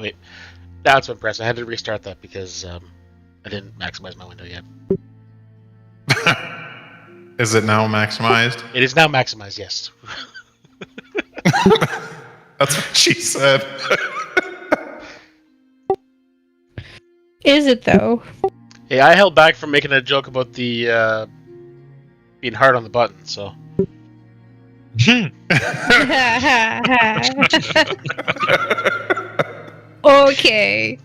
Wait, now it's been pressed. I had to restart that because I didn't maximize my window yet. Is it now maximized? It is now maximized, yes. That's what she said. Is it though? Hey, I held back from making a joke about the being hard on the button, so. Okay.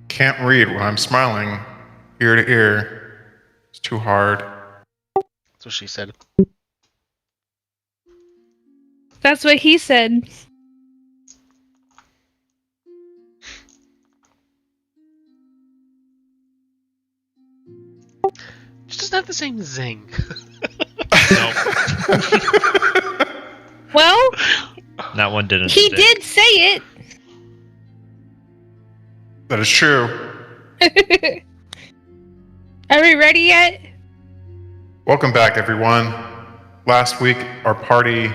Can't read when I'm smiling ear to ear. It's too hard. That's what she said. That's what he said. She doesn't have the same zing. Well, That one didn't. he stick. did say it. That is true. Are we ready yet? Welcome back, everyone. Last week, our party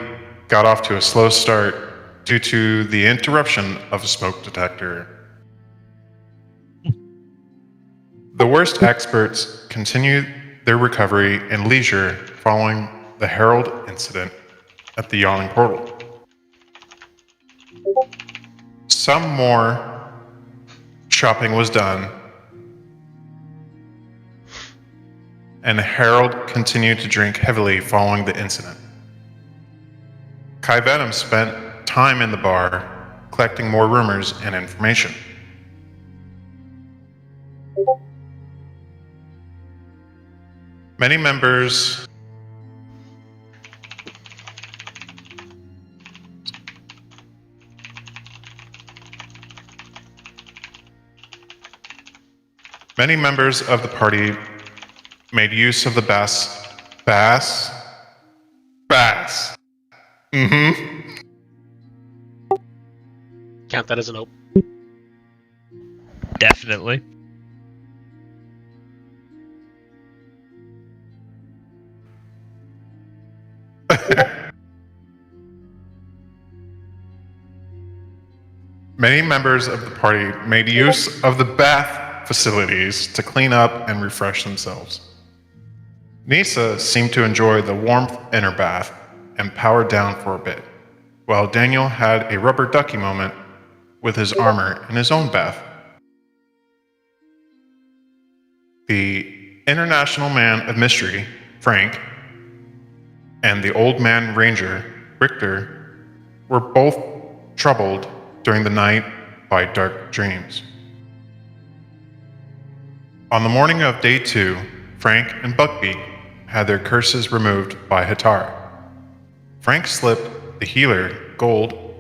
got off to a slow start due to the interruption of a smoke detector. The Wurst Experts continue their recovery and leisure following the Herald incident at the yawning portal. Some more shopping was done, and Harold continued to drink heavily following the incident. Kai Venom spent time in the bar collecting more rumors and information. Many members of the party made use of the bass. Count that as an open. Definitely. Many members of the party made use of the bath facilities to clean up and refresh themselves. Nisa seemed to enjoy the warmth in her bath and powered down for a bit, while Daniel had a rubber ducky moment with his armor in his own bath. The international man of mystery, Frank, and the old man ranger, Richter, were both troubled during the night by dark dreams. On the morning of day 2, Frank and Buckbeak had their curses removed by Hatara. Frank slipped the healer, gold,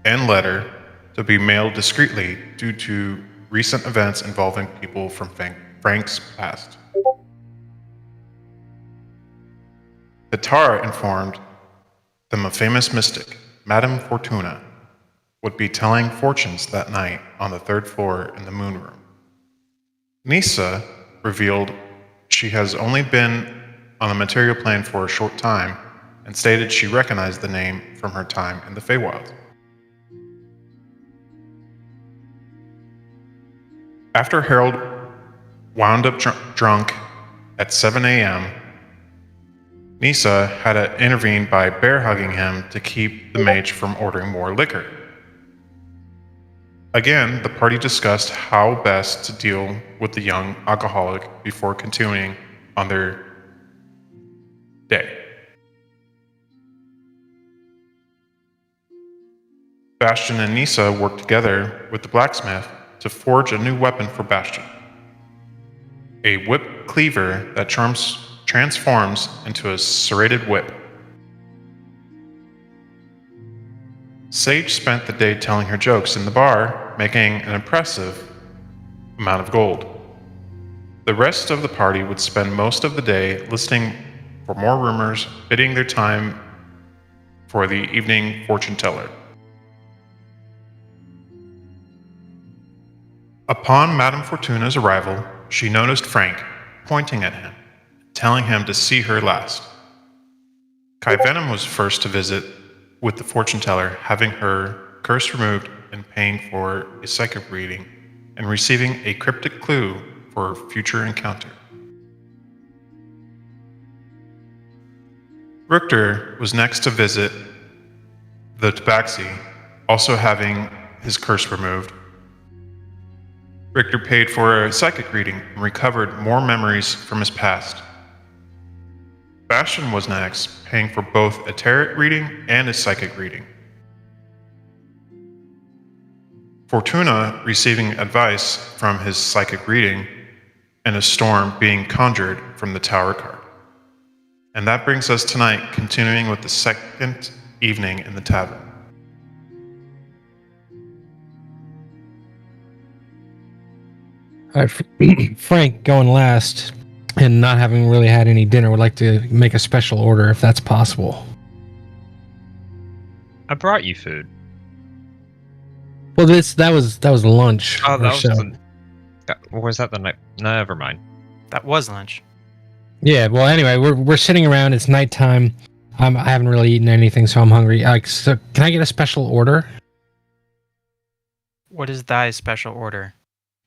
and letter to be mailed discreetly due to recent events involving people from Frank's past. Hatara informed them a famous mystic, Madame Fortuna, would be telling fortunes that night on the 3rd floor in the moon room. Nisa revealed she has only been on the material plane for a short time and stated she recognized the name from her time in the Feywild. After Harold wound up drunk at 7 a.m., Nisa had to intervene by bear-hugging him to keep the mage from ordering more liquor. Again, the party discussed how best to deal with the young alcoholic before continuing on their day. Bastion and Nisa worked together with the blacksmith to forge a new weapon for Bastion. A whip cleaver that transforms into a serrated whip. Sage spent the day telling her jokes in the bar, making an impressive amount of gold. The rest of the party would spend most of the day listening for more rumors, bidding their time for the evening fortune teller. Upon Madame Fortuna's arrival, she noticed Frank pointing at him, telling him to see her last. Kai Venom was first to visit, with the fortune teller having her curse removed and paying for a psychic reading and receiving a cryptic clue for a future encounter. Richter was next to visit the Tabaxi, also having his curse removed. Richter paid for a psychic reading and recovered more memories from his past. Bastion was next, paying for both a tarot reading and a psychic reading. Fortuna receiving advice from his psychic reading and a storm being conjured from the Tower card. And that brings us tonight, continuing with the second evening in the tavern. All right, Frank, going last, and not having really had any dinner, would like to make a special order if that's possible. I brought you food. Well, that was lunch. Oh, that or was so. or was that the night? No, never mind. That was lunch. Yeah. Well, anyway, we're sitting around. It's nighttime. I haven't really eaten anything, so I'm hungry. So can I get a special order? What is thy special order?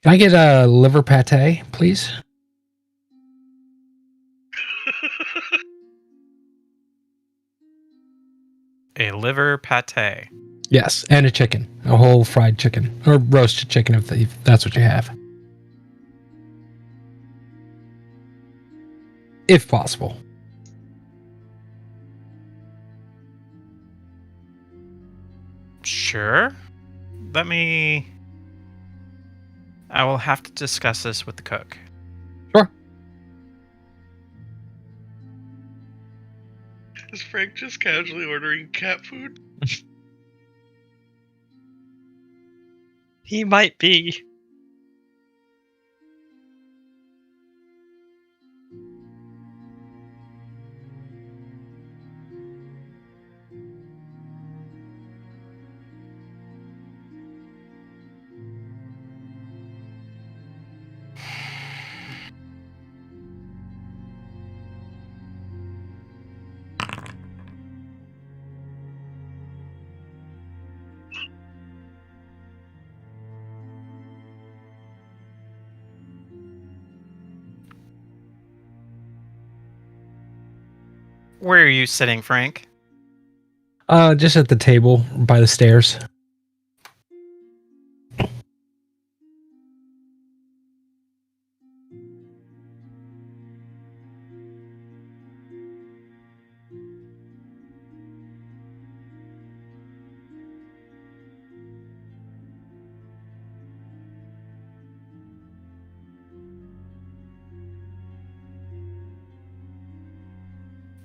Can I get a liver pate, please? A liver pate. Yes, and a chicken, a whole fried chicken or roasted chicken if that's what you have, if possible. Sure. I will have to discuss this with the cook. Sure. Is Frank just casually ordering cat food? He might be. Where are you sitting, Frank? Just at the table by the stairs.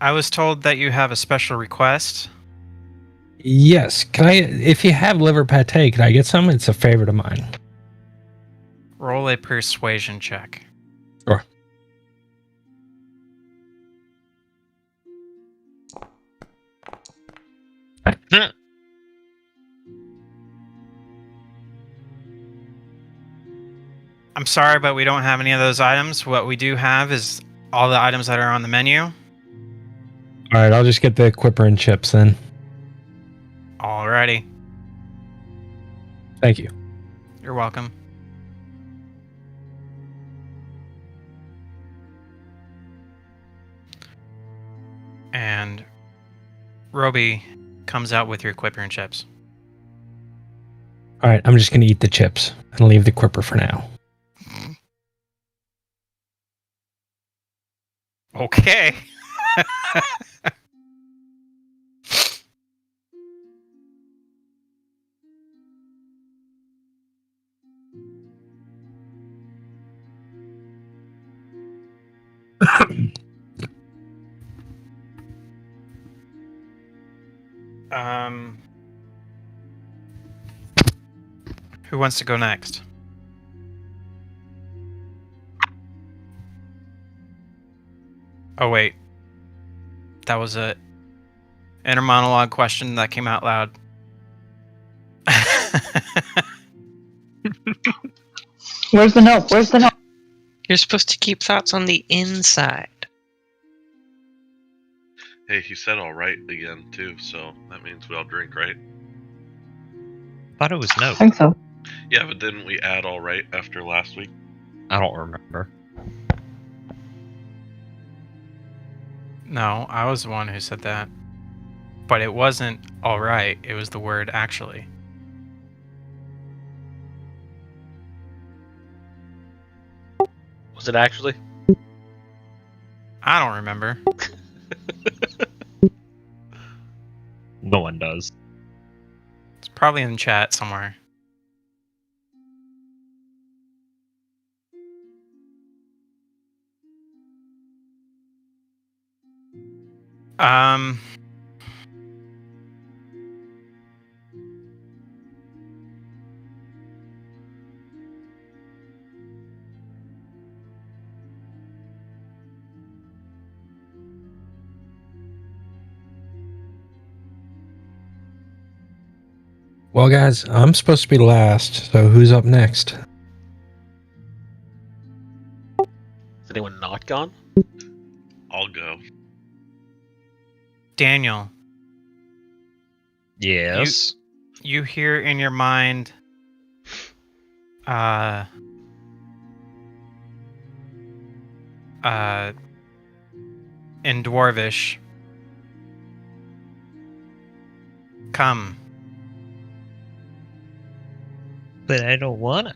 I was told that you have a special request. Yes. Can I? If you have liver pate, can I get some? It's a favorite of mine. Roll a persuasion check. Sure. I'm sorry, but we don't have any of those items. What we do have is all the items that are on the menu. All right, I'll just get the Quipper and chips then. Alrighty. Thank you. You're welcome. And Roby comes out with your Quipper and chips. All right, I'm just going to eat the chips and leave the Quipper for now. Okay. Who wants to go next? Oh wait, that was a inner monologue question that came out loud. Where's the note? Where's the note? You're supposed to keep thoughts on the inside. Hey, he said all right again, too, so that means we all drink, right? Thought it was no. I think so. Yeah, but didn't we add all right after last week? I don't remember. No, I was the one who said that. But it wasn't all right. It was the word actually. Was it actually? I don't remember. No one does. It's probably in the chat somewhere. Um. Well, guys, I'm supposed to be last, so who's up next? Is anyone not gone? I'll go. Daniel, Yes. you hear in your mind, in Dwarvish, come. But I don't wanna.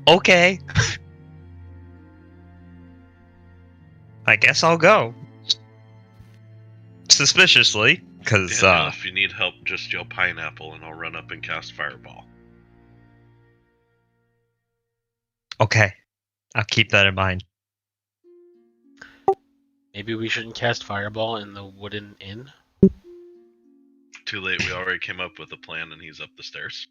Okay. I guess I'll go. Suspiciously, because Daniel, if you need help, just yell pineapple and I'll run up and cast fireball. okay, I'll keep that in mind. Maybe we shouldn't cast fireball in the wooden inn? Too late, we already came up with a plan and he's up the stairs.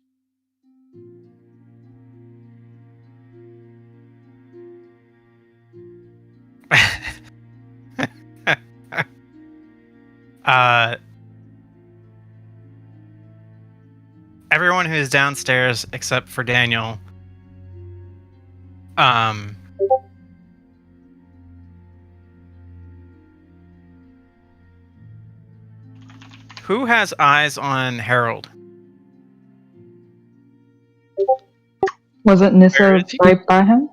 Everyone who is downstairs except for Daniel, who has eyes on Harold? Wasn't Where Nissa is he? right by him?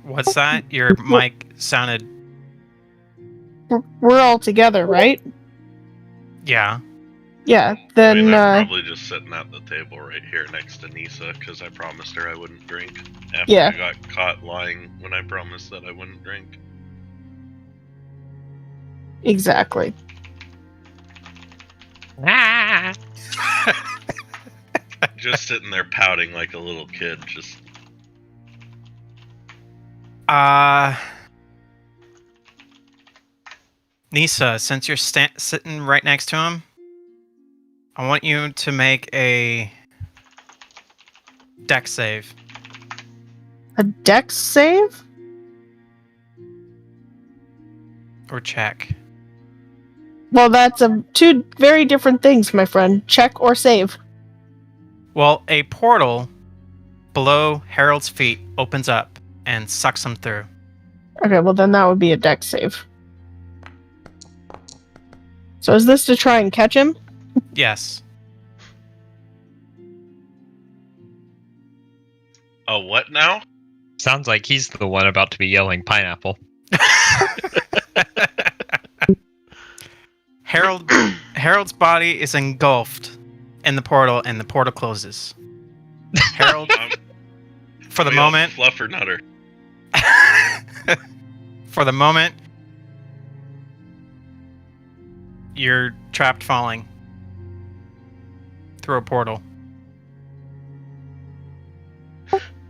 What's that? Your mic sounded. We're all together, right? Yeah. Yeah. I Then mean, I'm probably just sitting at the table right here next to Nisa because I promised her I wouldn't drink after Yeah. I got caught lying when I promised that I wouldn't drink. exactly. Ah! Just sitting there pouting like a little kid, just Nisa, since you're sitting right next to him, I want you to make a dex save. A dex save? Or check. Well, that's two very different things, my friend. Check or save. Well, a portal below Harold's feet opens up and sucks him through. Okay, well then that would be a dex save. So is this to try and catch him? Yes. oh, what now? Sounds like he's the one about to be yelling pineapple. Harold's body is engulfed in the portal, and the portal closes. Harold, for the We all moment, fluff or nutter. for the moment, you're trapped falling through a portal.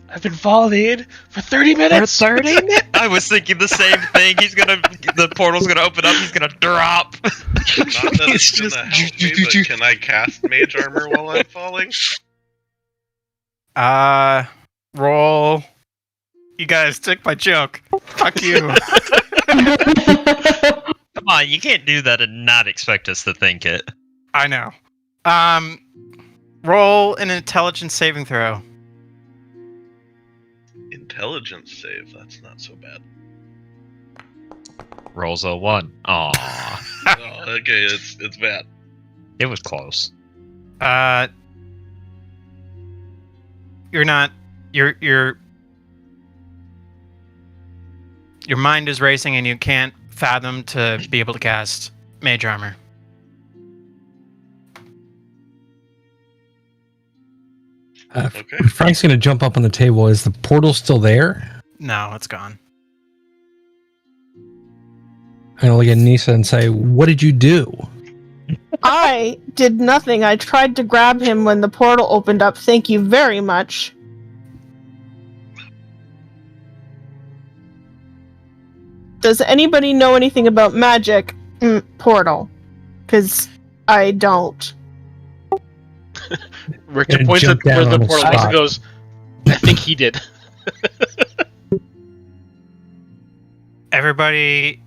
I've been falling for 30 minutes! 30 minutes? I was thinking the same thing. The portal's gonna open up, he's gonna drop. Not that it's gonna help me, but can I cast mage armor while I'm falling? Roll. You guys took my joke. Fuck you. Come on, you can't do that and not expect us to think it. I know. Roll an intelligence saving throw. Intelligence save. That's not so bad. Rolls a 1. Aww. Oh, okay, it's bad. It was close. You're not. Your mind is racing, and you can't fathom to be able to cast mage armor. Okay. Frank's gonna jump up on the table. Is the portal still there? No, it's gone. I'm gonna look at Nisa and say, "What did you do?" I did nothing. I tried to grab him when the portal opened up. Thank you very much. Does anybody know anything about magic? Portal. Because I don't. Richter And points at jump where down the on the portal is and spot. goes, I think he did. Everybody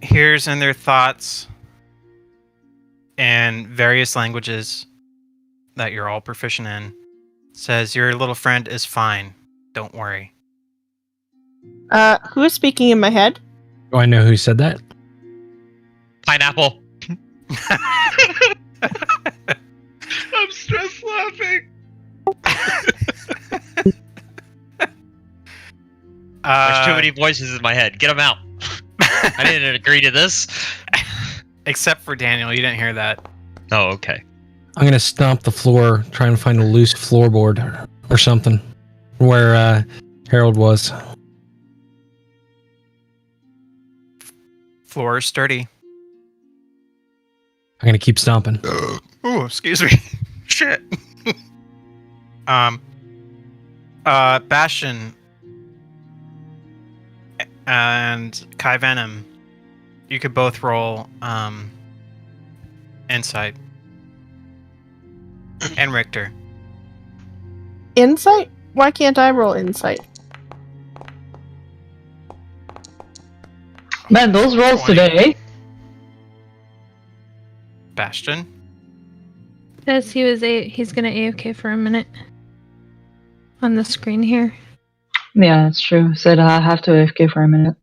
hears in their thoughts and various languages that you're all proficient in says your little friend is fine. Don't worry. Who is speaking in my head? Do I know who said that? Pineapple. I'm stress laughing. There's too many voices in my head. Get them out. I didn't agree to this. Except for Daniel, you didn't hear that. Oh, okay. I'm gonna stomp the floor, try and find a loose floorboard or something where Harold was. Floor is sturdy. I'm gonna keep stomping. Ooh, excuse me. Shit. Bastion and Kai Venom, you could both roll insight. And Richter. Insight? Why can't I roll insight? Man, those rolls 20. today. Bastion. Says he's gonna AFK for a minute on the screen here. Yeah, that's true. Said I have to AFK for a minute.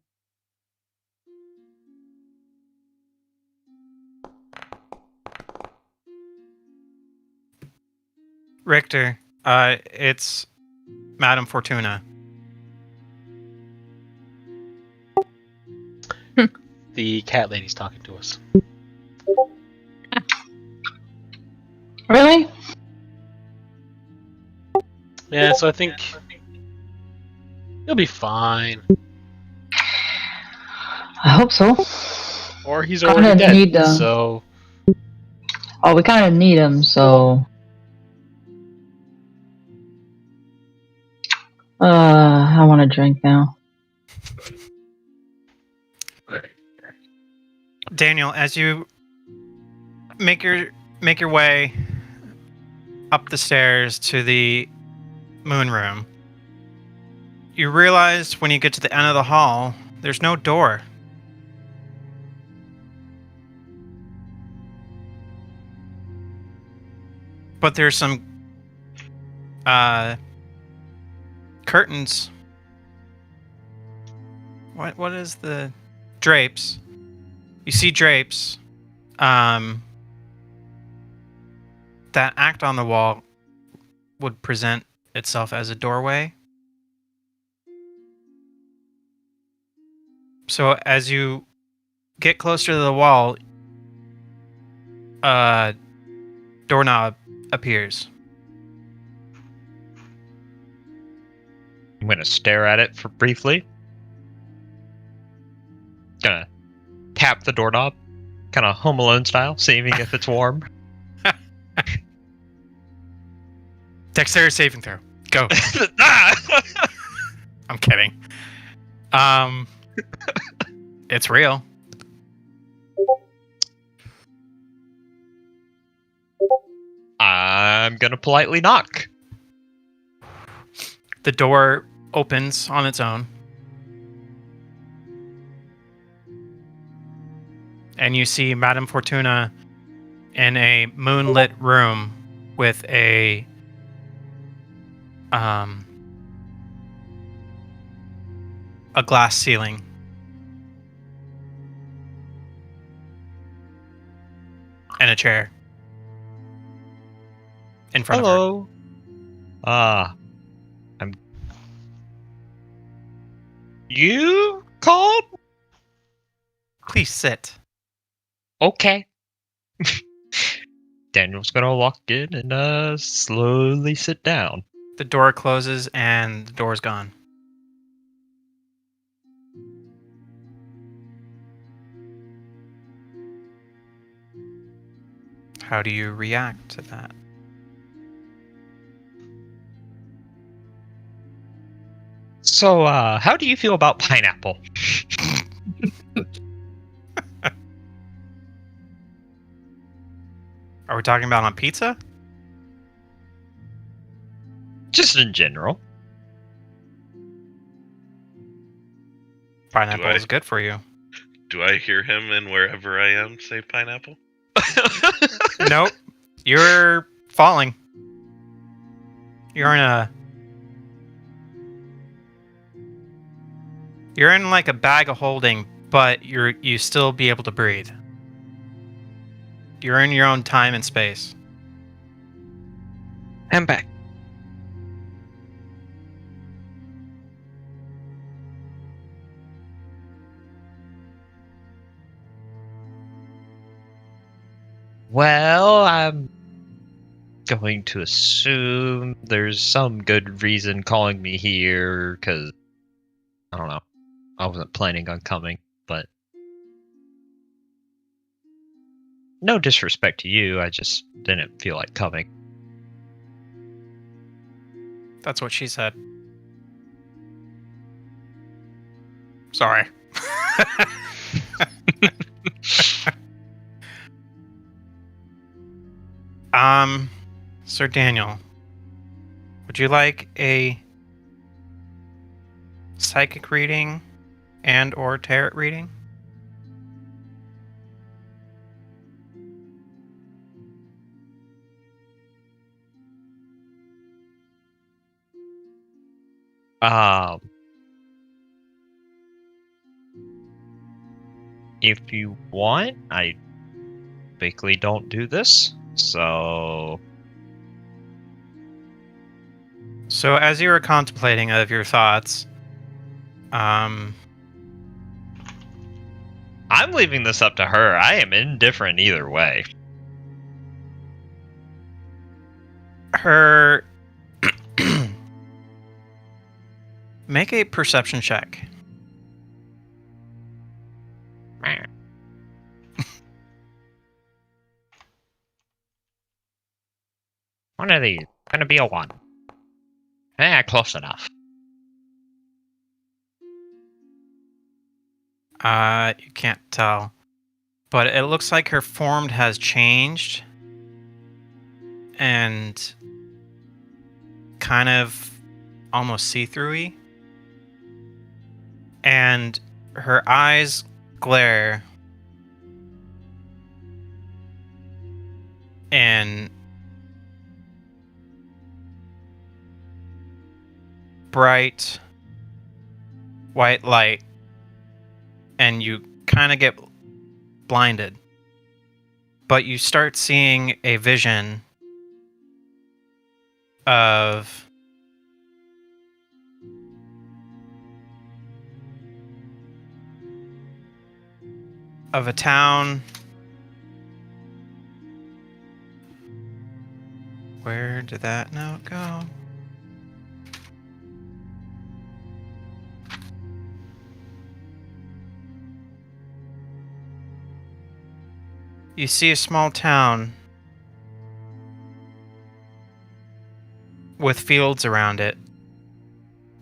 Richter. It's Madame Fortuna. The cat lady's talking to us. Really? Yeah, so I think he'll be fine. I hope so. Or he's Kinda already dead. need, So Oh, we kind of need him, so. I want to drink now. Daniel, as you make your way up the stairs to the moon room, you realize when you get to the end of the hall, there's no door. But there's some curtains. What is the drapes? You see drapes that act on the wall would present itself as a doorway. So as you get closer to the wall, a doorknob appears. I'm gonna stare at it for briefly. Gonna tap the doorknob, kind of Home Alone style, seeing if it's warm. Dexterity saving throw. Go. Ah! I'm kidding. It's real. I'm gonna politely knock. The door opens on its own. and you see Madame Fortuna in a moonlit room with a glass ceiling. And a chair. In front of her. Hello. You called? Please sit. Okay. Daniel's gonna walk in and slowly sit down. The door closes and the door's gone. How do you react to that? So, how do you feel about pineapple? Are we talking about on pizza? Just in general. Pineapple is good for you. Do I hear him in wherever I am say pineapple? Nope. You're falling. You're in like a bag of holding, but you still be able to breathe. You're in your own time and space. I'm back. Well, I'm going to assume there's some good reason calling me here, because, I don't know, I wasn't planning on coming, but no disrespect to you, I just didn't feel like coming. That's what she said. Sorry. Sir Daniel, would you like a psychic reading and or tarot reading? If you want, I typically don't do this, so... So as you were contemplating of your thoughts, I'm leaving this up to her. I am indifferent either way. her make a perception check. One of these. Gonna be a 1. Close enough. You can't tell. But it looks like her form has changed. And kind of almost see-through-y. And her eyes glare. And bright white light, and you kind of get blinded, but you start seeing a vision of a town. Where did that note go? You see a small town with fields around it,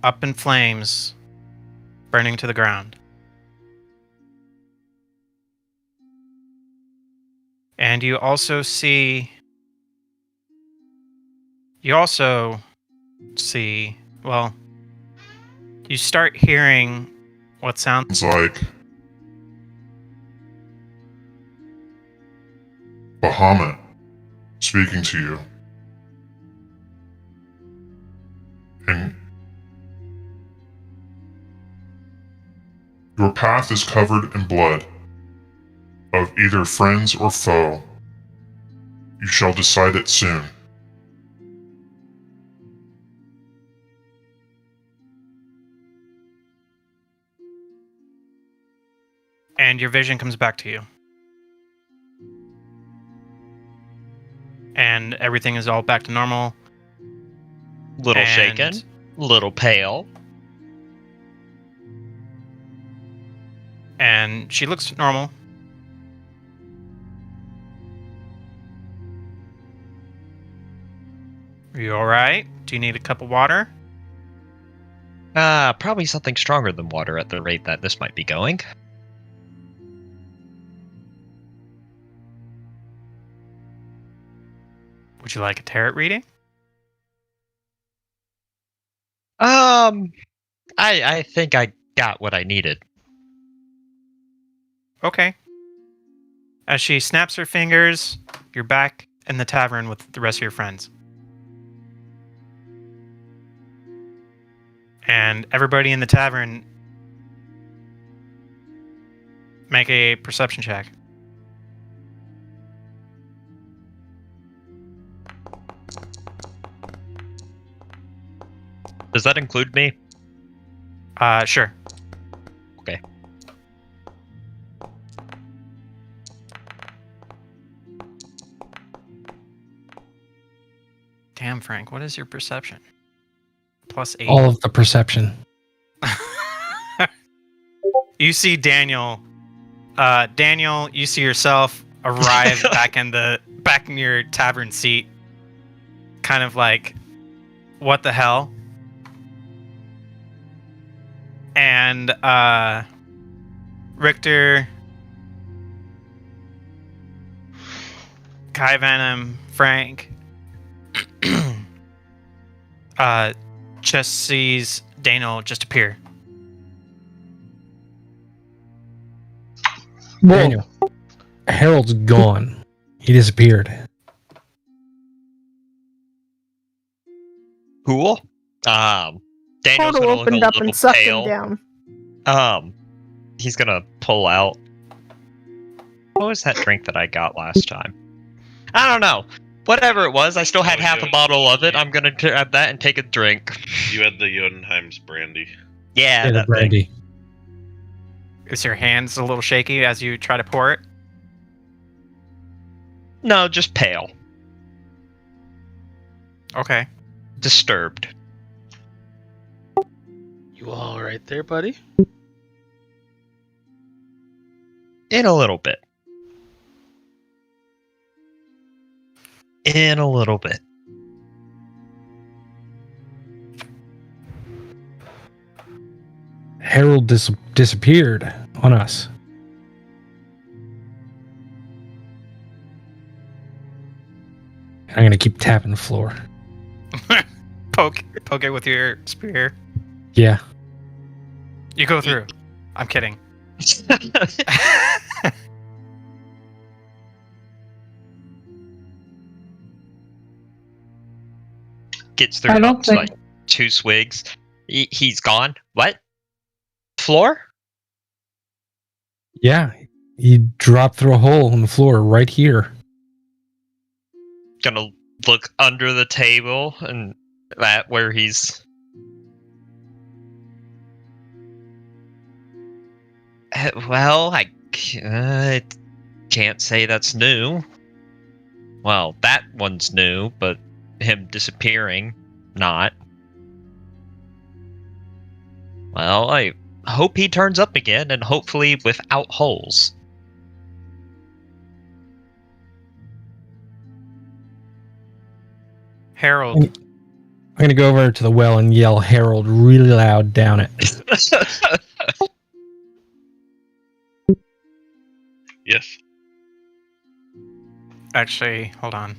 up in flames, burning to the ground. And you also see, well, you start hearing what sounds It's like Bahamut, speaking to you. And your path is covered in blood of either friends or foe. You shall decide it soon. And your vision comes back to you. And everything is all back to normal. Little And- shaken, little pale. And she looks normal. Are you alright? Do you need a cup of water? Probably something stronger than water at the rate that this might be going. Would you like a tarot reading? I think I got what I needed. Okay. As she snaps her fingers, you're back in the tavern with the rest of your friends. And everybody in the tavern, make a perception check. Does that include me? Sure. Okay. Damn, Frank, what is your perception? +8. All of the perception. You see Daniel. Daniel, you see yourself arrive back in your tavern seat. Kind of like, what the hell? And Richter, Kai Venom, Frank, just sees Daniel just appear. Daniel. Harold's gone. He disappeared. Cool. Daniel's Portal gonna look a opened up little and sucked pale. him down. He's gonna pull out. What was that drink that I got last time? I don't know. Whatever it was, I still had half a bottle of it. I'm gonna grab that and take a drink. You had the Jotunheim's brandy. Yeah, the that thing. brandy. Is your hands a little shaky as you try to pour it? No, just pale. Okay. Disturbed. You all right there, buddy? In a little bit. In a little bit. Harold disappeared on us. I'm gonna keep tapping the floor. Poke it with your spear. Yeah. You go through. I'm kidding. Gets through I don't about, think- like 2 swigs. He's gone. What? Floor? Yeah. He dropped through a hole in the floor right here. Gonna look under the table and that where he's. Well, I can't say that's new. Well, that one's new, but him disappearing, not. Well, I hope he turns up again, and hopefully without holes. Harold, I'm gonna go over to the well and yell Harold really loud down it. Yes. actually, hold on.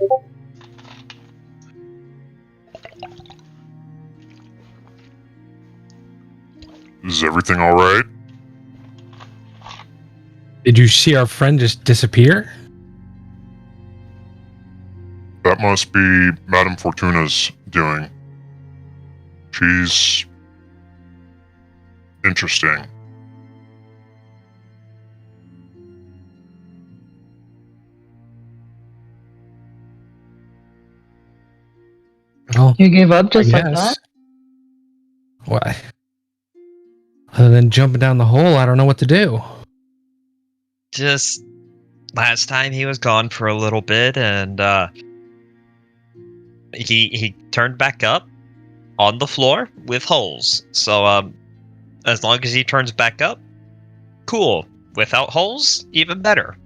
Is everything alright? Did you see our friend just disappear? that must be Madame Fortuna's doing. She's interesting. Well, You gave up just I like guess. that? What? Other than jumping down the hole, I don't know what to do. Just last time he was gone for a little bit, and he turned back up on the floor with holes. So as long as he turns back up, cool. Without holes, even better.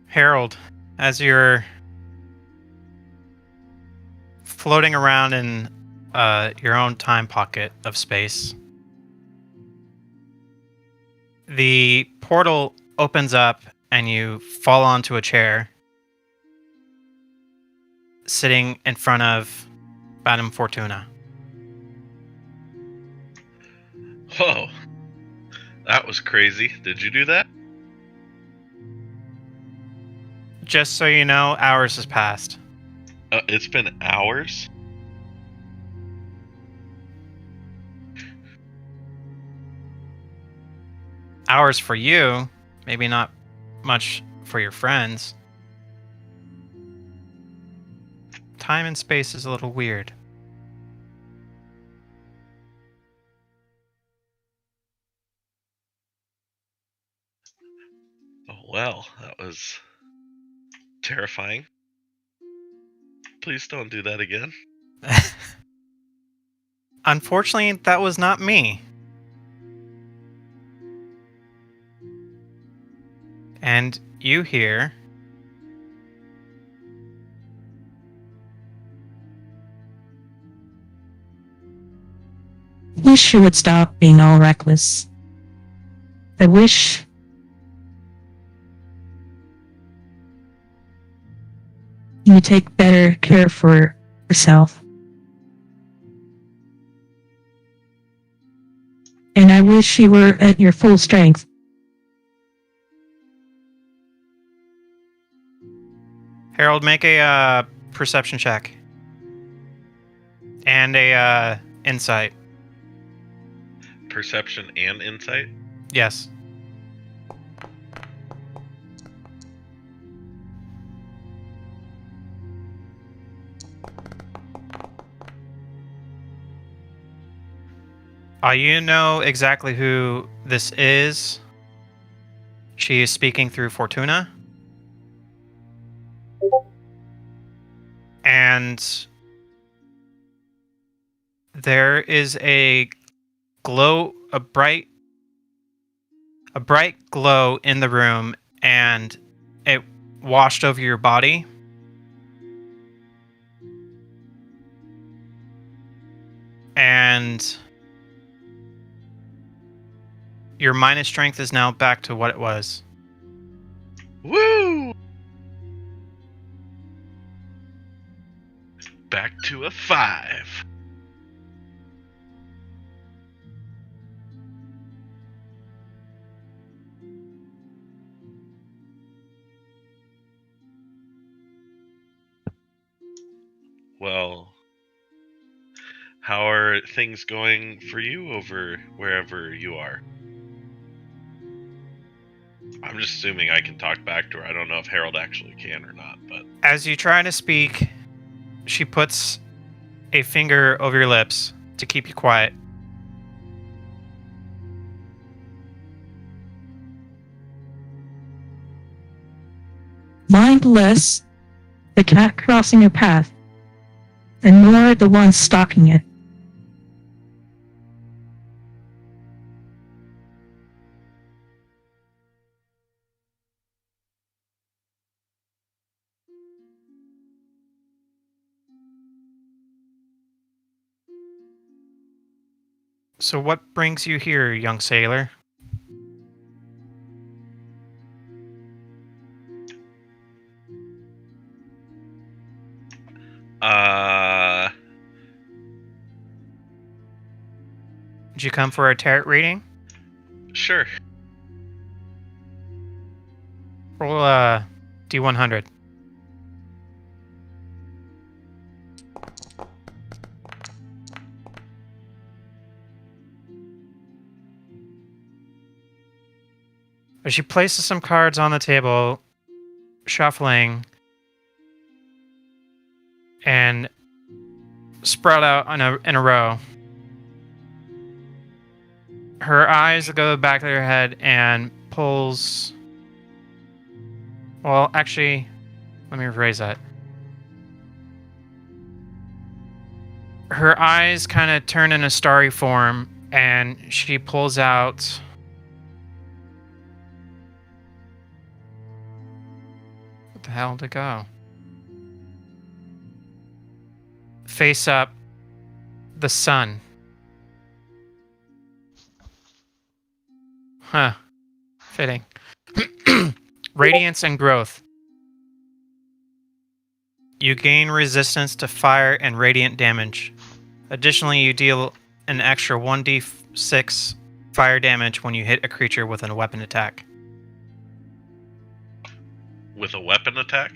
Harold, as you're floating around in your own time pocket of space, the portal opens up and you fall onto a chair sitting in front of Madame Fortuna. Whoa. That was crazy. Did you do that? Just so you know, hours has passed. It's been hours? Hours for you, maybe not much for your friends. Time and space is a little weird. Oh, well, that was terrifying. Please don't do that again. Unfortunately, that was not me. And you here. Wish you would stop being all reckless. I wish you would take better care for yourself. And I wish you were at your full strength. Harold, make a perception check. And a insight. Perception and insight? Yes. You know exactly who this is. She is speaking through Fortuna. And there is a bright glow in the room, and it washed over your body. And your minus strength is now back to what it was. Woo! Back to a 5. Well, how are things going for you over wherever you are? I'm just assuming I can talk back to her. I don't know if Harold actually can or not, but... As you try to speak, she puts a finger over your lips to keep you quiet. Mind less the cat crossing your path, and more the one stalking it. So what brings you here, young sailor? Did you come for a tarot reading? Sure. Roll Roll D100. As she places some cards on the table, shuffling, and spread out in a row. Her eyes go to the back of her head and pulls... Well, actually, let me rephrase that. Her eyes kind of turn in a starry form, and she pulls out... What the hell did it go? Face up, the sun. Huh. Fitting. Radiance and growth. You gain resistance to fire and radiant damage. Additionally, you deal an extra 1d6 fire damage when you hit a creature with a weapon attack. With a weapon attack?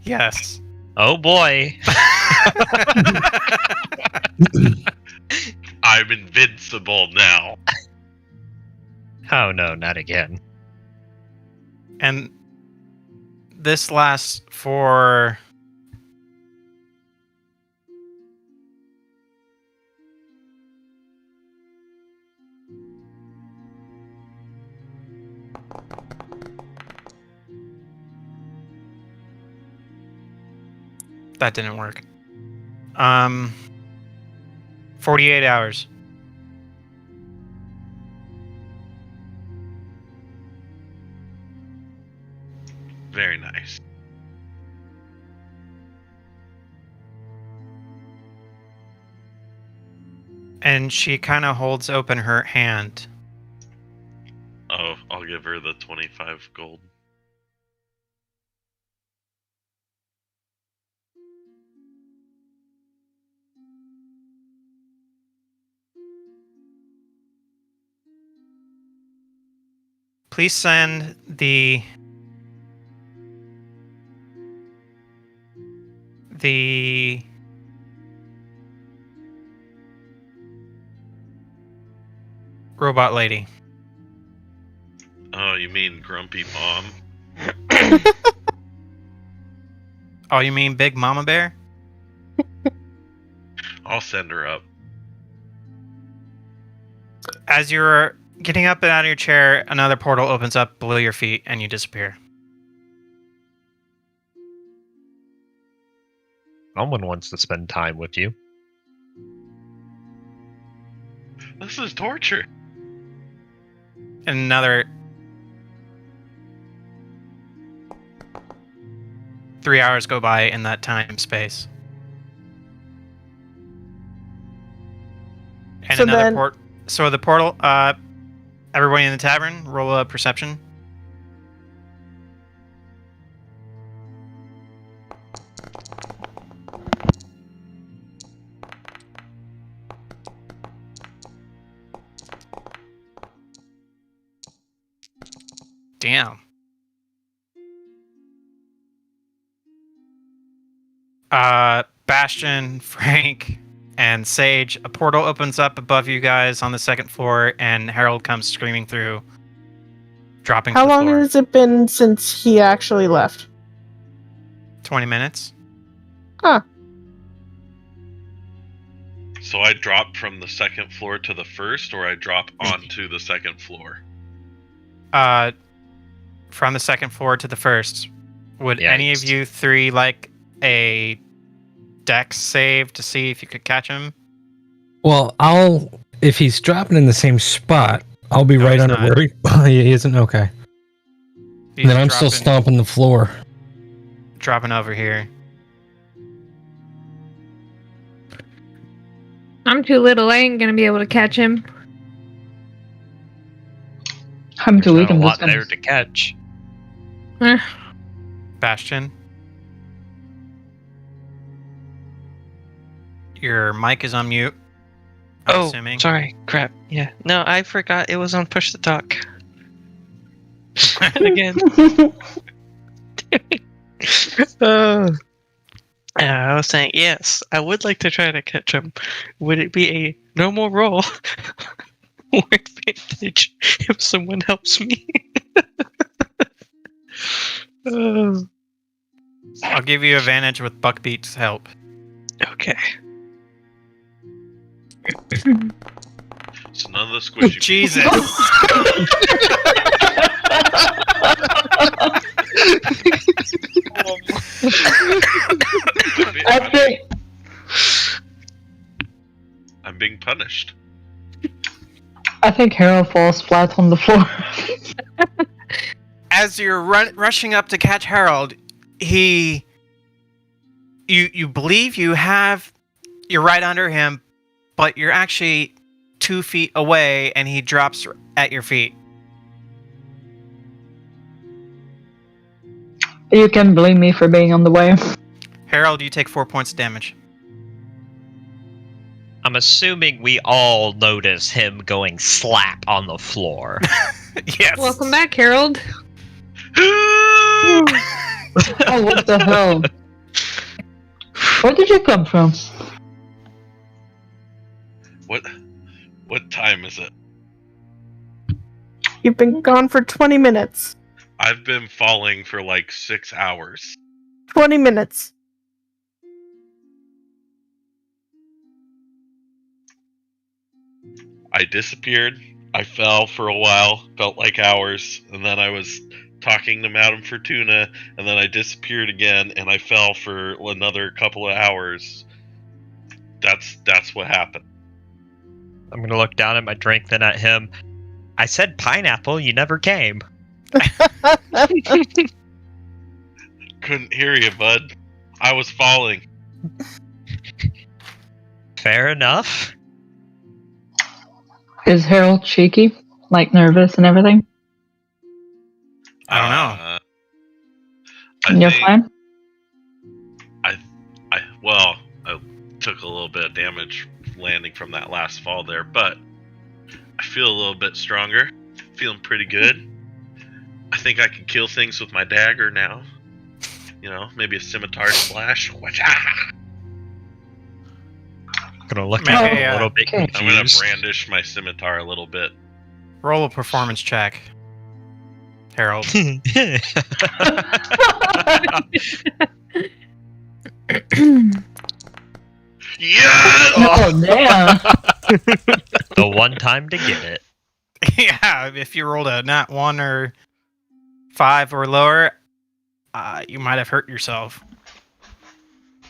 Yes. Oh boy. I'm invincible now. Oh no, not again. And this lasts for... That didn't work. 48 hours. Very nice. And she kind of holds open her hand. Oh, I'll give her the 25 gold. Please send the robot lady. Oh, you mean Grumpy Mom? Oh, you mean Big Mama Bear? I'll send her up. As you're getting up and out of your chair, another portal opens up below your feet and you disappear. Someone wants to spend time with you. This is torture. And another 3 hours go by in that time space. And So another then- So the portal, everybody in the tavern, roll a perception. Damn. Bastion, Frank, and Sage, a portal opens up above you guys on the second floor, and Harold comes screaming through, dropping How to the long floor. has it been since he actually left? 20 minutes. Huh. So I drop from the second floor to the first, or I drop onto the second floor? From the second floor to the first. Would any of Yikes. you three like a dex save to see if you could catch him? Well, if he's dropping in the same spot, I'll be No, right he's under not. where he isn't. Okay. He's Then I'm still stomping the floor. dropping over here. I'm too little. I ain't gonna be able to catch him. I'm too There's weak. not a I'm lot just gonna. there to catch. Bastion. Your mic is on mute. I'm Oh, assuming. sorry. Crap. Yeah. No, I forgot it was on push to talk. And again. I was saying, yes, I would like to try to catch him. Would it be a normal roll or advantage if someone helps me? I'll give you advantage with Buckbeat's help. Okay. So none of the squishy. Jesus. I think I'm being punished. Harold falls flat on the floor. As you're rushing up to catch Harold, you believe you're right under him, but you're actually 2 feet away, and he drops at your feet. You can blame me for being on the way. Harold, you take 4 points of damage. I'm assuming we all notice him going slap on the floor. Yes. Welcome back, Harold. Oh, what the hell? Where did you come from? What time is it? You've been gone for 20 minutes. I've been falling for like 6 hours. 20 minutes. I disappeared. I fell for a while, felt like hours, and then I was talking to Madame Fortuna, and then I disappeared again, and I fell for another couple of hours. That's what happened. I'm gonna look down at my drink, then at him. I said pineapple, you never came. Couldn't hear you, bud. I was falling. Fair enough. Is Harold shaky? Like nervous and everything? I don't know. You're think fine? I took a little bit of damage landing from that last fall there, but I feel a little bit stronger. Feeling pretty good. I think I can kill things with my dagger now. You know, maybe a scimitar slash. Gonna look at him a little bit okay. I'm gonna confused. brandish my scimitar a little bit. Roll a performance check, Harold. Yes! Oh, damn. The one time to get it. Yeah, if you rolled a nat 1 or 5 or lower, you might have hurt yourself.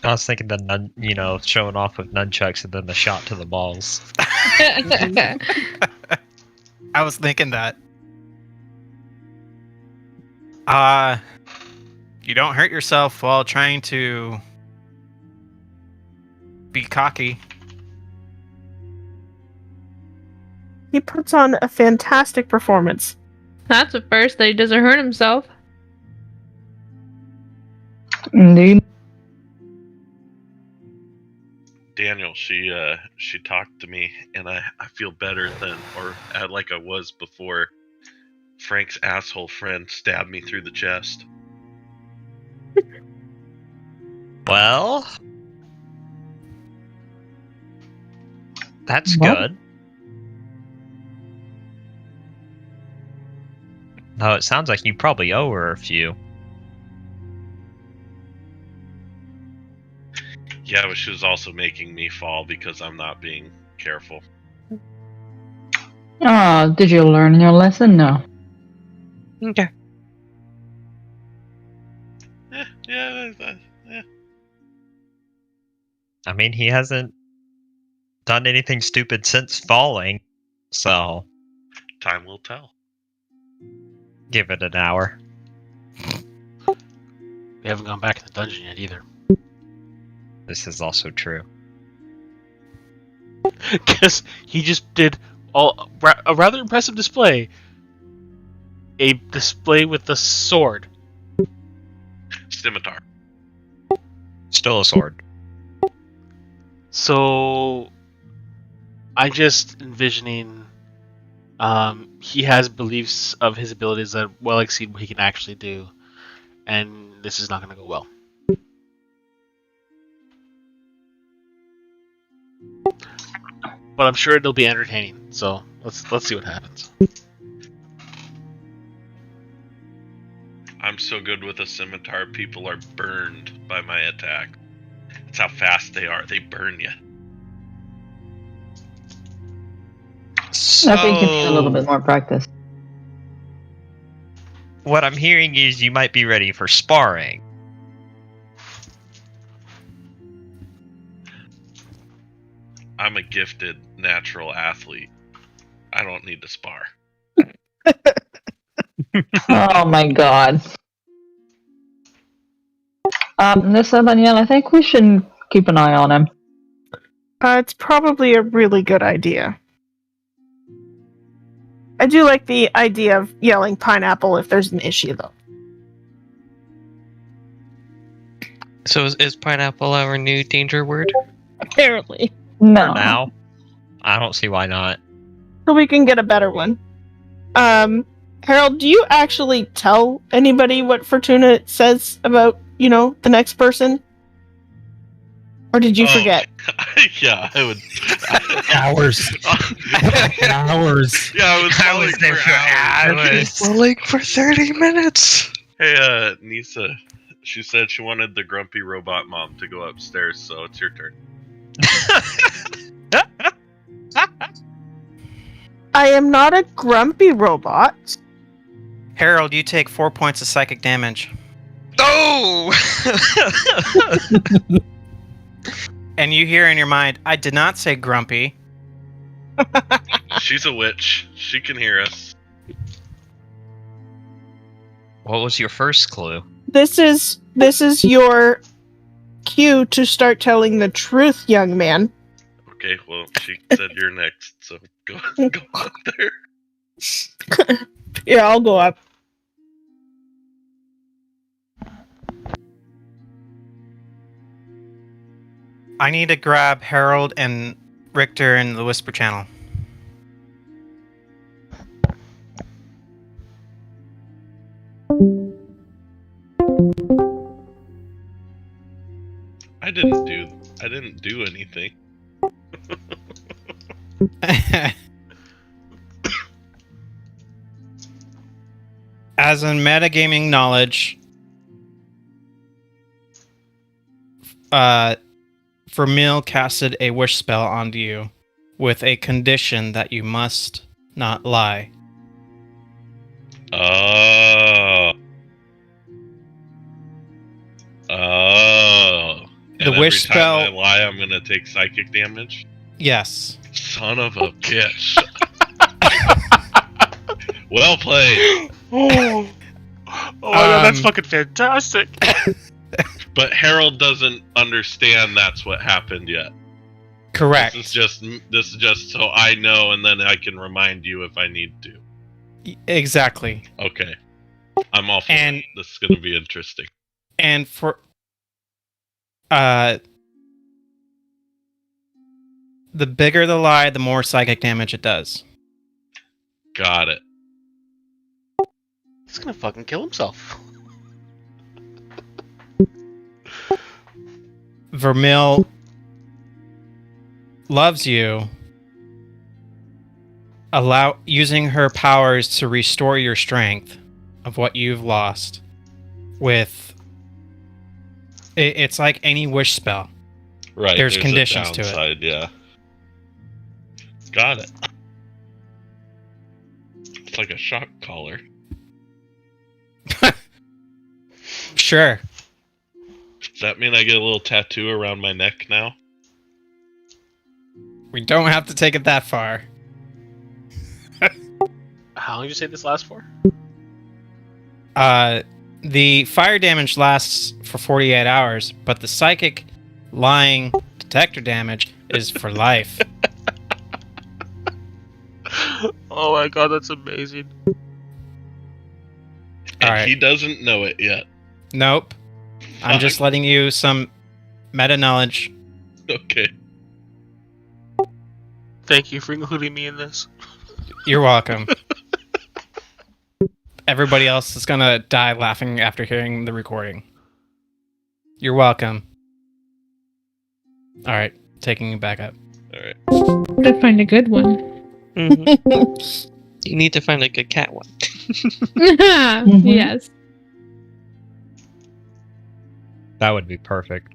I was thinking the showing off with nunchucks and then the shot to the balls. I was thinking that. You don't hurt yourself while trying to be cocky. He puts on a fantastic performance. That's a first that he doesn't hurt himself. Indeed. Daniel, she talked to me, and I feel better like I was before Frank's asshole friend stabbed me through the chest. Well, that's Well. good. Though it sounds like you probably owe her a few. Yeah, but she was also making me fall because I'm not being careful. Oh, did you learn your lesson? No. Okay. Yeah. I mean, he hasn't done anything stupid since falling, so Time will tell. give it an hour. We haven't gone back in the dungeon yet either. This is also true. Because he just did a rather impressive display. A display with the sword. Scimitar. Still a sword. So, I'm just envisioning He has beliefs of his abilities that well exceed what he can actually do, and this is not going to go well. But I'm sure it'll be entertaining. So let's see what happens. I'm so good with a scimitar, people are burned by my attack. That's how fast they are. They burn you. So, I think you need a little bit more practice. what I'm hearing is you might be ready for sparring. I'm a gifted natural athlete. I don't need to spar. Oh my god. Nissa, Danielle, I think we should keep an eye on him. It's probably a really good idea. I do like the idea of yelling pineapple if there's an issue, though. So is pineapple our new danger word? Apparently. No. For now, I don't see why not. So we can get a better one. Harold, do you actually tell anybody what Fortuna says about, the next person? Or did you forget? Yeah, I would. Hours. Hours. Yeah, I was there for hours. We're like for 30 minutes. Hey, Nisa. She said she wanted the grumpy robot mom to go upstairs, so it's your turn. I am not a grumpy robot. Harold, you take 4 points of psychic damage. Oh! And you hear in your mind, I did not say grumpy. She's a witch. She can hear us. What was your first clue? This is your cue to start telling the truth, young man. Okay, well, she said you're next, so go up there. Yeah, I'll go up. I need to grab Harold and Richter in the Whisper Channel. I didn't do anything. As in metagaming knowledge, Vermeil casted a wish spell onto you with a condition that you must not lie. Oh. The And wish every time spell. I lie, I'm gonna take psychic damage. Yes. Son of a bitch. Well played. Oh, that's fucking fantastic. But Harold doesn't understand that's what happened yet. Correct. This is just so I know, and then I can remind you if I need to. Exactly. Okay. I'm all for it. This is gonna be interesting. And for the bigger the lie, the more psychic damage it does. Got it. He's gonna fucking kill himself. Vermeil loves you. Using her powers to restore your strength of what you've lost with it's like any wish spell. Right. There's a conditions to it. downside, yeah. Got it. It's like a shock collar. Sure. Does that mean I get a little tattoo around my neck now? We don't have to take it that far. How long did you say this lasts for? The fire damage lasts for 48 hours, but the psychic lying detector damage is for life. Oh my god, that's amazing. And he doesn't know it yet. Nope. I'm just letting you some meta knowledge. Okay. Thank you for including me in this. You're welcome. Everybody else is gonna die laughing after hearing the recording. You're welcome. All right, taking it back up. All right. To find a good one. Mhm. You need to find a good cat one. Yes. That would be perfect.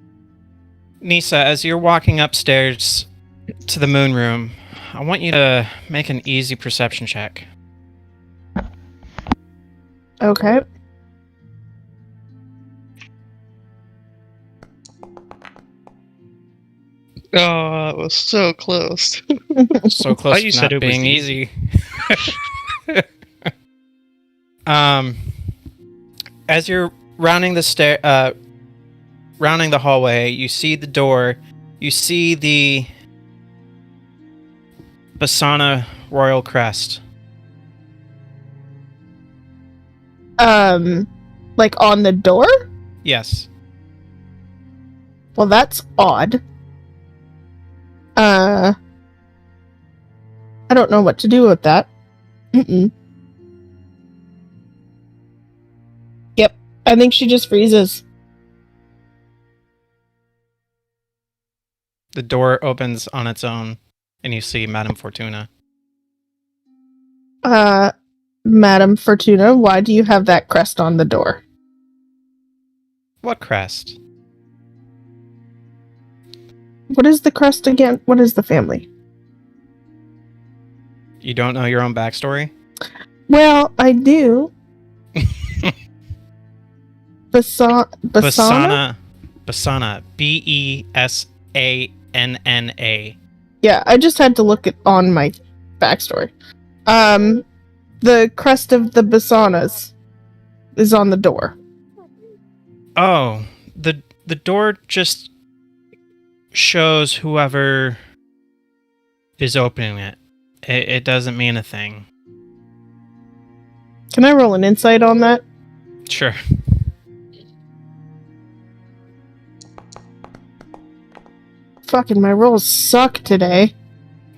Nisa, as you're walking upstairs to the moon room, I want you to make an easy perception check. Okay. Oh, it was so close. So close you to said not it was being easy. As you're rounding the rounding the hallway, you see the door. You see the Basana Royal Crest. Like on the door? Yes. Well, that's odd. I don't know what to do with that. Yep, I think she just freezes. The door opens on its own, and you see Madame Fortuna. Madam Fortuna, why do you have that crest on the door? What crest? What is the crest again? What is the family? You don't know your own backstory? Well, I do. Basana? Basana. Besanna. Yeah, I just had to look it on my backstory. The crest of the Basanas is on the door. Oh, the door just shows whoever is opening it. It doesn't mean a thing. Can I roll an insight on that? Sure. Fucking my rolls suck today.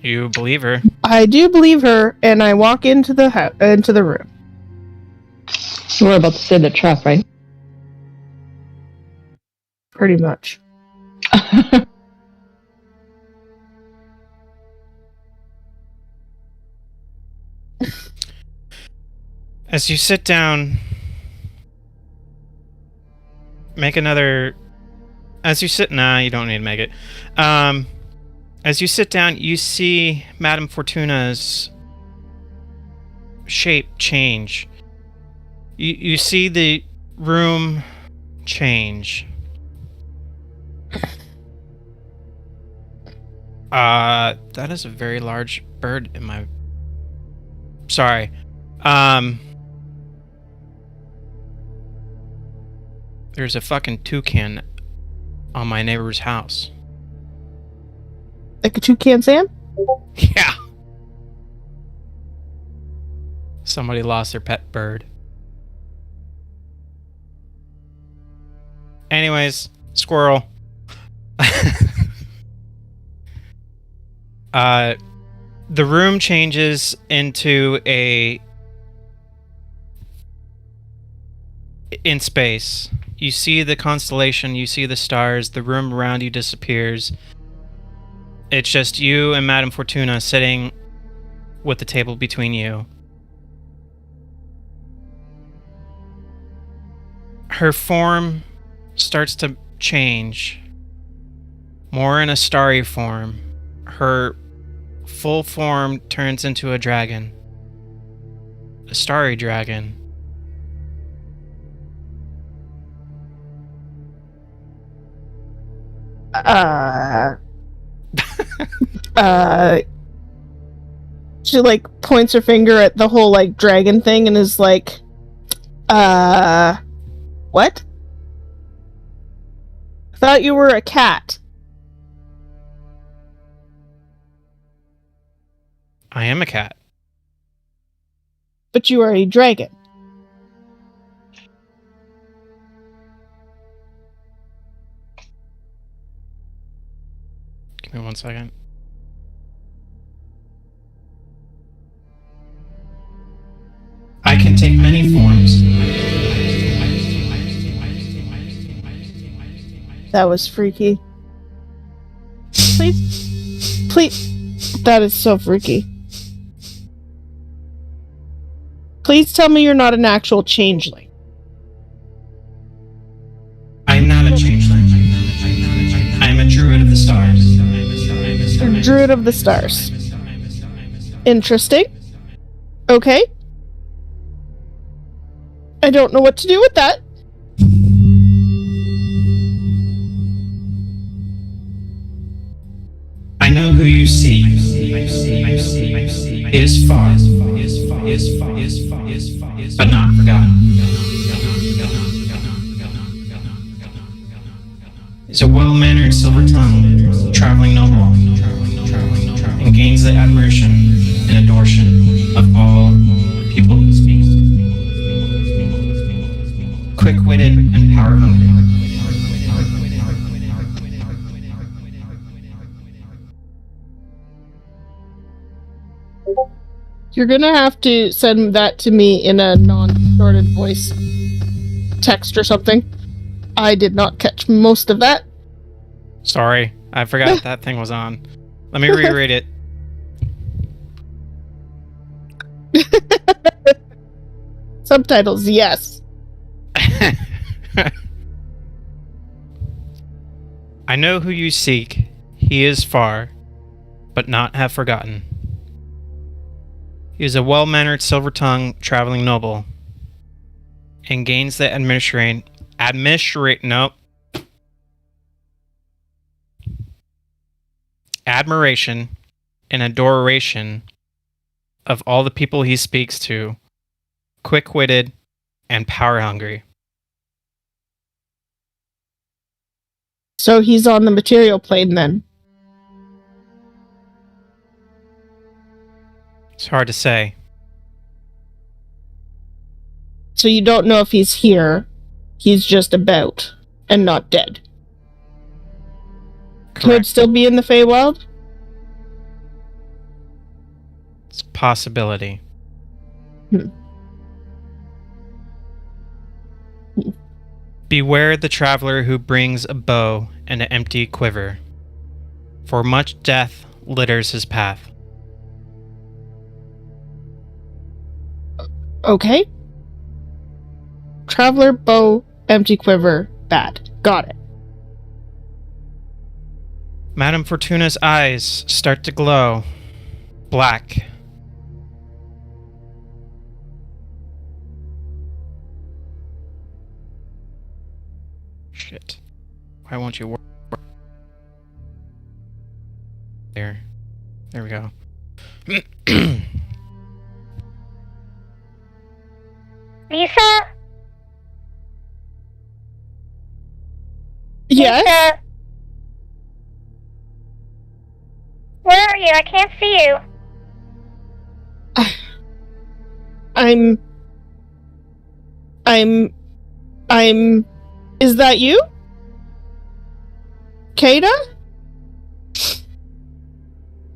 You believe her. I do believe her, and I walk into the into the room. You were about to say the trap, right? Pretty much. As you sit down, make another. As you sit, nah, you don't need to make it. As you sit down, you see Madame Fortuna's shape change. You see the room change. That is a very large bird in my. Sorry. There's a fucking toucan on my neighbor's house. Like a toucan Sam? Yeah. Somebody lost their pet bird. Anyways, squirrel. The room changes into in space. You see the constellation, you see the stars, the room around you disappears. It's just you and Madame Fortuna sitting with the table between you. Her form starts to change. More in a starry form. Her full form turns into a dragon. A starry dragon. She like points her finger at the whole like dragon thing and is like, what? I thought you were a cat. I am a cat. But you are a dragon. Give me 1 second. That was freaky. Please. That is so freaky. Please tell me you're not an actual changeling. I'm not a changeling. I'm a druid of the stars. Druid of the stars. Interesting. Okay. I don't know what to do with that. I know who you seek. Is far, but not forgotten. Is a well-mannered silver-tongued traveling noble, and gains the admiration and adoration of all people he speaks. Quick-witted and power-hungry. You're gonna have to send that to me in a non-distorted voice text or something. I did not catch most of that. Sorry, I forgot that thing was on. Let me reread it. Subtitles, yes. I know who you seek. He is far, but not have forgotten. He is a well-mannered, silver-tongued, traveling noble, and gains the admiration and adoration of all the people he speaks to, quick-witted and power-hungry. So he's on the material plane then. It's hard to say. So you don't know if he's here. He's just about and not dead. Correct. Could still be in the Feywild? It's a possibility. Beware the traveler who brings a bow and an empty quiver, for much death litters his path. Okay. Traveler, bow, empty quiver, bad. Got it. Madame Fortuna's eyes start to glow black. Shit. Why won't you work? There. There we go. Lisa? Yes? Lisa? Where are you? I can't see you. Is that you? Kada?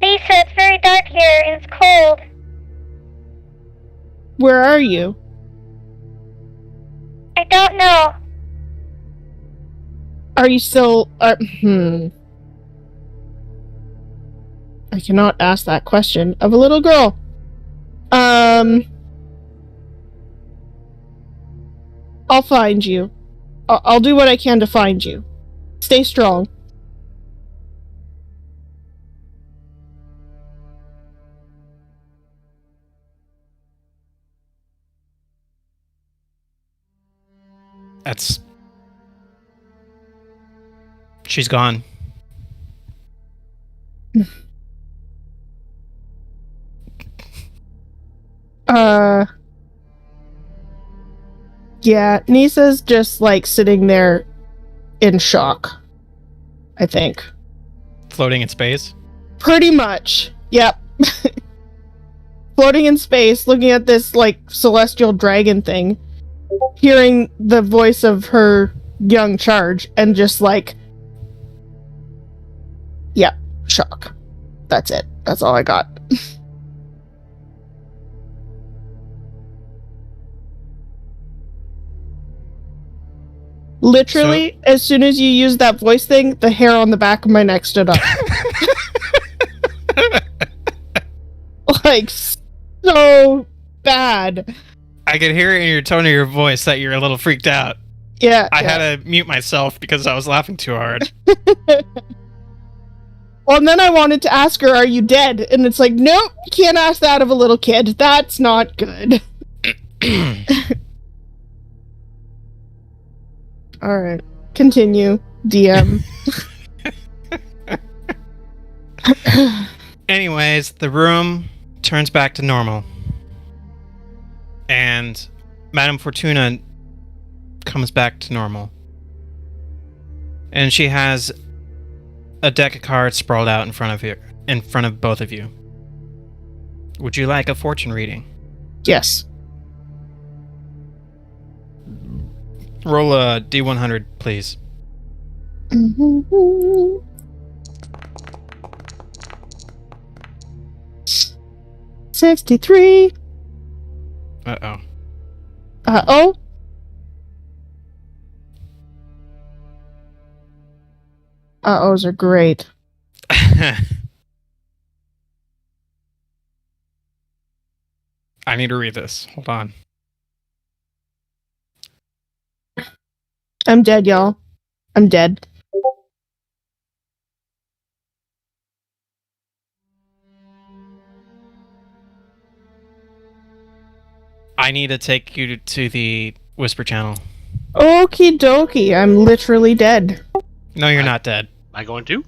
Lisa, it's very dark here and it's cold. Where are you? I don't know. Are you still... I cannot ask that question of a little girl. I'll find you. I'll do what I can to find you. Stay strong. She's gone. Yeah, Nisa's just like sitting there in shock, I think. Floating in space? Pretty much. Yep. Floating in space, looking at this like celestial dragon thing, hearing the voice of her young charge, and just like, yep, shock. That's it. That's all I got. Literally, as soon as you used that voice thing, the hair on the back of my neck stood up. Like, so bad. I could hear it in your tone of your voice that you're a little freaked out. Yeah. I had to mute myself because I was laughing too hard. Well, and then I wanted to ask her, are you dead? And it's like, nope, you can't ask that of a little kid. That's not good. Alright. Continue, DM. Anyways, the room turns back to normal. And Madame Fortuna comes back to normal. And she has a deck of cards sprawled out in front of both of you. Would you like a fortune reading? Yes. Roll a D100, please. 63. Uh-oh. Uh-oh. Uh-ohs are great. I need to read this. Hold on. I'm dead, y'all. I'm dead. I need to take you to the Whisper channel. Okie dokie, I'm literally dead. No, you're not dead. Am I going to?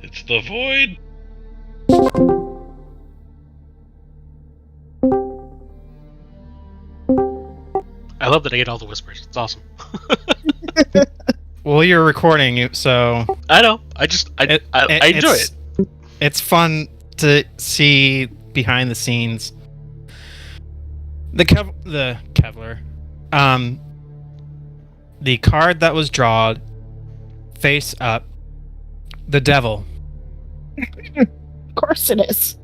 It's the void. I love that I get all the whispers. It's awesome. Well, you're recording, so... I know. I enjoy it. It's fun to see behind the scenes. The Kevlar. The card that was drawn, face up, the devil. Of course it is.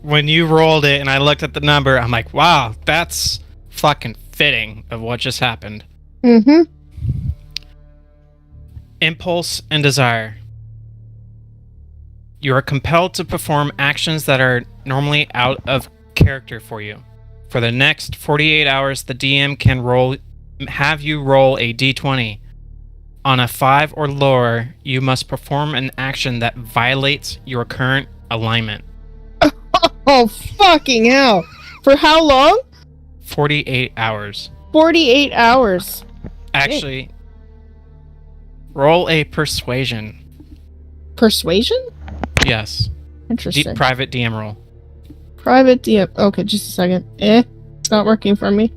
When you rolled it and I looked at the number, I'm like, wow, that's fucking fitting of what just happened. Mm-hmm. Impulse and desire. You are compelled to perform actions that are normally out of character for you. For the next 48 hours, the DM can have you roll a d20. On a 5 or lower, you must perform an action that violates your current alignment. Oh, fucking hell. For how long? 48 hours. 48 hours. Actually, roll a persuasion. Persuasion? Yes. Interesting. Private DM roll. Private DM. Okay, just a second. It's not working for me.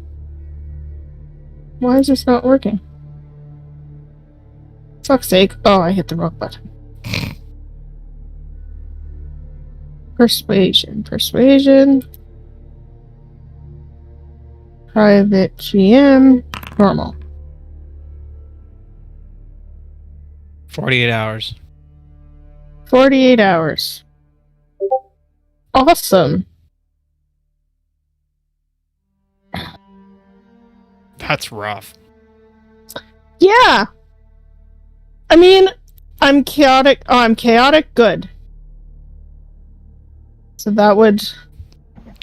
Why is this not working? Fuck's sake. Oh, I hit the wrong button. Persuasion. Private GM. Normal. 48 hours. 48 hours. Awesome. That's rough. Yeah. I mean, I'm chaotic. Oh, I'm chaotic good. So that would... Change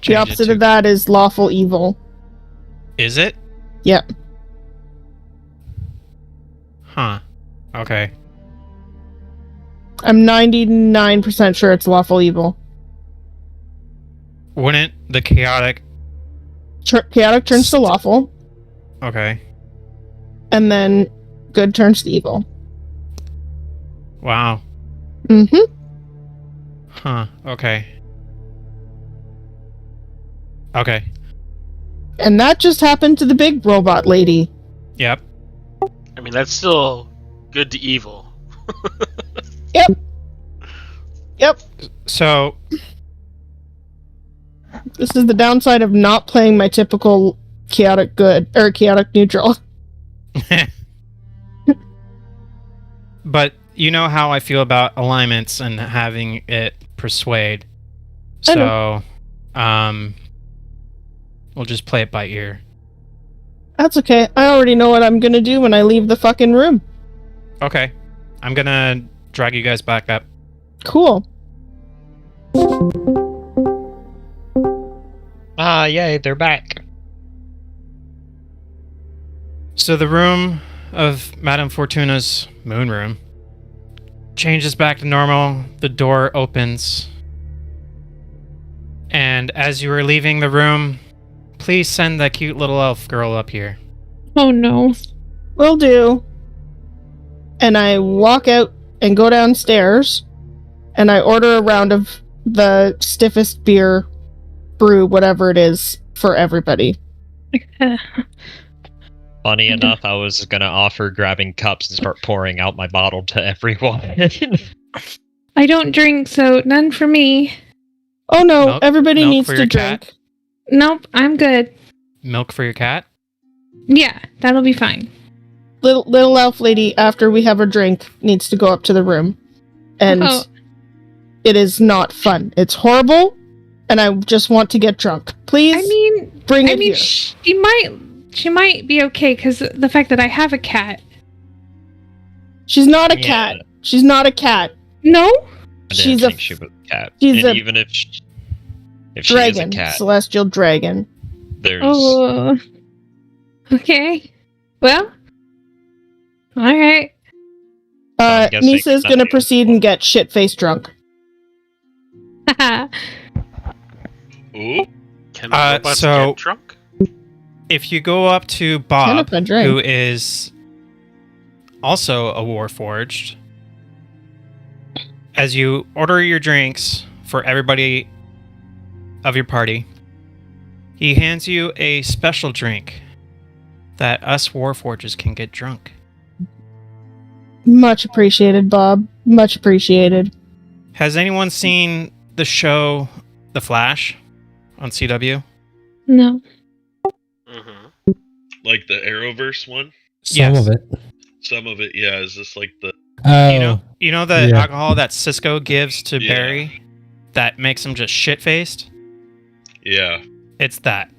the it opposite to- of that is lawful evil. Is it? Yep. Huh. Okay. I'm 99% sure it's lawful evil. Wouldn't the chaotic... Chaotic turns to lawful, Okay. and then good turns to evil. Wow. Mm-hmm. Huh. Okay. Okay. And that just happened to the big robot lady. Yep. I mean, that's still good to evil. Yep. So, This is the downside of not playing my typical chaotic good, or chaotic neutral. but you know how I feel about alignments and having it persuade. I So, We'll just play it by ear. That's okay. I already know what I'm gonna do when I leave the fucking room. Okay. I'm gonna drag you guys back up. Cool. Ah, yay, they're back. So the room of Madame Fortuna's moon room changes back to normal. The door opens. And as you are leaving the room, please send that cute little elf girl up here. Oh no. Will do. And I walk out and go downstairs, and I order a round of the stiffest beer brew, whatever it is, for everybody. Funny enough, I was gonna offer grabbing cups and start pouring out my bottle to everyone. I don't drink, so none for me. Oh no, everybody milk needs for to your drink. cat? Nope, I'm good. Milk for your cat? Yeah, that'll be fine. Little elf lady, after we have a drink, needs to go up to the room. And Oh. it is not fun. It's horrible, and I just want to get drunk. Please, bring it here. She might be okay because the fact that I have a cat. She's not a cat. She's not a cat. No? I didn't think she was a cat. And even if she is a dragon, cat, celestial dragon. there's Oh. Okay. Well. Alright. guessing Nisa's gonna proceed and get shit-faced drunk. Ooh. Can robots get drunk? If you go up to Bob, if I drink. who is also a Warforged, as you order your drinks for everybody of your party, he hands you a special drink that us Warforges can get drunk. Much appreciated, Bob. Much appreciated. Has anyone seen the show The Flash on CW? No. Like the Arrowverse one? Some of it. Some of it, yeah. Is this like the... Oh. You know the Yeah. alcohol that Cisco gives to Barry that makes him just shit-faced? Yeah. It's that.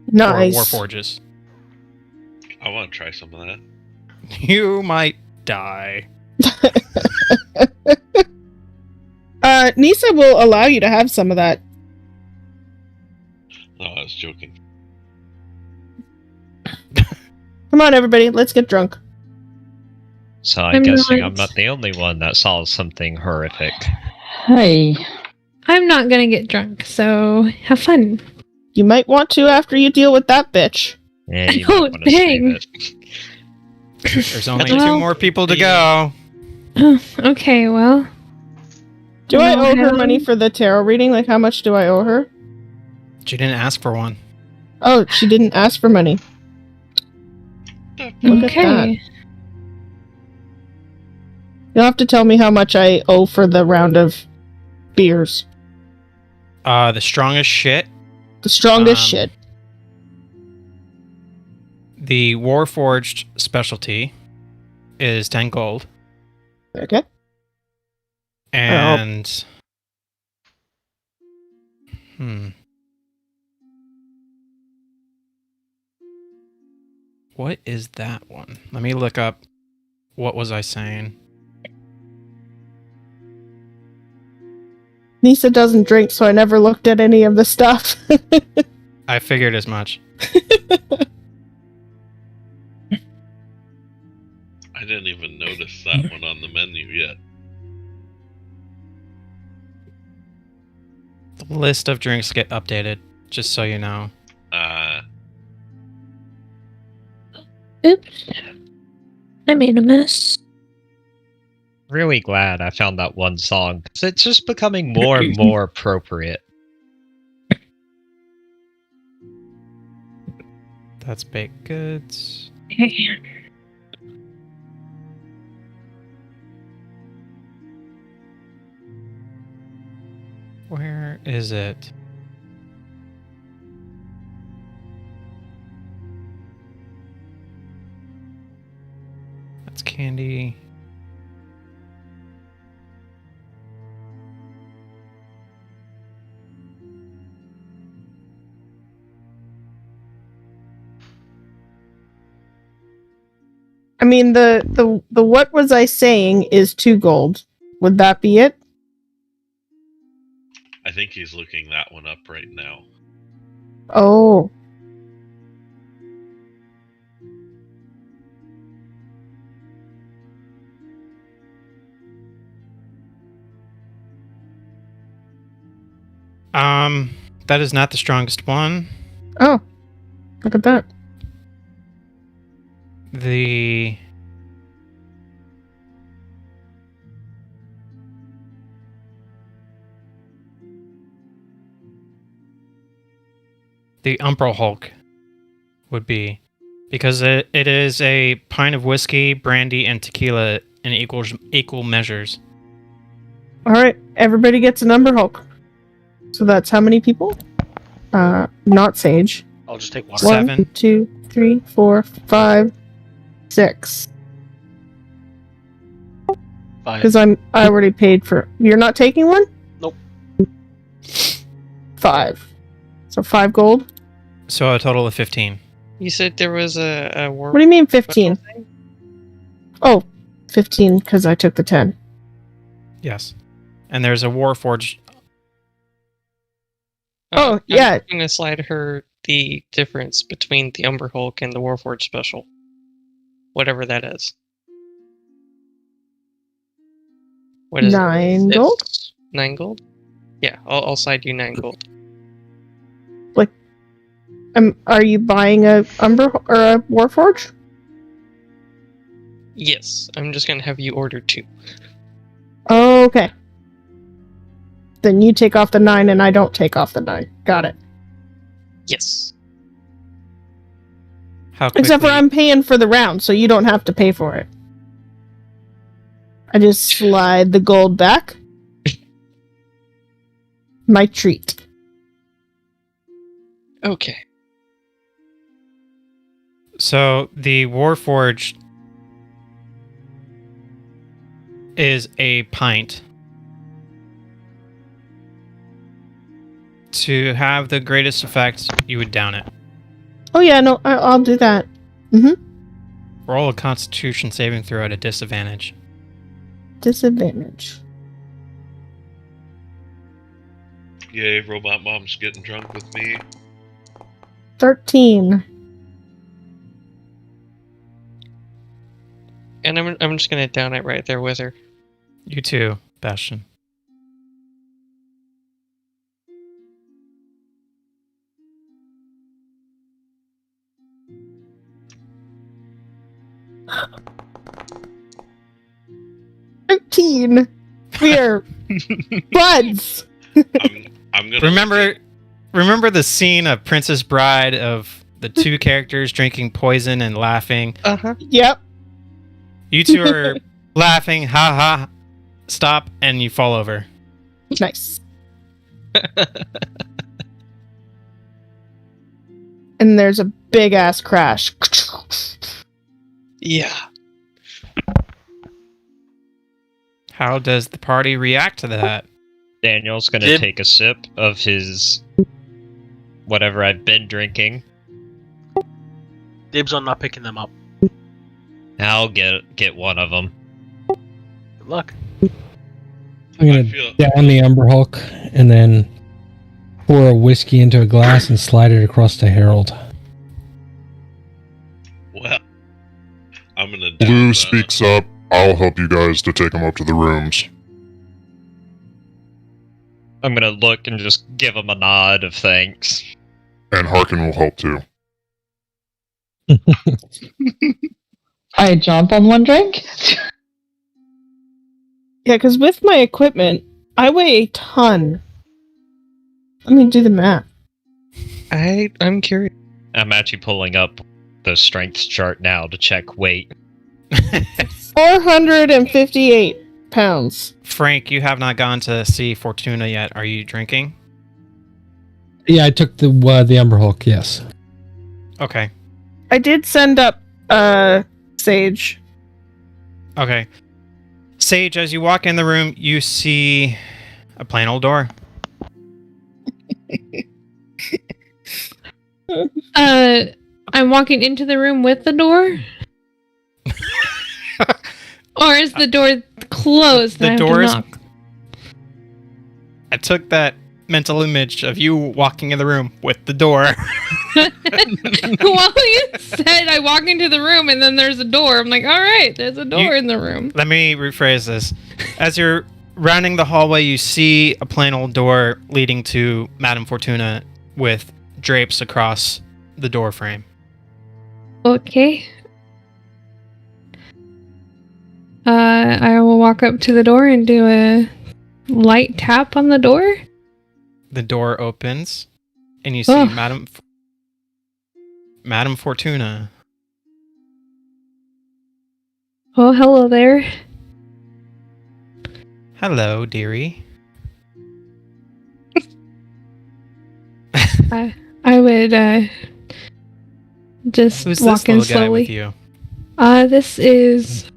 Nice. For Warforges. I want to try some of that. You might die. Nisa will allow you to have some of that. No, I was joking. Come on, everybody, let's get drunk. So I'm guessing I'm not the only one that saw something horrific. Hey. I'm not gonna get drunk, so have fun. You might want to after you deal with that bitch. Yeah, you Oh, might want to save dang. it. There's only Well- 2 more people to go. Okay, well. Do I owe her Helen? money for the tarot reading? Like, how much do I owe her? She didn't ask for one. Oh, she didn't ask for money. Look at that. Okay. You'll have to tell me how much I owe for the round of beers. The strongest shit. The strongest shit. The Warforged specialty is 10 gold. Okay. And... What is that one? Let me look up. What was I saying? Nisa doesn't drink, so I never looked at any of the stuff. I figured as much. I didn't even notice that one on the menu yet. The list of drinks get updated, just so you know. Oops. I made a mess. Really glad I found that one song, because it's just becoming more and more appropriate. That's baked goods. Okay. Where is it? That's candy. I mean, the what was I saying is 2 gold. Would that be it? I think he's looking that one up right now. Oh. That is not the strongest one. Oh. Look at that. The Umbral Hulk would be, because it is a pint of whiskey, brandy, and tequila in equal measures. All right, everybody gets an Umber Hulk. So that's how many people? Not Sage. I'll just take one. 7. 1, 2, 3, 4, 5, 6. 5. Because I already paid for. You're not taking one? Nope. 5. So 5 gold. So a total of 15. You said there was a war. What do you mean 15? Oh, 15 because I took the 10. Yes. And there's a Warforged. Oh, yeah. I'm going to slide her the difference between the Umber Hulk and the Warforged special. Whatever that is. What is 9 it? gold? 9 gold? Yeah, I'll slide you 9 gold. Like, are you buying a Umber or a Warforge? Yes, I'm just going to have you order 2. Okay. Then you take off the 9 and I don't take off the 9. Got it. Yes. How quickly? Except for I'm paying for the round, so you don't have to pay for it. I just slide the gold back. My treat. Okay. So the Warforged is a pint. To have the greatest effect, you would down it. Oh yeah, no, I'll do that. Mm-hmm. Roll a Constitution saving throw at a disadvantage. Disadvantage. Yay, Robot Mom's getting drunk with me. 13. And I'm just going to down it right there with her. You too, Bastion. $13. We're buds. I'm gonna remember the scene of Princess Bride of the 2 characters drinking poison and laughing. Yep. You 2 are laughing, ha ha, stop, and you fall over. Nice. And there's a big ass crash. Yeah. How does the party react to that? Daniel's gonna take a sip of his whatever I've been drinking. Dibs on not picking them up. I'll get one of them. Good luck. I'm gonna down the Umber Hulk and then pour a whiskey into a glass and slide it across to Harold. Well, I'm gonna. Blue speaks up. I'll help you guys to take them up to the rooms. I'm gonna look and just give him a nod of thanks. And Harkin will help too. I jump on one drink? Yeah, because with my equipment, I weigh a ton. Let me do the math. I'm curious. I'm actually pulling up the strength chart now to check weight. 458 pounds. Frank, you have not gone to see Fortuna yet. Are you drinking? Yeah, I took the Umber Hulk, yes. Okay. I did send up Sage. Okay. Sage, as you walk in the room, you see a plain old door. I'm walking into the room with the door. Or is the door closed? The and I door have is. to knock? I took that mental image of you walking in the room with the door. Well, you said I walk into the room and then there's a door. I'm like, all right, there's a door in the room. Let me rephrase this. As you're rounding the hallway, you see a plain old door leading to Madame Fortuna with drapes across the door frame. Okay. I will walk up to the door and do a light tap on the door. The door opens, and you see Oh. Madame Fortuna. Oh, hello there. Hello, dearie. I would just Who's walk this in little guy with slowly. you? This is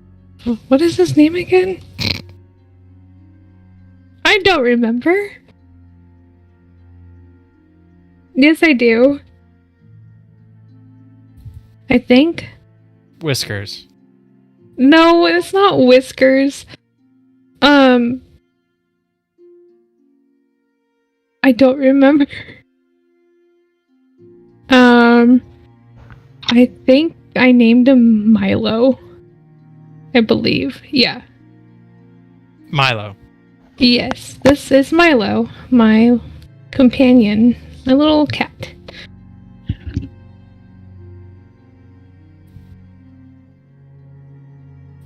what is his name again? I don't remember. Yes, I do. I think. Whiskers. No, it's not Whiskers. I don't remember. I think I named him Milo. I believe. Yeah. Milo. Yes, this is Milo, my companion, my little cat.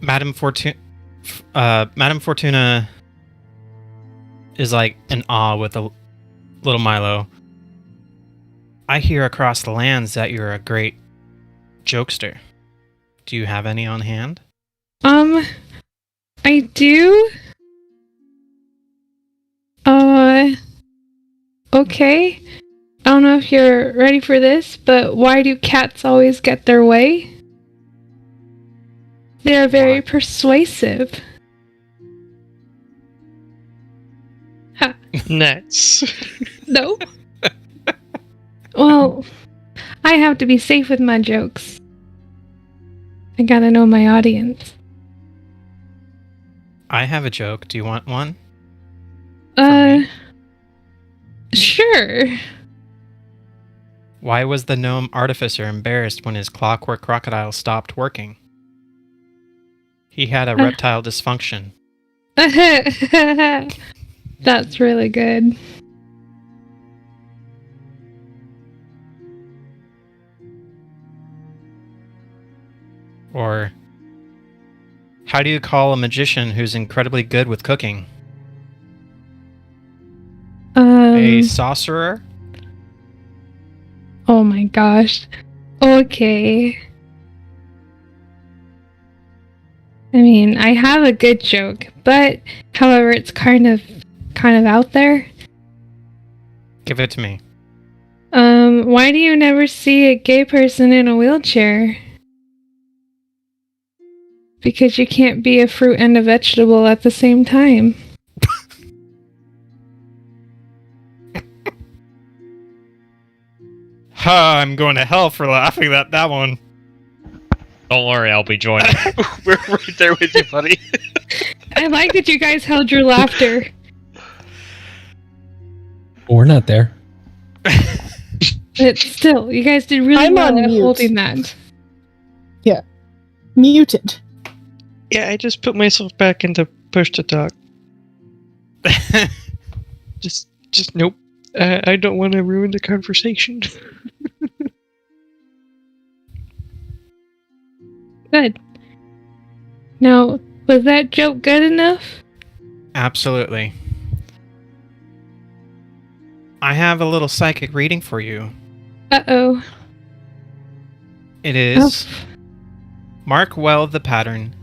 Madame Fortuna is like in awe with a little Milo. I hear across the lands that you're a great jokester. Do you have any on hand? I do. Okay. I don't know if you're ready for this, but why do cats always get their way? They're very persuasive. Ha. Nuts. No. Well, I have to be safe with my jokes. I gotta know my audience. I have a joke. Do you want one? Sure. Why was the gnome artificer embarrassed when his clockwork crocodile stopped working? He had a reptile dysfunction. That's really good. Or, how do you call a magician who's incredibly good with cooking? A sorcerer? Oh my gosh. Okay. I mean, I have a good joke, but however, it's kind of out there. Give it to me. Why do you never see a gay person in a wheelchair? Because you can't be a fruit and a vegetable at the same time. I'm going to hell for laughing at that one. Don't worry, I'll be joining. We're right there with you, buddy. I like that you guys held your laughter. We're not there. But still, you guys did really I'm well on at mute. holding that. Yeah. Muted. Yeah, I just put myself back into push to talk. just nope. I don't want to ruin the conversation. Good. Now, was that joke good enough? Absolutely. I have a little psychic reading for you. Uh-oh. It is... Mark well the pattern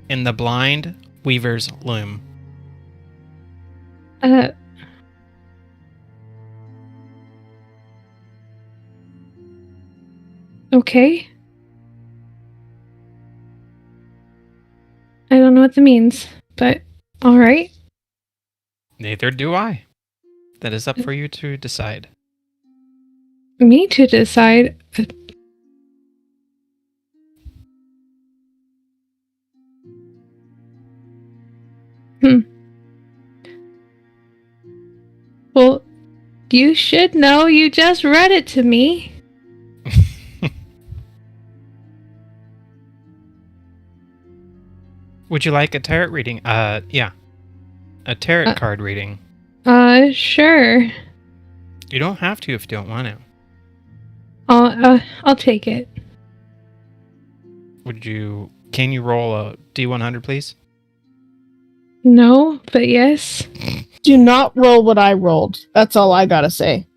in the blind weaver's loom. Okay. I don't know what that means, but alright. Neither do I. That is up for you to decide. Me to decide. Well, you should know. You just read it to me. Would you like a tarot reading? Yeah. A tarot card reading. Sure. You don't have to if you don't want to. I'll take it. Can you roll a D100, please? No, but yes. Do not roll what I rolled. That's all I gotta say.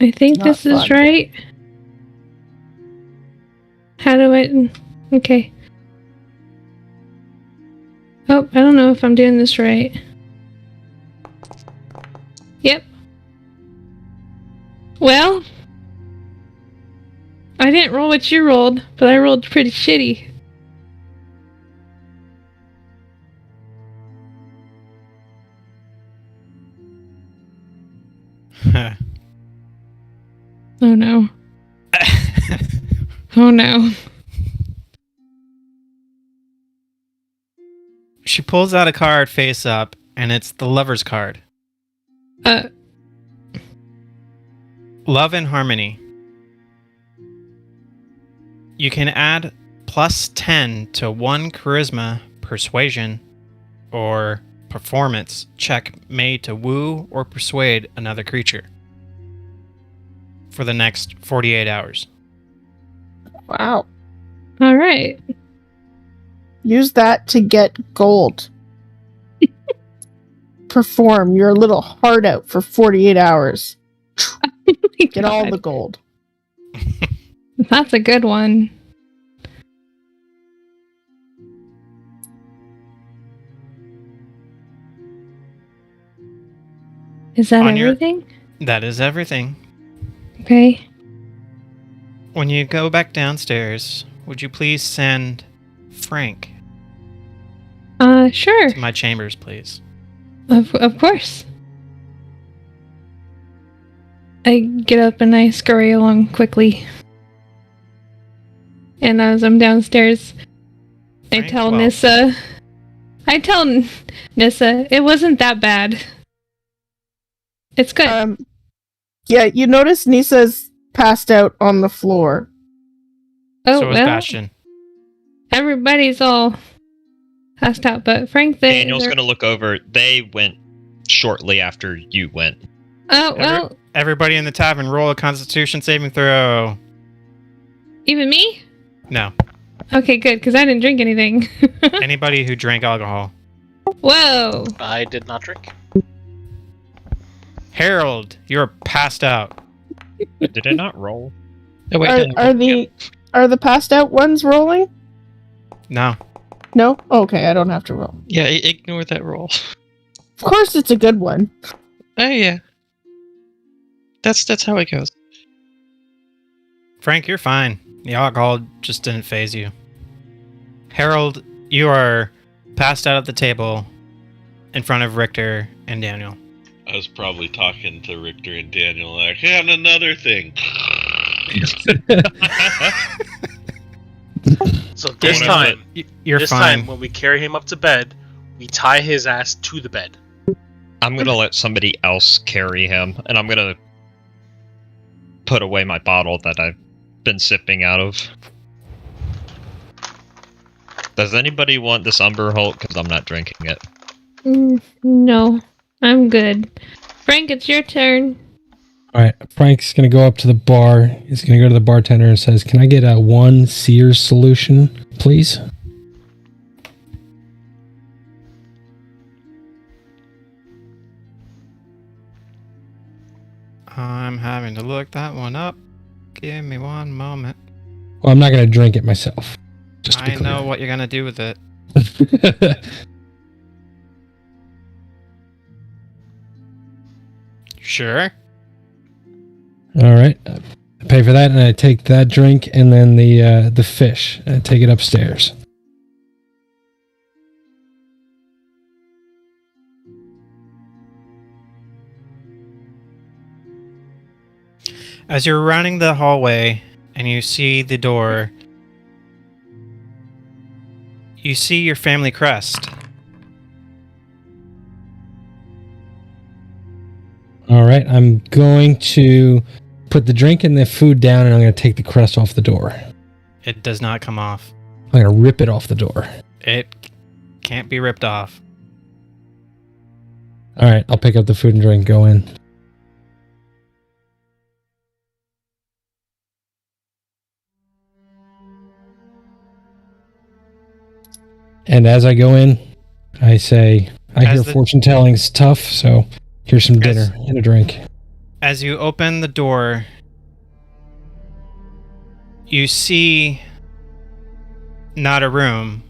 I think Not this is fun. right. How do I... Okay. Oh, I don't know if I'm doing this right. Yep. Well, I didn't roll what you rolled, but I rolled pretty shitty. Oh no. Oh no. She pulls out a card face up, and it's the Lover's card. Love and Harmony. You can add plus 10 to one charisma, persuasion, or performance check made to woo or persuade another creature for the next 48 hours. Wow. All right. Use that to get gold. Perform your little heart out for 48 hours. Get all the gold. That's a good one. Is that everything? That is everything. Okay. When you go back downstairs, would you please send Frank Sure. to my chambers, please? Of course. I get up and I scurry along quickly. And as I'm downstairs, I tell Nissa it wasn't that bad. It's good. Yeah, you notice Nissa's passed out on the floor. Oh, So is well, Bastion. everybody's all passed out, but Frank, Daniel's going to look over. They went shortly after you went. Oh, well. Everybody in the tavern, roll a Constitution saving throw. Even me? No. Okay, good, because I didn't drink anything. Anybody who drank alcohol. Whoa. I did not drink. Harold, you're passed out. Did I not roll? Oh, wait, Are the passed out ones rolling? No. No? Okay, I don't have to roll. Yeah, ignore that roll. Of course it's a good one. Oh yeah. That's how it goes. Frank, you're fine. The alcohol just didn't phase you. Harold, you are passed out at the table in front of Richter and Daniel. I was probably talking to Richter and Daniel like, and another thing. So this Daniel, time, you're this fine. time when we carry him up to bed, we tie his ass to the bed. I'm going to let somebody else carry him, and I'm going to put away my bottle that I've been sipping out of. Does anybody want this Umber Hulk? Because I'm not drinking it. No, I'm good. Frank, it's your turn. All right, Frank's going to go up to the bar. He's going to go to the bartender and says, "Can I get a one Sears solution, please?" I'm having to look that one up. Give me one moment. Well, I'm not going to drink it myself. Just to be I clear. know what you're going to do with it. Sure. All right. I pay for that, and I take that drink and then the fish. And I take it upstairs. As you're running the hallway and you see the door, you see your family crest All right, I'm going to put the drink and the food down, and I'm going to take the crust off the door. It does not come off. I'm going to rip it off the door. It can't be ripped off. All right, I'll pick up the food and drink, go in. And as I go in, I say, I hear fortune telling's tough, so here's some dinner and a drink. As you open the door, you see not a room,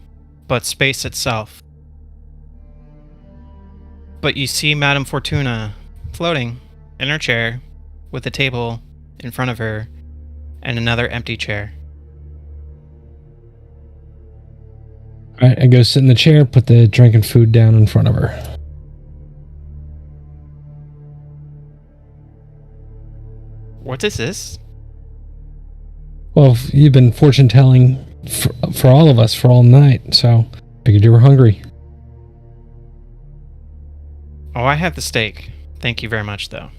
but space itself. But you see Madame Fortuna floating in her chair with a table in front of her and another empty chair. All right, I go sit in the chair, put the drink and food down in front of her. What is this? Well, you've been fortune telling for all of us for all night, so figured you were hungry. Oh, I have the steak. Thank you very much, though.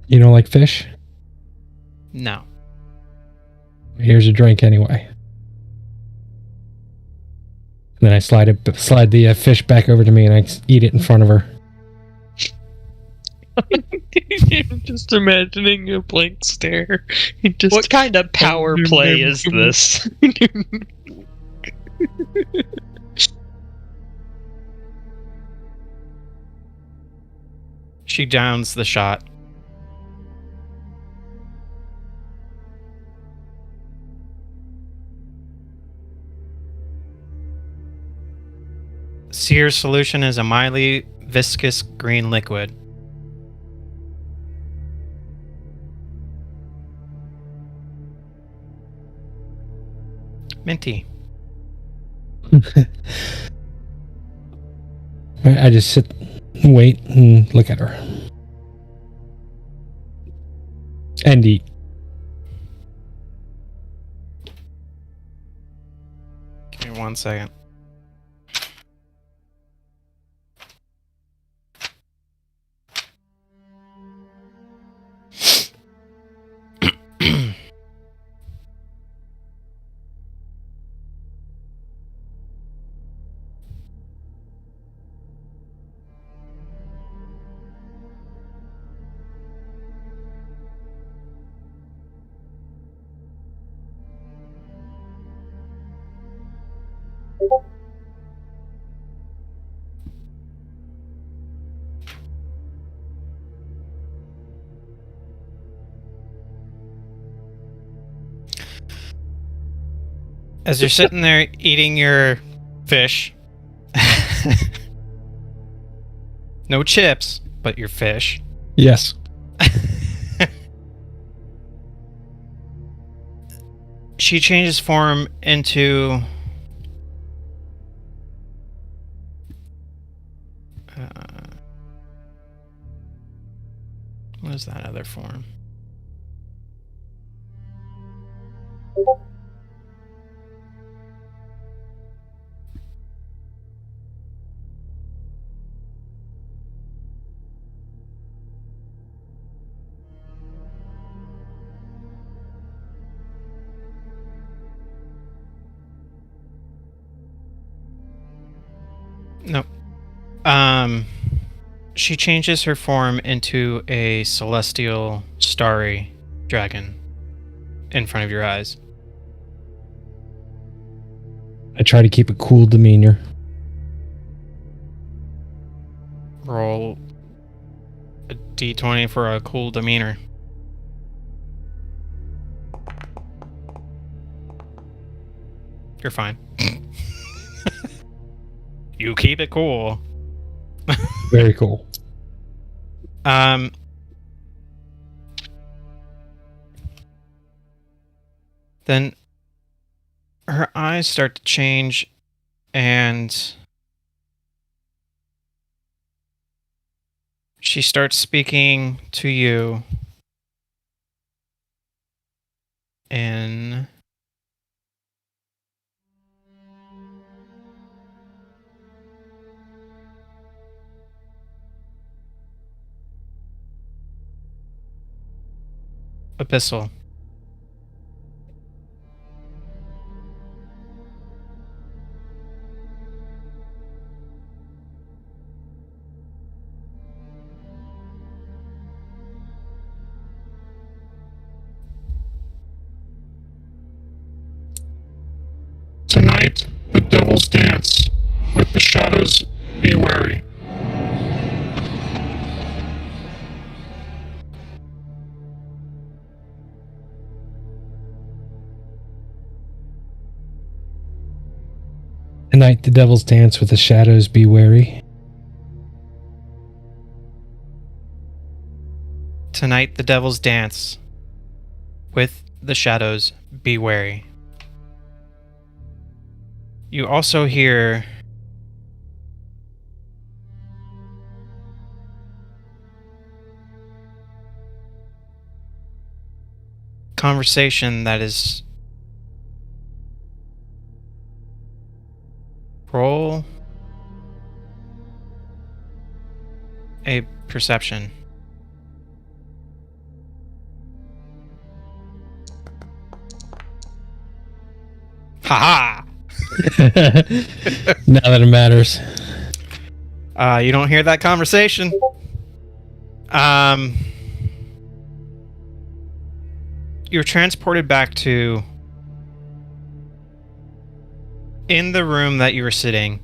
You don't like fish? No. Here's a drink anyway. And then I slide the fish back over to me, and I eat it in front of her. I'm just imagining a blank stare. What kind of power play is this? She downs the shot. Sear's solution is a mildly viscous green liquid. Minty. I just sit and wait and look at her. And eat. Give me 1 second. As you're sitting there eating your fish, no chips, but your fish. Yes. She changes form into what is that other form? No. She changes her form into a celestial, starry dragon in front of your eyes. I try to keep a cool demeanor. Roll a d20 for a cool demeanor. You're fine. You keep it cool. Very cool. Then her eyes start to change and she starts speaking to you in epistle. Tonight, the devils dance. With the shadows, be wary. Tonight the devils dance with the shadows, be wary. Tonight the devils dance. With the shadows, be wary. You also hear conversation that is roll a perception. Haha! Now that it matters. You don't hear that conversation. You're transported back to in the room that you were sitting.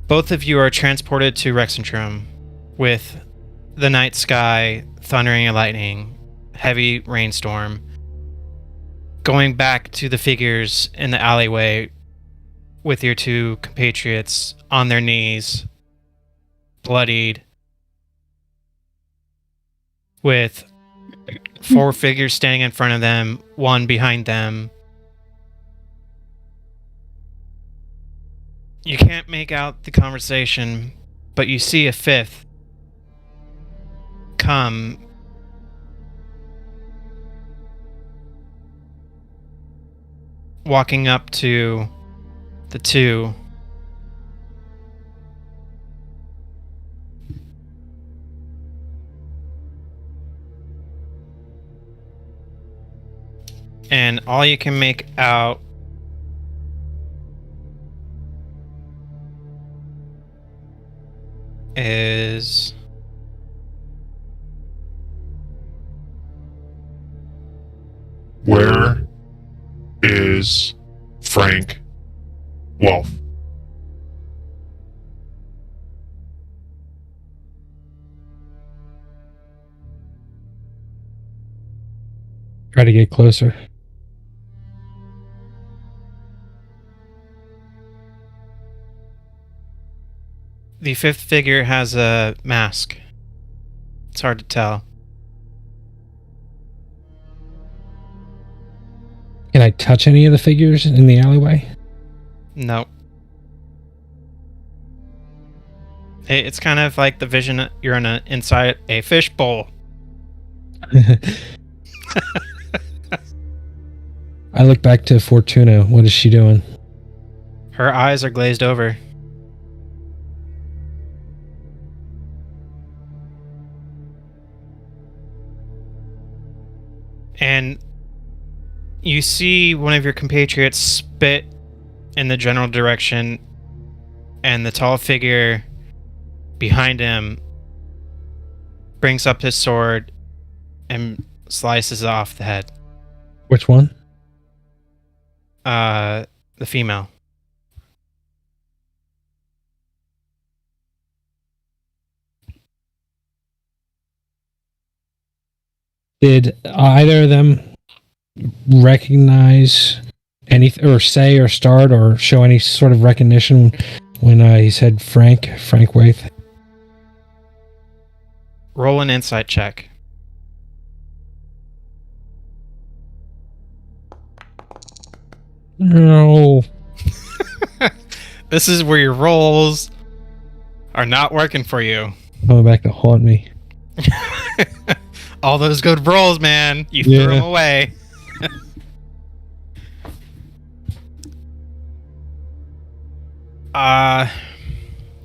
Both of you are transported to Rexentrum with the night sky, thundering and lightning, heavy rainstorm. Going back to the figures in the alleyway with your two compatriots on their knees, bloodied, with 4 figures standing in front of them, 1 behind them. You can't make out the conversation, but you see a 5th come walking up to the 2. And all you can make out is Where is Frank Wolf? Try to get closer. the 5th figure has a mask. It's hard to tell. Can I touch any of the figures in the alleyway? No. It's kind of like the vision you're inside a fishbowl. I look back to Fortuna. What is she doing? Her eyes are glazed over. And you see one of your compatriots spit in the general direction, and the tall figure behind him brings up his sword and slices off the head. Which one? The female. Did either of them recognize anything, or say, or start, or show any sort of recognition when he said Frank Waith? Roll an insight check. No. This is where your rolls are not working for you. Coming back to haunt me. All those good rolls, man. You threw them away.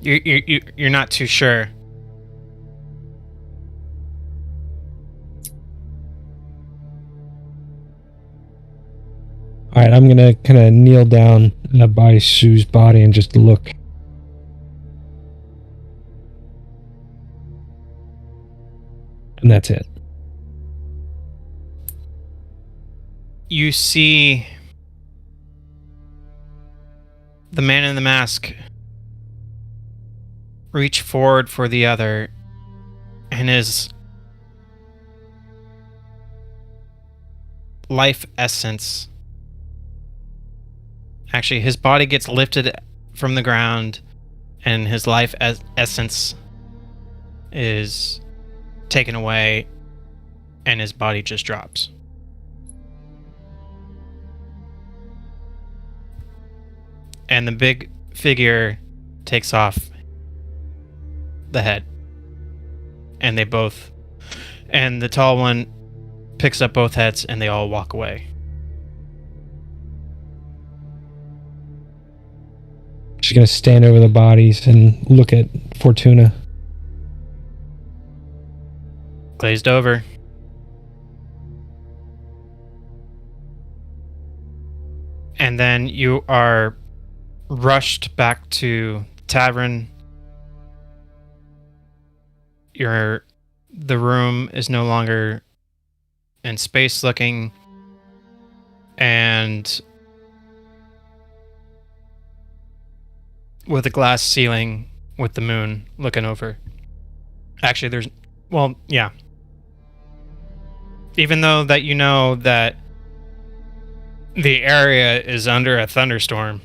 You're not too sure. All right, I'm gonna kind of kneel down by Sue's body and just look. And that's it. You see the man in the mask reach forward for the other, and his life essence. Actually, his body gets lifted from the ground, and his life essence is taken away, and his body just drops. And the big figure takes off the head. And the tall one picks up both heads, and they all walk away. She's gonna stand over the bodies and look at Fortuna. Glazed over. And then you are rushed back to the tavern. The room is no longer in space looking, and with a glass ceiling with the moon looking over. Actually, even though that you know that the area is under a thunderstorm,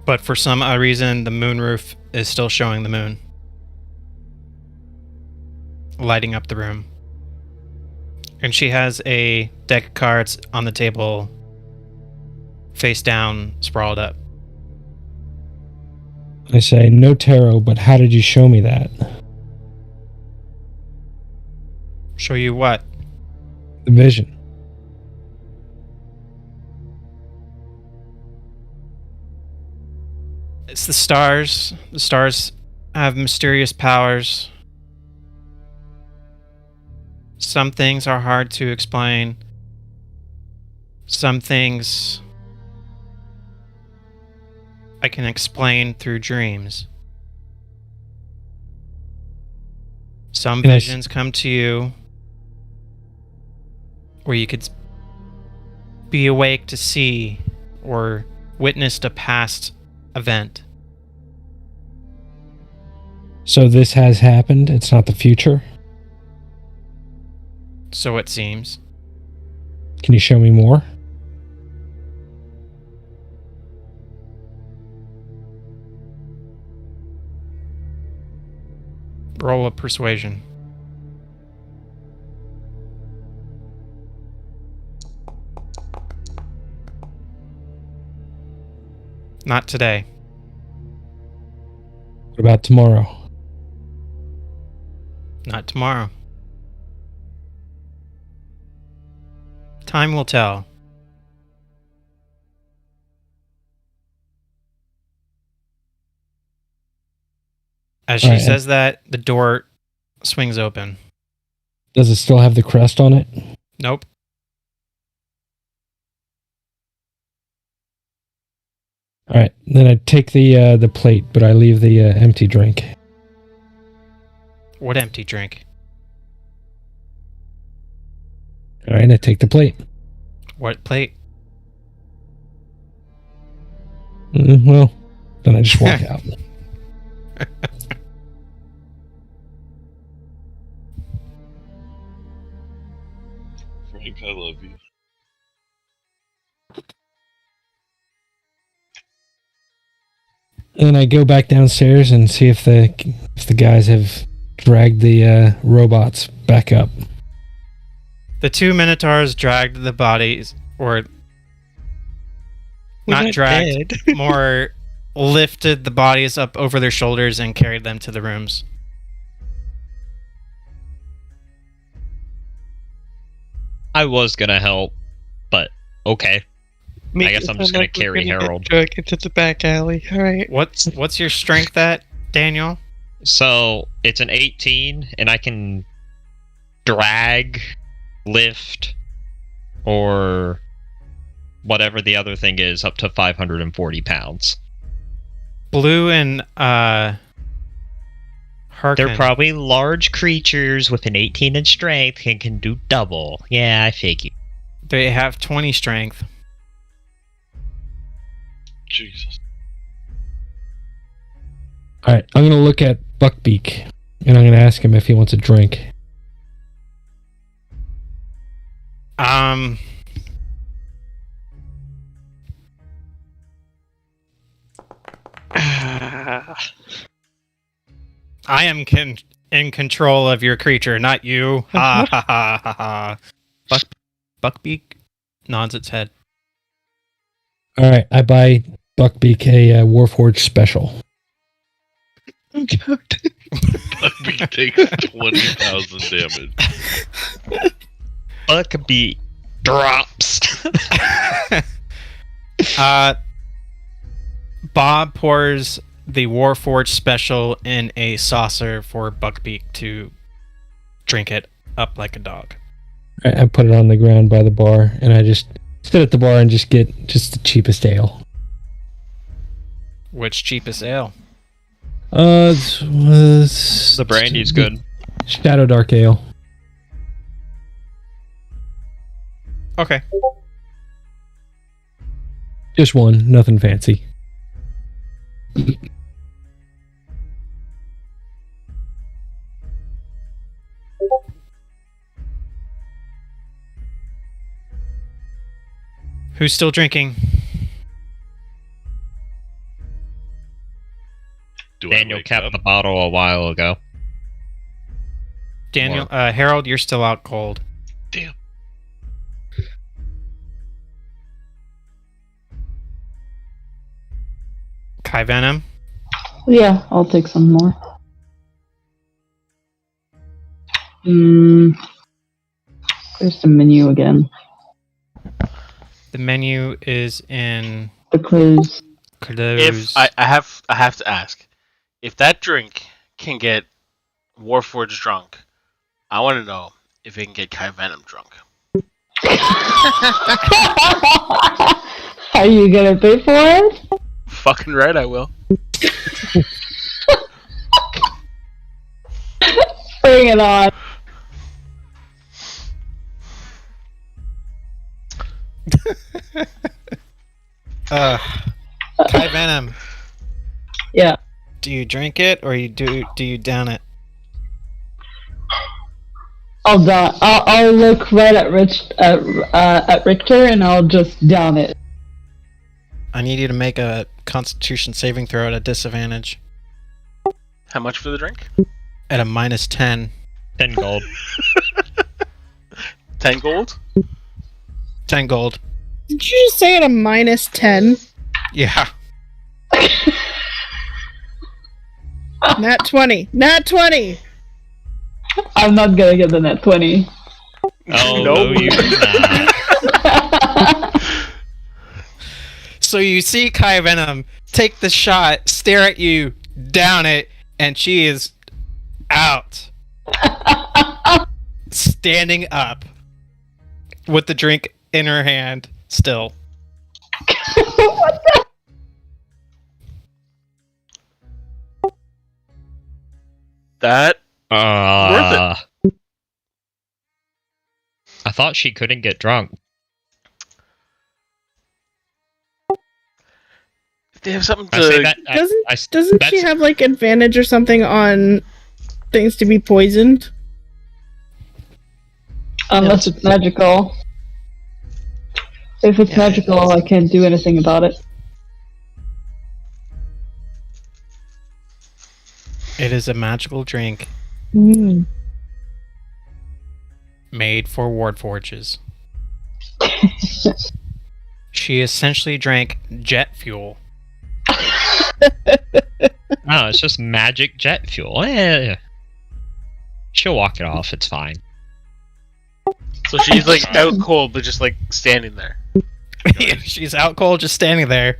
but for some odd reason, the moon roof is still showing the moon, lighting up the room. And she has a deck of cards on the table, face down, sprawled up. I say, no tarot, but how did you show me that? Show you what? The vision. It's the stars. The stars have mysterious powers. Some things are hard to explain. Some things I can explain through dreams. Some visions come to you where you could be awake to see or witnessed a past event. So this has happened? It's not the future? So it seems. Can you show me more? Roll a persuasion. Not today. What about tomorrow? Not tomorrow. Time will tell. As she says that, the door swings open. Does it still have the crest on it? Nope. All right, then I take the plate, but I leave the empty drink. What empty drink? All right, I take the plate. What plate? Well, then I just walk out. Frank, I love you. And I go back downstairs and see if the guys have dragged the robots back up. The two Minotaurs dragged the bodies, or not dragged, more lifted the bodies up over their shoulders and carried them to the rooms. I was gonna help, but okay. I guess I'm just gonna carry Harold. Drag into the back alley. All right. What's your strength at, Daniel? So it's an 18, and I can drag, lift, or whatever the other thing is, up to 540 pounds. Blue and Harkin. They're probably large creatures with an 18-inch strength and can do double. Yeah, I figure. They have 20 strength. Jesus. Alright, I'm gonna look at Buckbeak, and I'm gonna ask him if he wants a drink. I am in control of your creature, not you. Ha ha ha ha ha. Buckbeak nods its head. Alright, I buy Buckbeak a Warforged special. Oh god. Buckbeak takes 20,000 damage. Buckbeak drops. Bob pours the Warforged special in a saucer for Buckbeak to drink it up like a dog. I put it on the ground by the bar, and I just sit at the bar and just get just the cheapest ale. Which cheapest ale? The brandy's good. Shadow Dark Ale. Okay. Just one, nothing fancy. Who's still drinking? Daniel capped the bottle a while ago. Daniel, Harold, you're still out cold. Damn. Kai Venom? Yeah, I'll take some more. There's the menu again. The menu is in The clues. If I have to ask, if that drink can get Warforged drunk, I want to know if it can get Kai Venom drunk. Are you gonna pay for it? Fucking right, I will. Bring it on. Kai Venom. Yeah. Do you drink it or do you down it? I'll look right at Richter and I'll just down it. I need you to make a Constitution saving throw at a disadvantage. How much for the drink? At a -10. 10 gold. 10 gold? 10 gold. Did you just say at a -10? Yeah. Nat 20. Nat 20! I'm not gonna get the net 20. Oh, No. no, you're not. So you see Kai Venom take the shot, stare at you, down it, and she is out. Standing up. With the drink in her hand, still. What the? That worth it. I thought she couldn't get drunk. They have something I say to. that, Doesn't she have like advantage or something on things to be poisoned? Unless it's magical. If it's magical, I can't do anything about it. It is a magical drink made for Warforges. She essentially drank jet fuel. No, it's just magic jet fuel. She'll walk it off. It's fine. So she's like out cold, but just like standing there. Yeah, she's out cold, just standing there.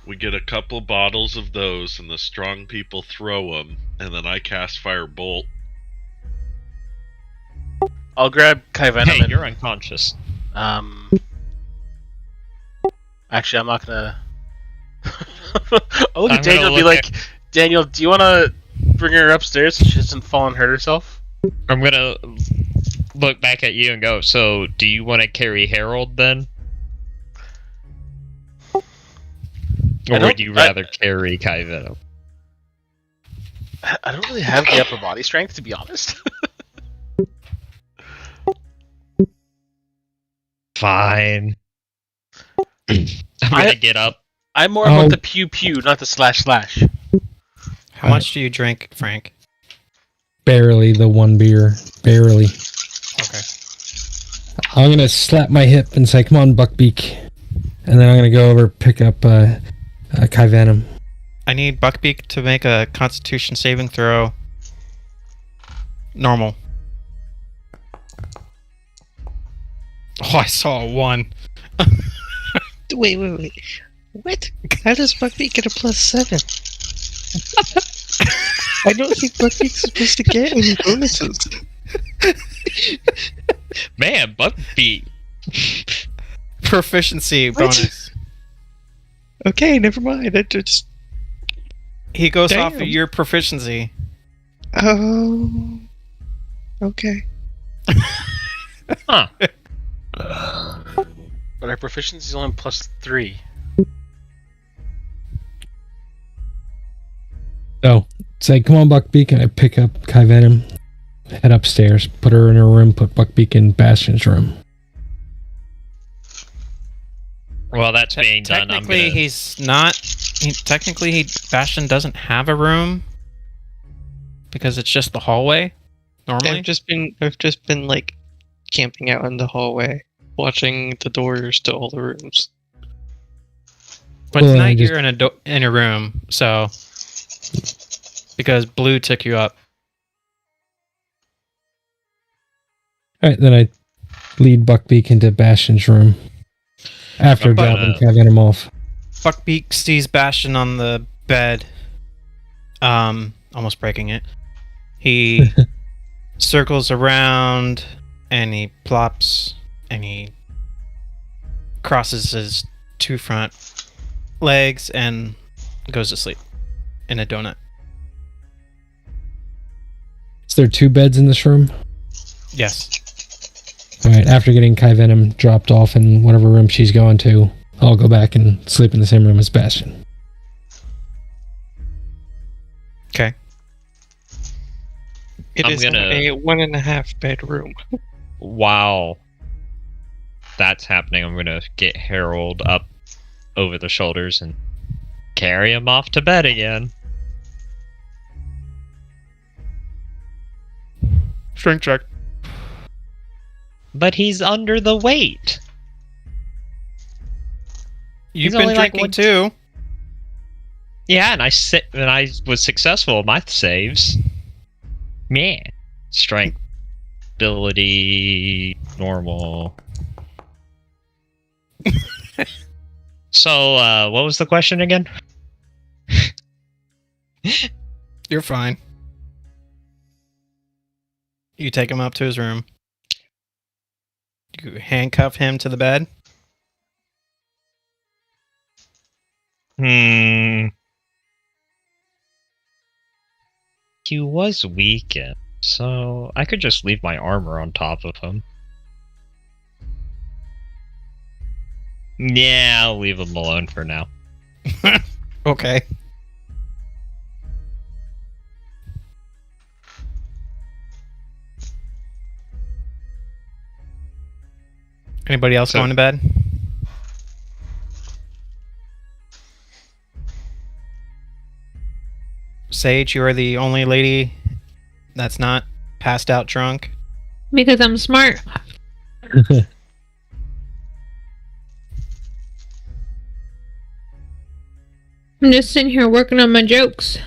We get a couple bottles of those, and the strong people throw them, and then I cast Firebolt. I'll grab Kai Venom. Hey, and, you're unconscious. Actually, I'm not gonna. Look at Daniel. Be like, Daniel, do you want to bring her upstairs so she doesn't fall and hurt herself? I'm gonna look back at you and go, so do you want to carry Harold then? Or would you rather carry Kai Venom? I don't really have the upper body strength, to be honest. Fine. I'm gonna get up. I'm more about the pew pew, not the slash slash. How much do you drink, Frank? Barely the one beer. Barely. Okay. I'm gonna slap my hip and say, "Come on, Buckbeak," and then I'm gonna go over pick up Kai Venom. I need Buckbeak to make a Constitution saving throw. Normal. Oh, I saw a 1. Wait. What? How does Buckbeak get a +7? I don't think Buckbeak's supposed to get any bonuses. Man, Buckbeak. Proficiency bonus. Okay, never mind. I just... He goes off of your proficiency. Oh. Okay. Huh. But our proficiency is only +3. So, say, "Come on, Buckbeak," and I pick up Kai Venom, head upstairs, put her in her room, put Buckbeak in Bastion's room. Well, that's being done. Technically, he's not. Technically, Bastion doesn't have a room because it's just the hallway. Normally, I've just been like camping out in the hallway, watching the doors to all the rooms. But tonight you're in a room, so because Blue took you up. All right, then I lead Buckbeak into Bastion's room after dropping Kai Venom off. Buckbeak sees Bastion on the bed, almost breaking it. He circles around and he plops and he crosses his 2 front legs and goes to sleep in a donut. Is there 2 beds in this room? Yes. Alright, after getting Kai Venom dropped off in whatever room she's going to, I'll go back and sleep in the same room as Bastion. Okay. It is a 1.5 bedroom. While that's happening, I'm gonna get Harold up over the shoulders and carry him off to bed again. Strength check. But he's under the weight. You've been drinking too. Yeah, and I was successful in my saves. Man, strength, ability, normal. So, what was the question again? You're fine. You take him up to his room. You handcuff him to the bed. He was weakened, so I could just leave my armor on top of him. Yeah, I'll leave him alone for now. Okay. Anybody else going to bed? Sage, you are the only lady that's not passed out drunk. Because I'm smart. I'm just sitting here working on my jokes.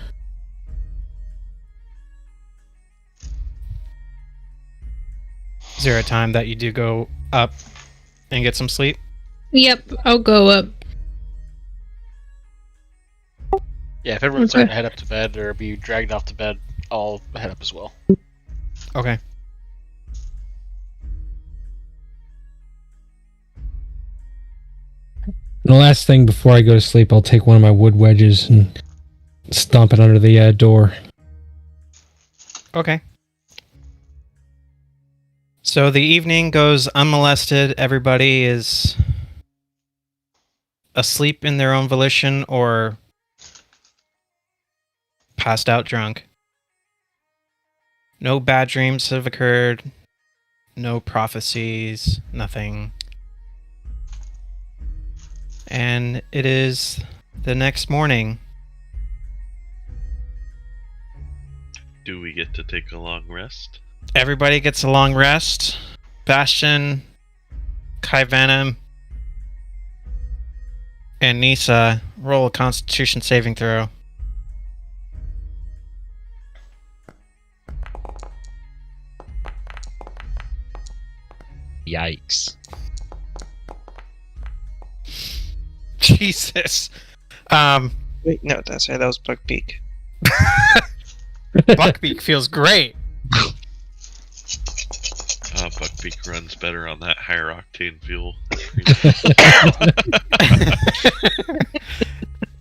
Is there a time that you do go up and get some sleep? Yep, I'll go up. Yeah, if everyone's starting to head up to bed or be dragged off to bed, I'll head up as well. Okay. the last thing before I go to sleep, I'll take one of my wood wedges and stomp it under the door. Okay. So the evening goes unmolested. Everybody is asleep in their own volition or passed out drunk. No bad dreams have occurred. No prophecies. Nothing. And it is the next morning. Do we get to take a long rest? Everybody gets a long rest. Bastion, Kai Venom, and Nisa roll a Constitution saving throw. Yikes. Jesus. Wait, no, that's right. That was Buckbeak. Buckbeak feels great. Buckbeak runs better on that higher octane fuel.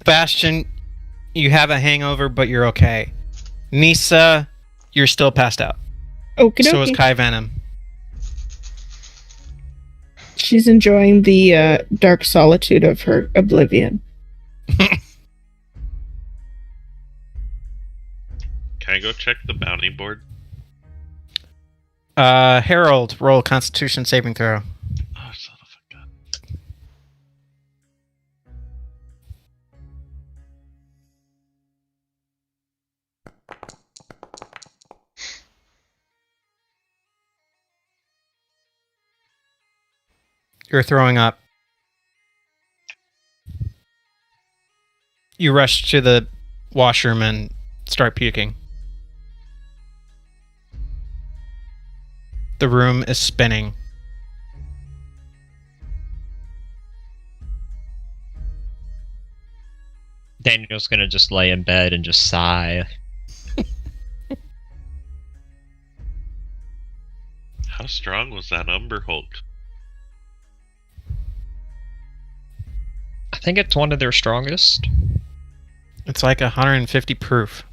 Bastion, you have a hangover, but you're okay. Nisa, you're still passed out. Okie So is dokie. Kai Venom. She's enjoying the dark solitude of her oblivion. Can I go check the bounty board? Harold, roll a Constitution saving throw. Oh, son of a gun. You're throwing up. You rush to the washroom and start puking. The room is spinning. Daniel's gonna just lay in bed and just sigh. How strong was that Umber Hulk? I think it's one of their strongest. It's like 150 proof.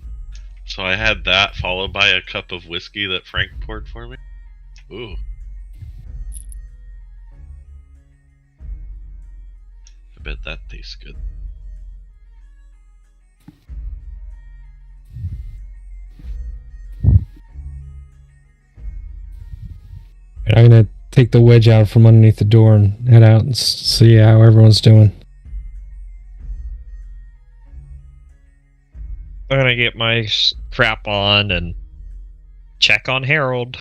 So I had that followed by a cup of whiskey that Frank poured for me. Ooh. I bet that tastes good. I'm gonna take the wedge out from underneath the door and head out and see how everyone's doing. I'm gonna get my crap on and check on Harold.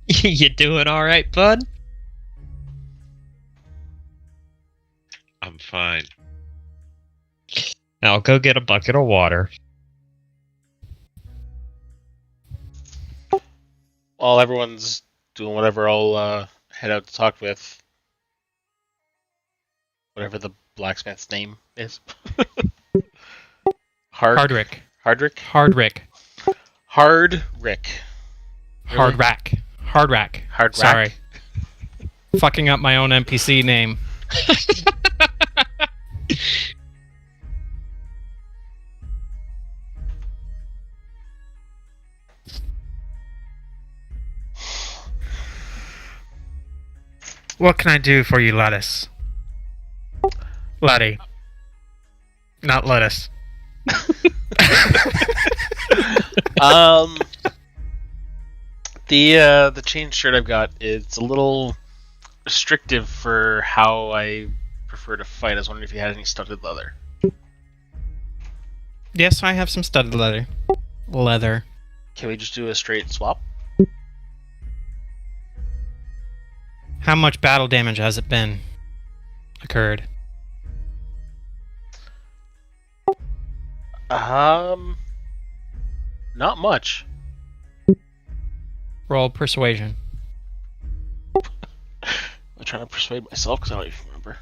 You doing alright, bud? I'm fine. I'll go get a bucket of water. While everyone's doing whatever, I'll head out to talk with whatever the blacksmith's name is. Hardrick. Hardrick? Hardrick. Hardrick. Really? Hardrack. Hardrack. Hardrack. Sorry. Fucking up my own NPC name. What can I do for you, lettuce? Laddie. Not lettuce. The chain shirt I've got, it's a little restrictive for how I prefer to fight. I was wondering if you had any studded leather. Yes, I have some studded leather. Leather. Can we just do a straight swap? How much battle damage has it been occurred? Not much. Roll persuasion. I'm trying to persuade myself because I don't even remember.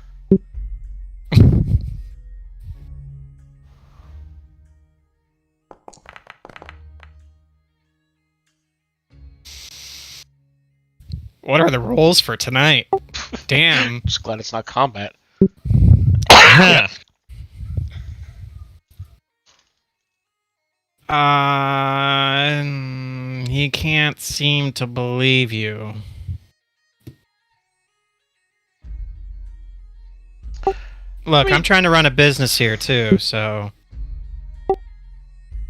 What are the rolls for tonight? Damn. Just glad it's not combat. He can't seem to believe you. Look, I'm trying to run a business here too, so.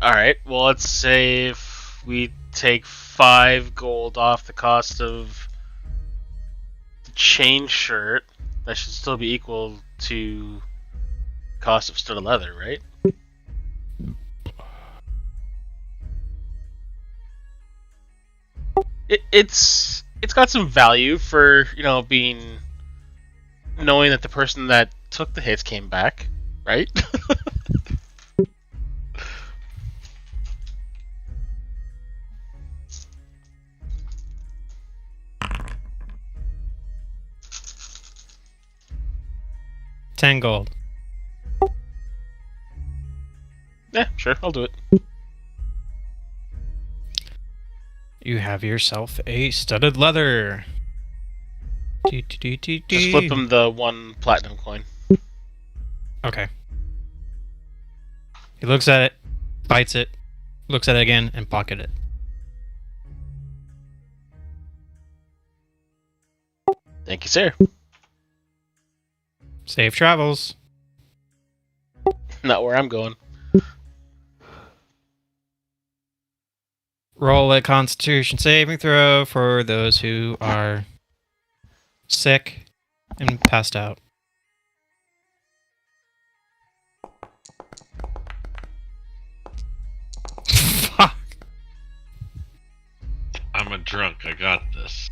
Alright, well, let's say if we take 5 gold off the cost of the chain shirt, that should still be equal to cost of studded leather, right? It's got some value for, being knowing that the person that took the hits came back, right? $10 gold. Yeah, sure, I'll do it. You have yourself a studded leather. Just flip him the 1 platinum coin. Okay. He looks at it, bites it, looks at it again, and pocket it. Thank you, sir. Safe travels. Not where I'm going. Roll a Constitution saving throw for those who are sick and passed out. Fuck. I'm a drunk. I got this.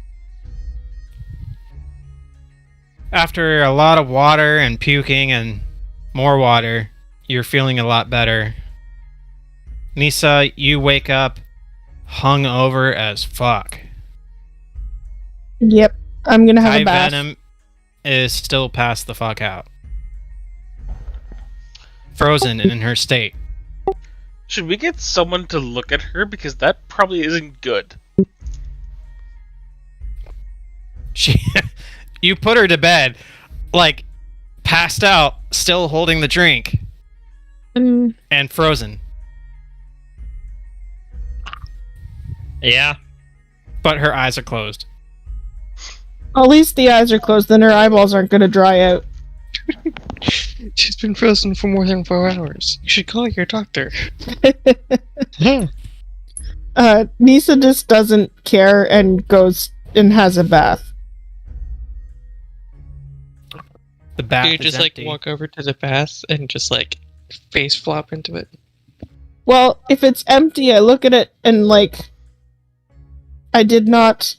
After a lot of water and puking and more water, you're feeling a lot better. Nisa, you wake up hung over as fuck. Yep, I'm gonna have Kai a bath. Venom is still passed the fuck out. Frozen in her state. Should we get someone to look at her? Because that probably isn't good. You put her to bed, like, passed out, still holding the drink. And frozen. Yeah. But her eyes are closed. At least the eyes are closed, then her eyeballs aren't gonna dry out. She's been frozen for more than 4 hours. You should call your doctor. Nisa just doesn't care and goes and has a bath. The bath You just is empty. walk over to the bath and just face flop into it. Well, if it's empty, I look at it and I did not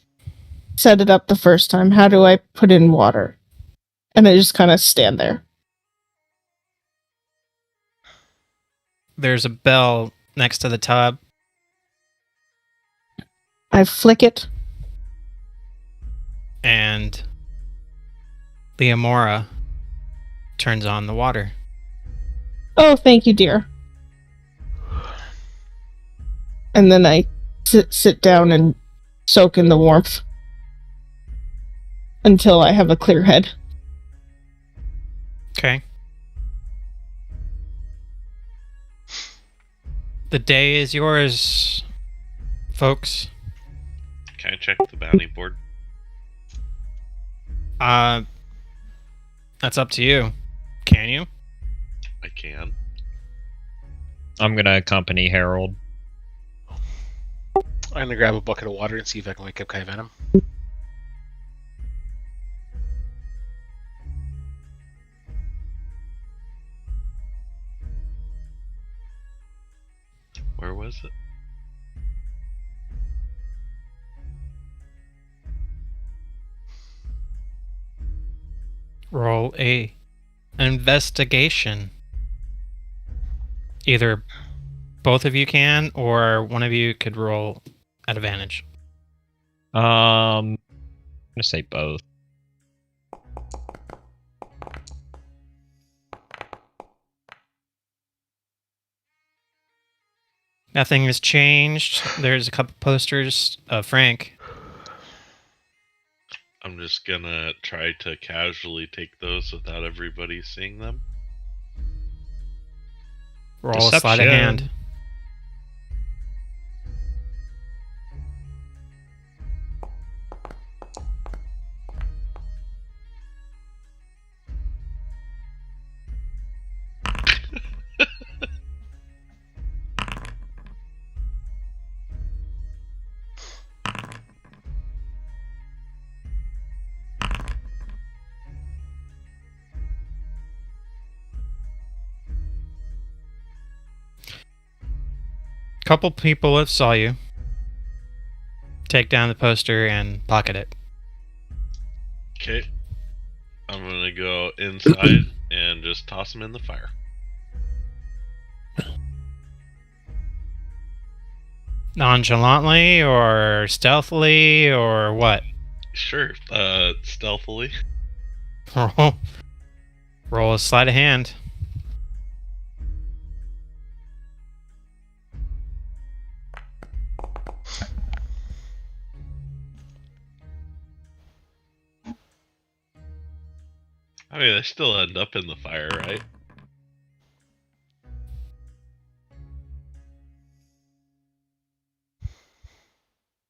set it up the first time. How do I put in water? And I just kind of stand there. There's a bell next to the tub. I flick it. And Leomora turns on the water. Oh, thank you, dear. And then I sit down and soak in the warmth until I have a clear head. Okay. The day is yours, folks. Can I check the bounty board? That's up to you. Can you? I can. I'm gonna accompany Harold. I'm gonna grab a bucket of water and see if I can wake up Kai Venom. Where was it? Roll a investigation. Either both of you can, or one of you could roll at advantage. I'm gonna say both. Nothing has changed. There's a couple posters of Frank. I'm just gonna try to casually take those without everybody seeing them. Roll a sleight of hand. Couple people saw you take down the poster and pocket it. Okay. I'm gonna go inside and just toss them in the fire. Nonchalantly or stealthily or what? Sure. Stealthily. Roll a sleight of hand. I mean, they still end up in the fire, right?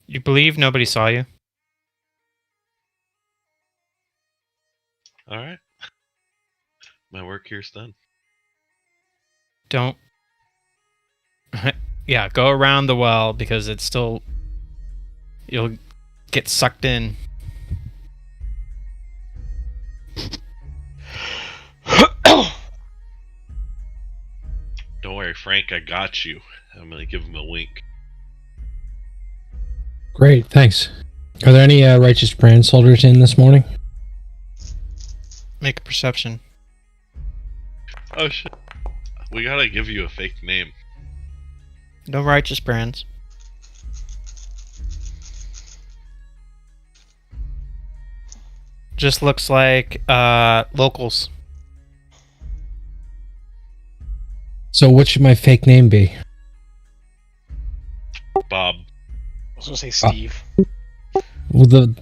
You believe nobody saw you? Alright. My work here's done. Don't. Yeah, go around the well because it's still. You'll get sucked in. Don't worry, Frank, I got you. I'm gonna give him a wink. Great, thanks. Are there any righteous brand soldiers in this morning? Make a perception. Oh shit. We gotta give you a fake name. No righteous brands. Just looks like locals. So what should my fake name be? Bob. I was gonna say Steve. Well,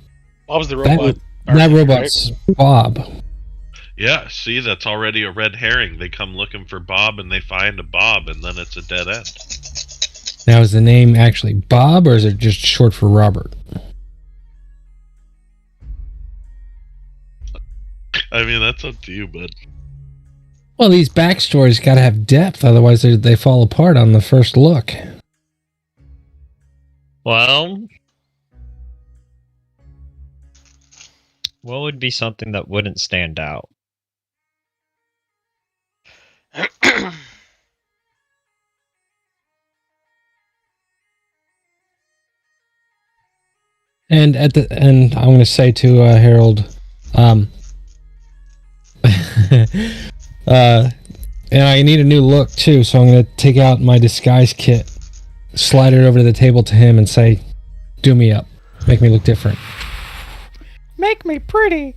Bob's the robot. That robot's Bob. Yeah, see, that's already a red herring. They come looking for Bob and they find a Bob and then it's a dead end. Now, is the name actually Bob or is it just short for Robert? I mean, that's up to you, bud. Well, these backstories gotta have depth, otherwise they fall apart on the first look. Well, what would be something that wouldn't stand out? And at the end, I'm going to say to Harold, and I need a new look too, so I'm going to take out my disguise kit, slide it over to the table to him, and say, "Do me up, make me look different." Make me pretty.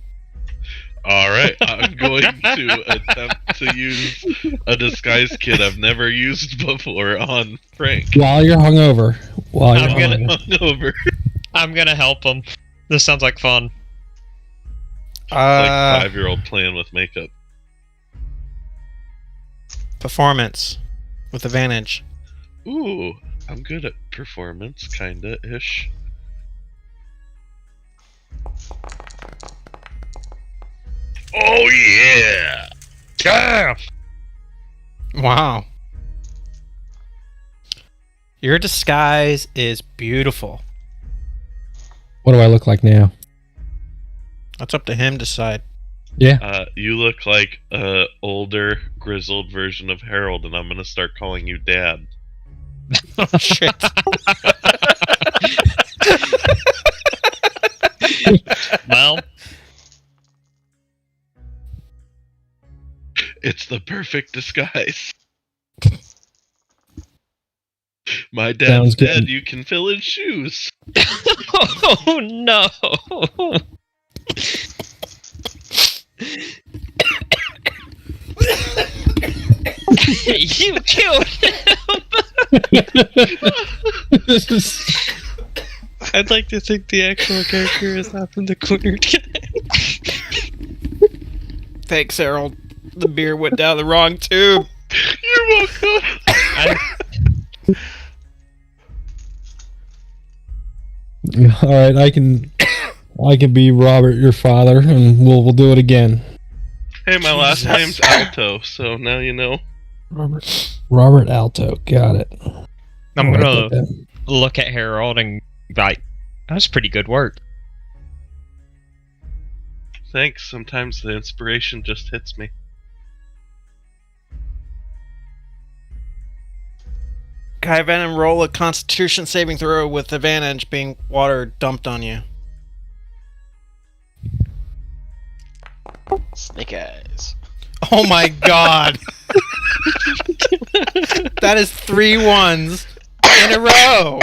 Alright, I'm going to attempt to use a disguise kit I've never used before on Frank. While you're hungover. Hungover. I'm gonna help him. This sounds like fun. Like 5-year-old playing with makeup. Performance with advantage. Ooh, I'm good at performance, kinda-ish. Oh yeah! Yeah! Wow. Your disguise is beautiful. What do I look like now? That's up to him to decide. Yeah. You look like a older, grizzled version of Harold, and I'm gonna start calling you Dad. Oh shit. Well, it's the perfect disguise. My dad's Sounds good. dead, you can fill his shoes. oh no! You killed him! I'd like to think the actual character is not from the cornered guy. Thanks, Harold. The beer went down the wrong tube. You're welcome. All right, I can be Robert, your father, and we'll do it again. Hey, my last name's Alto, so now you know. Robert Alto, got it. I'm I'll write gonna that down. look at Harold and like, that was pretty good work. Thanks. Sometimes the inspiration just hits me. Kai Venom, roll a Constitution saving throw with advantage, being water dumped on you. Snake eyes. Oh my god! That is 3 1s in a row.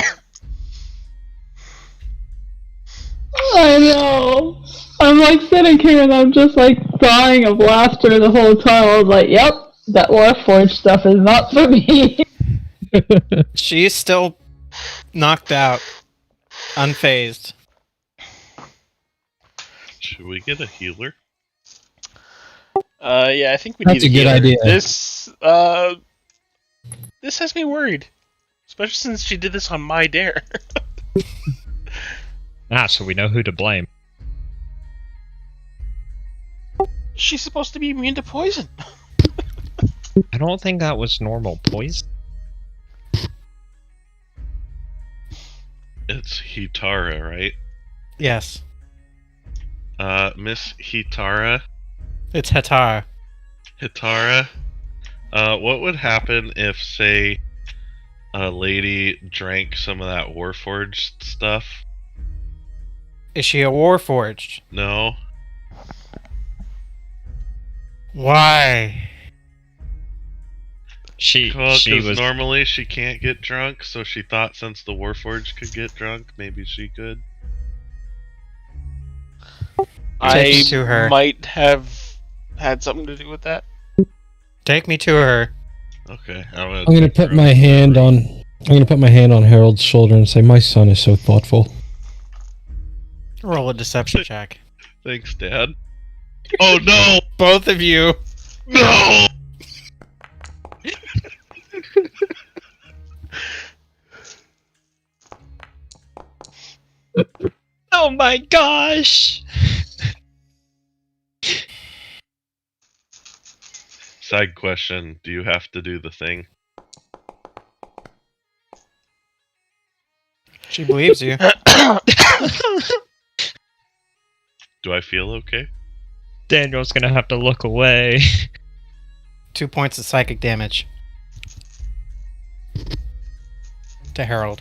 I know. I'm like sitting here and I'm just like dying of laughter the whole time. I was like, yep, that Warforged stuff is not for me. She's still knocked out, unfazed. Should we get a healer? Yeah, I think we That's need a good healer. idea. This has me worried, especially since she did this on my dare. So we know who to blame. She's supposed to be immune to poison. I don't think that was normal poison. It's Hitara, right? Yes, Miss Hitara. it's Hatara. Hitara. What would happen if, say, a lady drank some of that Warforged stuff? Is she a Warforged? No. Why? She Because was normally she can't get drunk, so she thought since the Warforged could get drunk, maybe she could. Take me I to her. might have had something to do with that. Take me to her. Okay, I'm gonna put my hand on Harold's shoulder and say, "My son is so thoughtful." Roll a deception check. Thanks, Dad. Oh no! Both of you. No! Oh my gosh! Side question, do you have to do the thing? She believes you. Do I feel okay? Daniel's gonna have to look away. 2 points of psychic damage. To Harold.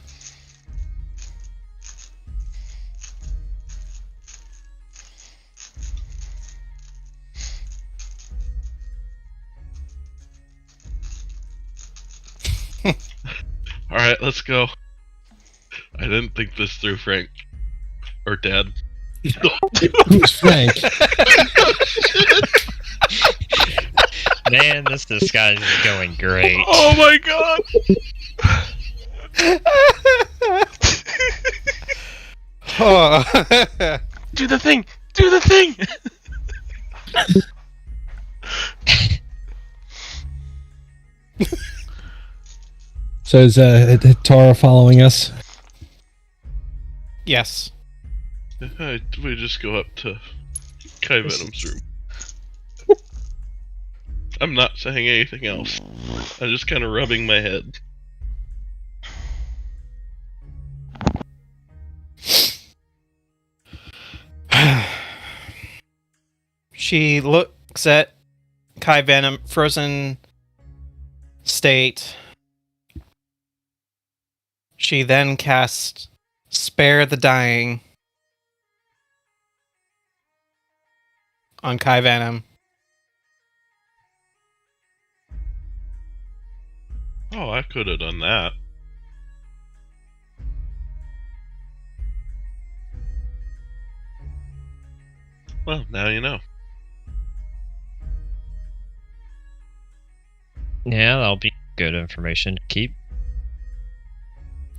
Alright, let's go. I didn't think this through, Frank. Or Dad. Who's Frank? Man, this disguise is going great. Oh my god! Oh. Do the thing! Do the thing! So is Tara following us? Yes. We just go up to Kai Venom's room. I'm not saying anything else. I'm just kind of rubbing my head. She looks at Kai Venom, frozen state. She then casts Spare the Dying on Kai Venom. Oh, I could have done that. Well, now you know. Yeah, that'll be good information to keep.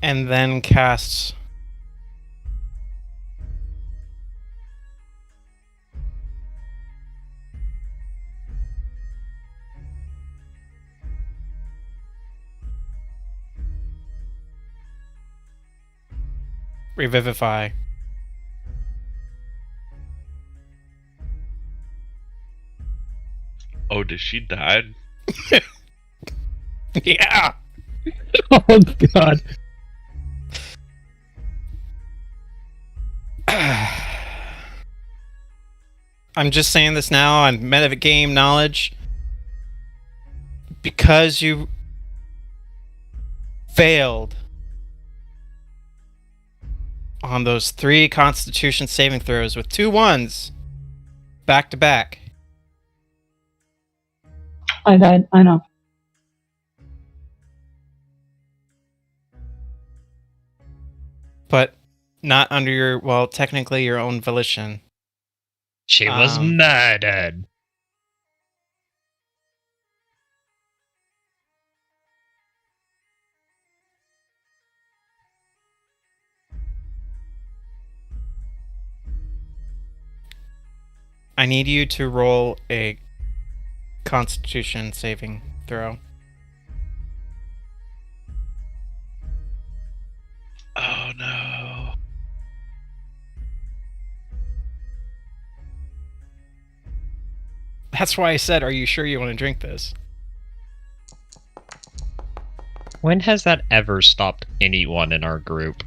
And then casts Revivify. Oh, did she die? Yeah. Oh God. I'm just saying this now on metagame knowledge. Because you failed on those 3 Constitution saving throws with 2 1s back to back. I died. I know. But not under your, well, technically your own volition. She was murdered. I need you to roll a Constitution saving throw. Oh no. That's why I said, are you sure you want to drink this? When has that ever stopped anyone in our group?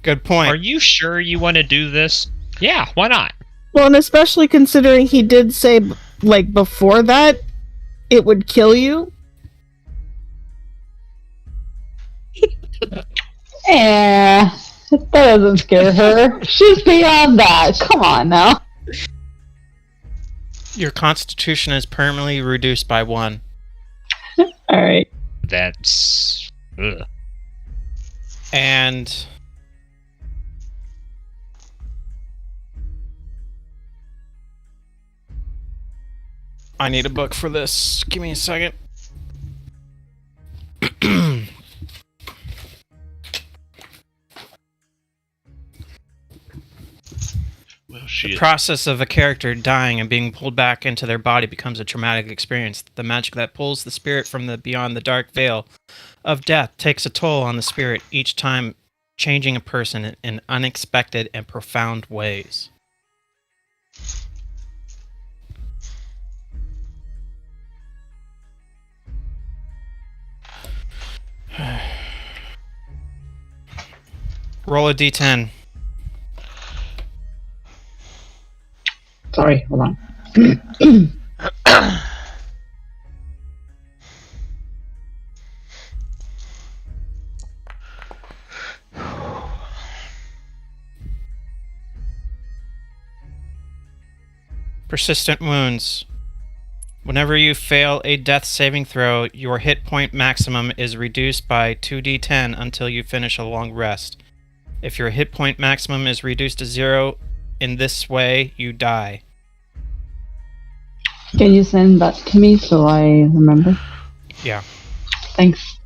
Good point. Are you sure you want to do this? Yeah, why not? Well, and especially considering he did say, like, before that, it would kill you. That doesn't scare her. She's beyond that. Come on now. Your Constitution is permanently reduced by 1. Alright. That's... Ugh. And... I need a book for this. Give me a second. Well, The shit. process of a character dying and being pulled back into their body becomes a traumatic experience. The magic that pulls the spirit from the beyond the dark veil of death takes a toll on the spirit, each time changing a person in unexpected and profound ways. Roll a d10. Sorry, hold on. Persistent wounds. Whenever you fail a death saving throw, your hit point maximum is reduced by 2d10 until you finish a long rest. If your hit point maximum is reduced to 0 in this way, you die. Can you send that to me so I remember? Yeah. Thanks.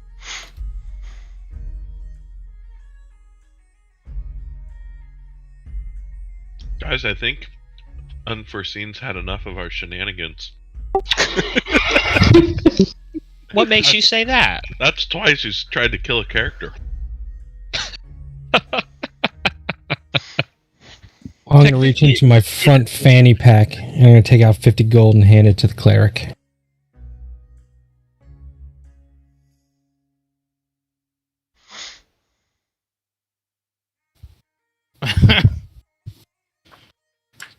Guys, I think Unforeseen's had enough of our shenanigans. What makes you say that? That's twice he's tried to kill a character. I'm going to reach into my front fanny pack and I'm going to take out 50 gold and hand it to the cleric.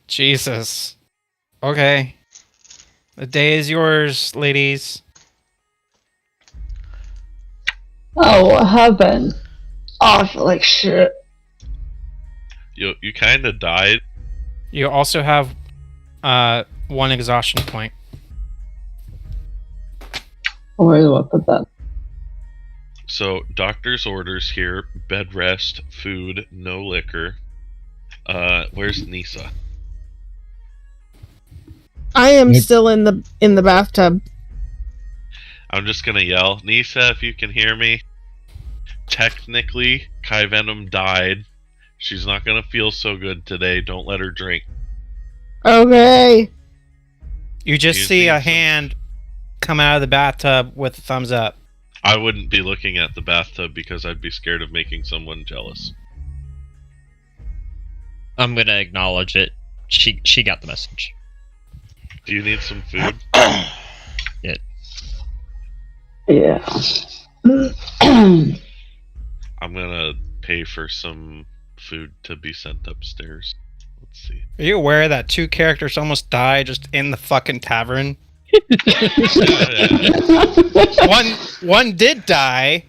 Jesus. Okay. The day is yours, ladies. Oh, what happened? Oh, I feel like shit. You kind of died. You also have 1 exhaustion point. Where do I put that? So, doctor's orders here: bed rest, food, no liquor. Where's Nisa? I am still in the bathtub. I'm just gonna yell, Nisa, if you can hear me. Technically, Kai Venom died. She's not gonna feel so good today. Don't let her drink. Okay. You just see a hand come out of the bathtub with a thumbs up. I wouldn't be looking at the bathtub because I'd be scared of making someone jealous. I'm gonna acknowledge it. She got the message. Do you need some food? Yeah. I'm gonna pay for some food to be sent upstairs. Let's see. Are you aware that 2 characters almost died just in the fucking tavern? One did die.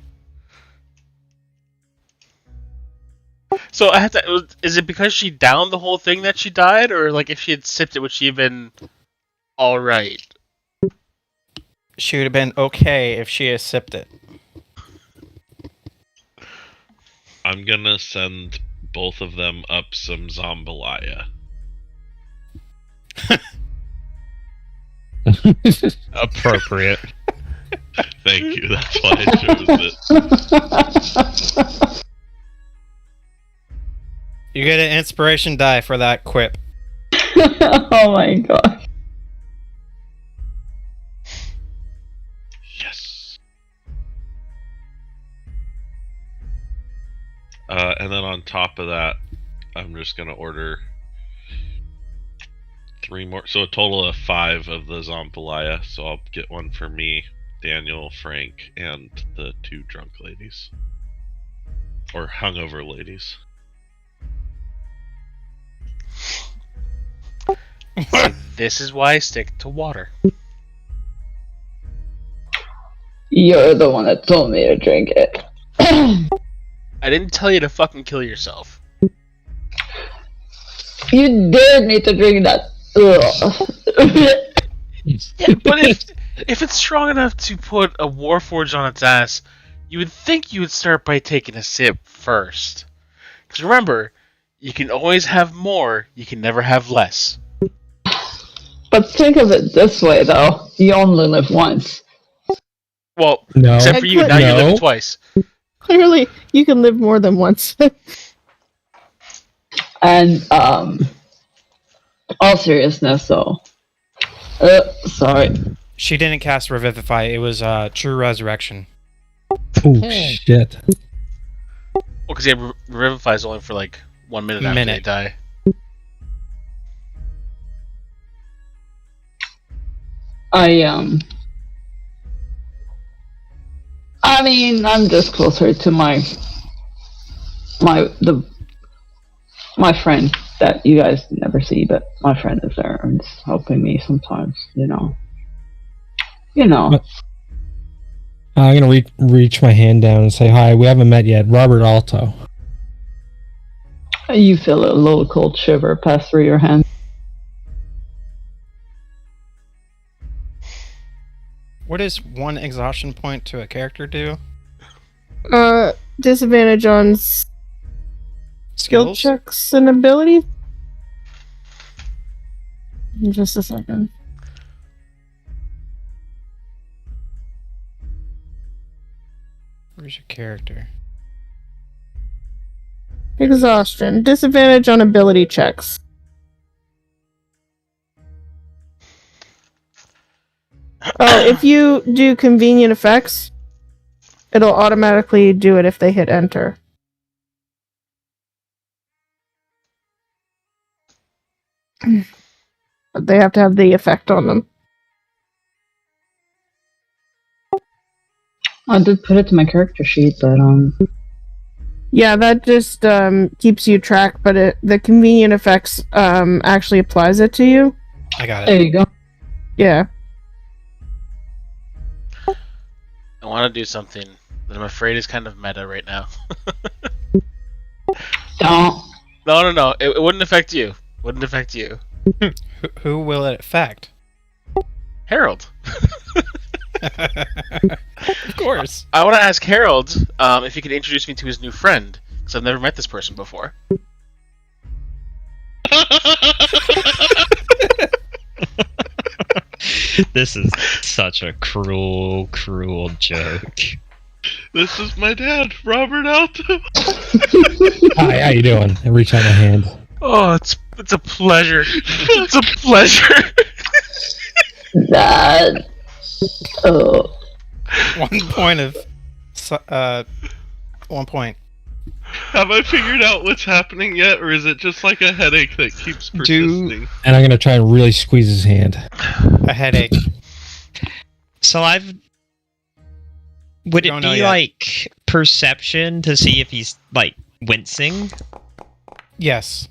So I have to. Is it because she downed the whole thing that she died, or like if she had sipped it, would she have been all right? She would have been okay if she had sipped it. I'm gonna send both of them up some jambalaya. Appropriate. Thank you. That's why I chose it. You get an inspiration die for that quip. Oh my god. Yes. And then on top of that, I'm just gonna order 3 more. So a total of 5 of the jambalaya. So I'll get one for me, Daniel, Frank, and the 2 drunk ladies. Or hungover ladies. See, this is why I stick to water. You're the one that told me to drink it. I didn't tell you to fucking kill yourself. You dared me to drink that. Yeah, but if it's strong enough to put a Warforged on its ass, you would think you would start by taking a sip first. Because remember, you can always have more, you can never have less. But think of it this way, though. You only live once. Well, No. except for you, now you're living twice. Clearly, you can live more than once. And, all seriousness, though. Sorry. She didn't cast Revivify. It was True Resurrection. Oh, shit. Well, because yeah, Revivify is only for like 1 minute after they die. I mean, I'm just closer to my friend that you guys never see, but my friend is there and is helping me sometimes, you know. I'm gonna reach my hand down and say hi. We haven't met yet. Robert Alto. You feel a little cold shiver pass through your hand. What does 1 exhaustion point to a character do? Disadvantage on skill checks and ability. Just a second. Where's your character? Exhaustion. Disadvantage on ability checks. Oh, if you do convenient effects, it'll automatically do it if they hit enter. But they have to have the effect on them. I did put it to my character sheet, but Yeah, that just keeps you track, but the convenient effects actually applies it to you. I got it. There you go. Yeah. I want to do something that I'm afraid is kind of meta right now. Don't. No. It wouldn't affect you. Wouldn't affect you. Who will it affect? Harold. Of course. I want to ask Harold if he could introduce me to his new friend, because I've never met this person before. This is such a cruel, cruel joke. This is my dad, Robert Alto. Hi, how you doing? I reach out my hand. Oh, it's a pleasure. It's a pleasure. Dad. Oh. 1 point of 1 point. Have I figured out what's happening yet, or is it just like a headache that keeps persisting? And I'm gonna try and really squeeze his hand. A headache. So would it Don't know be yet. like perception to see if he's like wincing? Yes.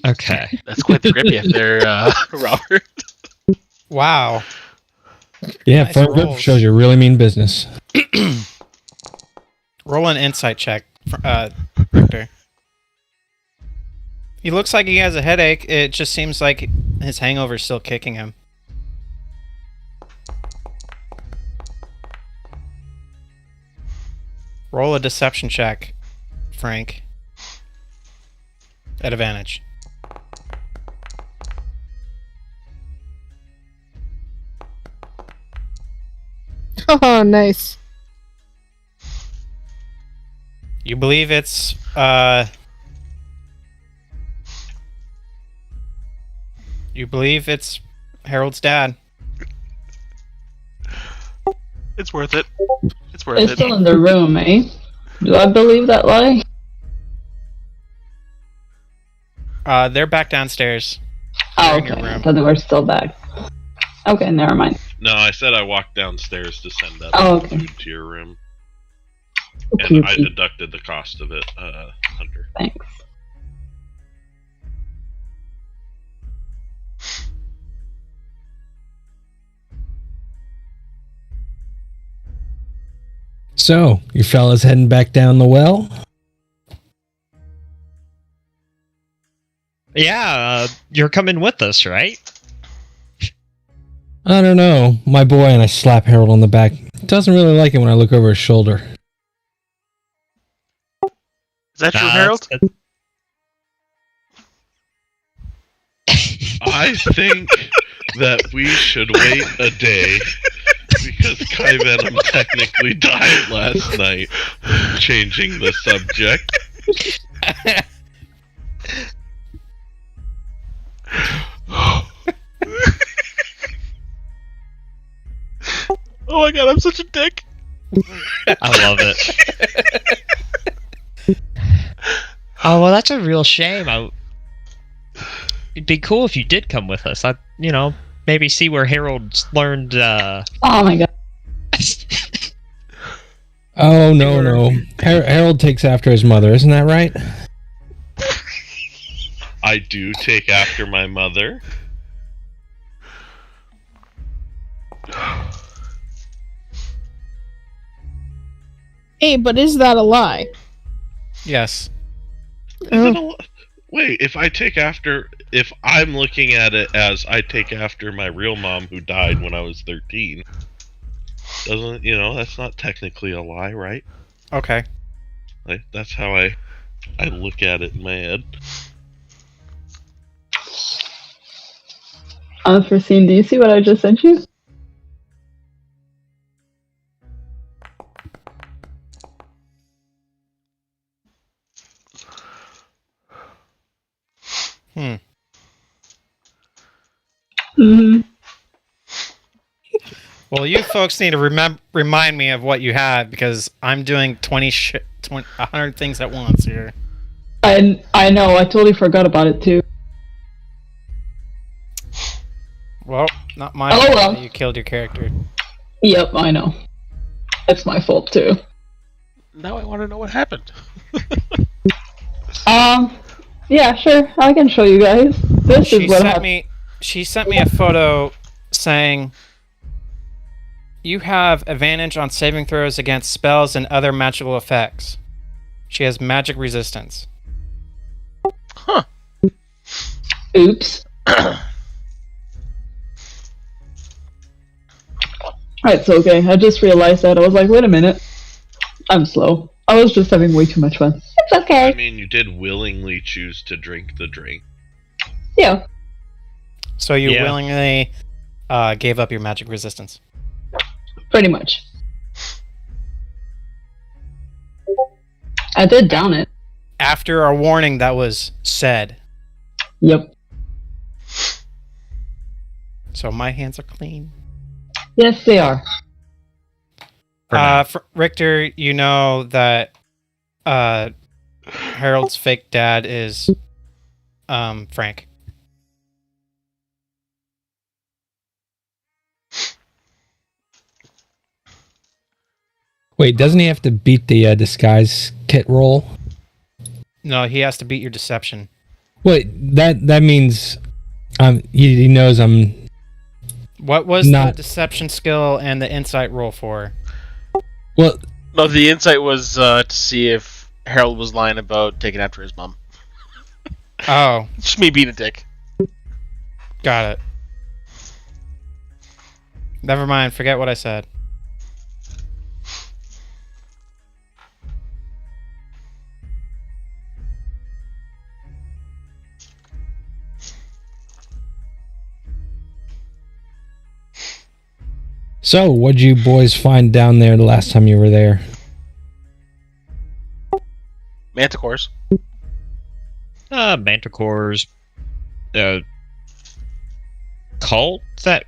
Okay. That's quite the grip you have there, Robert. Wow. Yeah, Nice firm grip rolls. shows you really mean business. Roll an insight check, Richter. He looks like he has a headache. It just seems like his hangover's still kicking him. Roll a deception check, Frank. At advantage. Oh, nice. You believe it's, You believe it's Harold's dad. It's worth it. It's worth It's it. still in the room, eh? Do I believe that lie? They're back downstairs. Oh, They're in your okay. room. Then we're still back. Okay, never mind. No, I said I walked downstairs to send that Oh, okay. food to your room. Okay, And I okay. deducted the cost of it, Hunter. Thanks. So, you fellas heading back down the well? Yeah, you're coming with us, right? I don't know. My boy, and I slap Harold on the back, doesn't really like it when I look over his shoulder. Is that true, Nah, Harold? I think that we should wait a day because Kai Venom technically died last night. Changing the subject. Oh my god, I'm such a dick. I love it. Oh well, that's a real shame. It'd be cool if you did come with us. Maybe see where Harold's learned. Oh my god. Oh, no. Harold takes after his mother, isn't that right? I do take after my mother. Hey, but is that a lie? Yes. Wait, if I'm looking at it as I take after my real mom who died when I was 13, that's not technically a lie, right? Okay. Like, that's how I look at it in my head. Unforeseen, do you see what I just sent you? Mm-hmm. Well, you folks need to remind me of what you had because I'm doing 100 things at once here. I know, I totally forgot about it too. Well, not my Oh, fault well. that you killed your character. Yep, I know. It's my fault too. Now I want to know what happened. Yeah, sure. I can show you guys. This She is what sent happened. me. She sent me a photo saying, "You have advantage on saving throws against spells and other magical effects." She has magic resistance. Huh. Oops. It's okay. I just realized that. I was like, wait a minute. I'm slow. I was just having way too much fun. It's okay. I mean, you did willingly choose to drink the drink. Yeah. So you Yeah. willingly gave up your magic resistance. Pretty much. I did down it. After a warning that was said. Yep. So my hands are clean. Yes, they are. Richter, you know that Harold's fake dad is Frank. Wait, doesn't he have to beat the disguise kit roll? No, he has to beat your deception. Wait, that means he knows I'm. What was not the deception skill and the insight roll for? Well, no, the insight was to see if Harold was lying about taking after his mom. Oh, Just me being a dick. got it. Never mind. Forget what I said. So, what'd you boys find down there the last time you were there? Manticores. Manticores. Cult that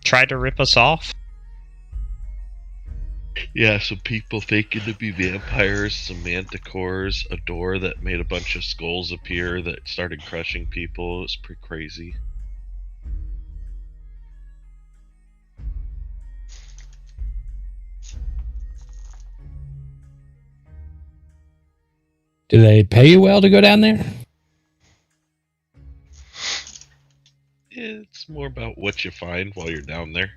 tried to rip us off. Yeah, some people faking to be vampires, some manticores, a door that made a bunch of skulls appear that started crushing people. It was pretty crazy. Do they pay you well to go down there? It's more about what you find while you're down there.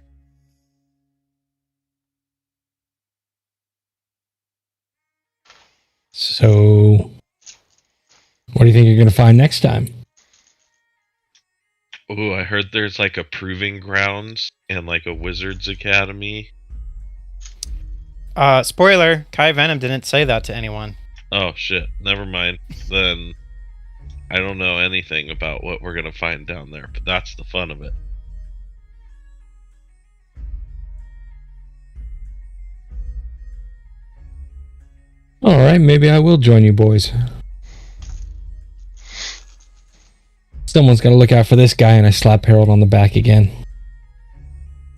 So, what do you think you're going to find next time? Oh, I heard there's like a proving grounds and like a wizard's academy. Spoiler, Kai Venom didn't say that to anyone. Oh shit, never mind. Then I don't know anything about what we're gonna find down there, but that's the fun of it. Alright, maybe I will join you boys. Someone's got to look out for this guy, and I slap Harold on the back again.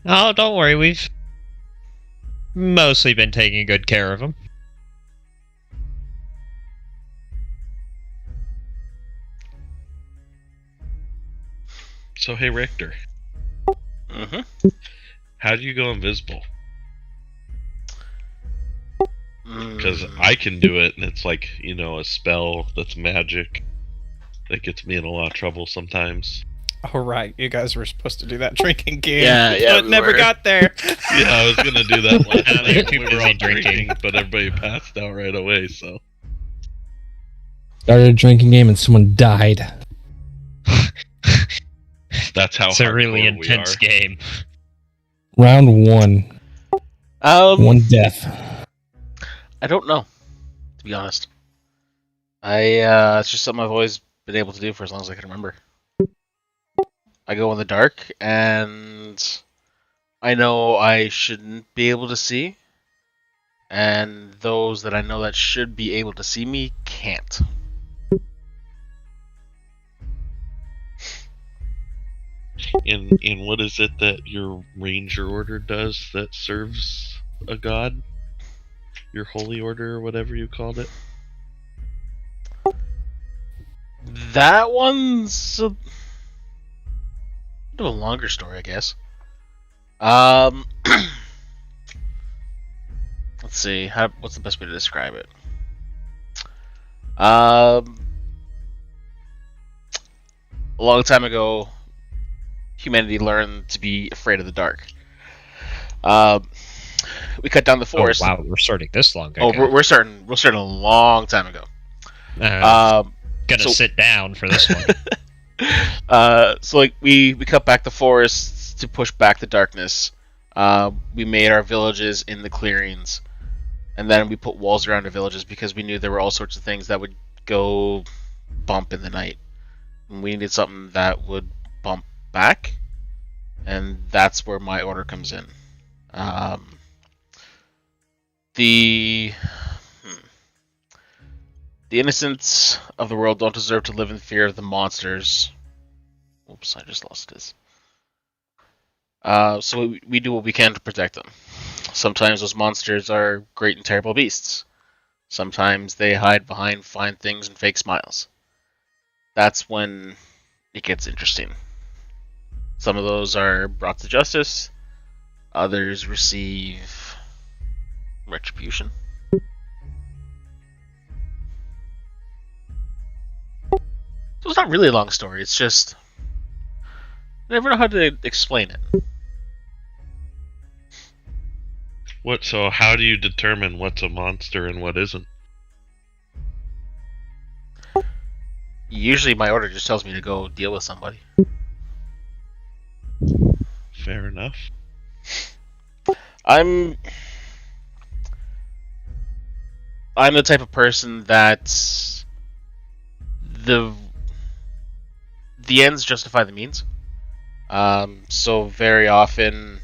Oh, don't worry, we've mostly been taking good care of him. So hey Richter, Mm-hmm. how do you go invisible? Because I can do it, and it's like, you know, a spell that's magic that gets me in a lot of trouble sometimes. Oh right, you guys were supposed to do that drinking game. Yeah, but we never were. got there. Yeah, I was gonna do that last You're night too when we were busy all drinking. drinking, but everybody passed out right away, so. Started a drinking game and someone died. That's how It's a really hardcore we intense are. game. Round 1. One death. I don't know, to be honest. It's just something I've always been able to do for as long as I can remember. I go in the dark, and I know I shouldn't be able to see, and those that I know that should be able to see me can't. And what is it that your ranger order does that serves a god? Your holy order, or whatever you called it? That one's a bit of a longer story, I guess. Let's see. What's the best way to describe it? A long time ago, humanity learned to be afraid of the dark. We cut down the forest. Oh, wow, we're starting this long ago. Oh, we're starting a long time ago. Gonna sit down for this one. So like we cut back the forests to push back the darkness. We made our villages in the clearings, and then we put walls around the villages because we knew there were all sorts of things that would go bump in the night. And we needed something that would bump back, and that's where my order comes in. The innocents of the world don't deserve to live in fear of the monsters. Oops, I just lost this. So we do what we can to protect them. Sometimes those monsters are great and terrible beasts. Sometimes they hide behind fine things and fake smiles. That's when it gets interesting. Some of those are brought to justice, others receive retribution. So it's not really a long story, it's just I never know how to explain it. So how do you determine what's a monster and what isn't? Usually my order just tells me to go deal with somebody. Fair enough. I'm the type of person that the ends justify the means. So very often,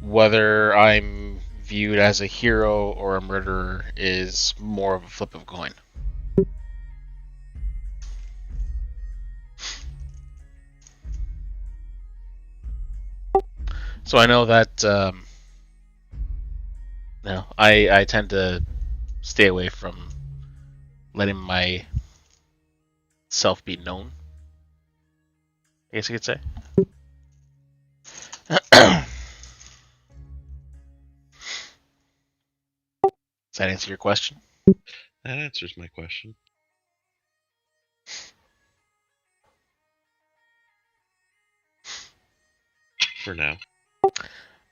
whether I'm viewed as a hero or a murderer is more of a flip of a coin. So I know that I tend to stay away from letting my self be known, I guess you could say. Does that answer your question? That answers my question. For now.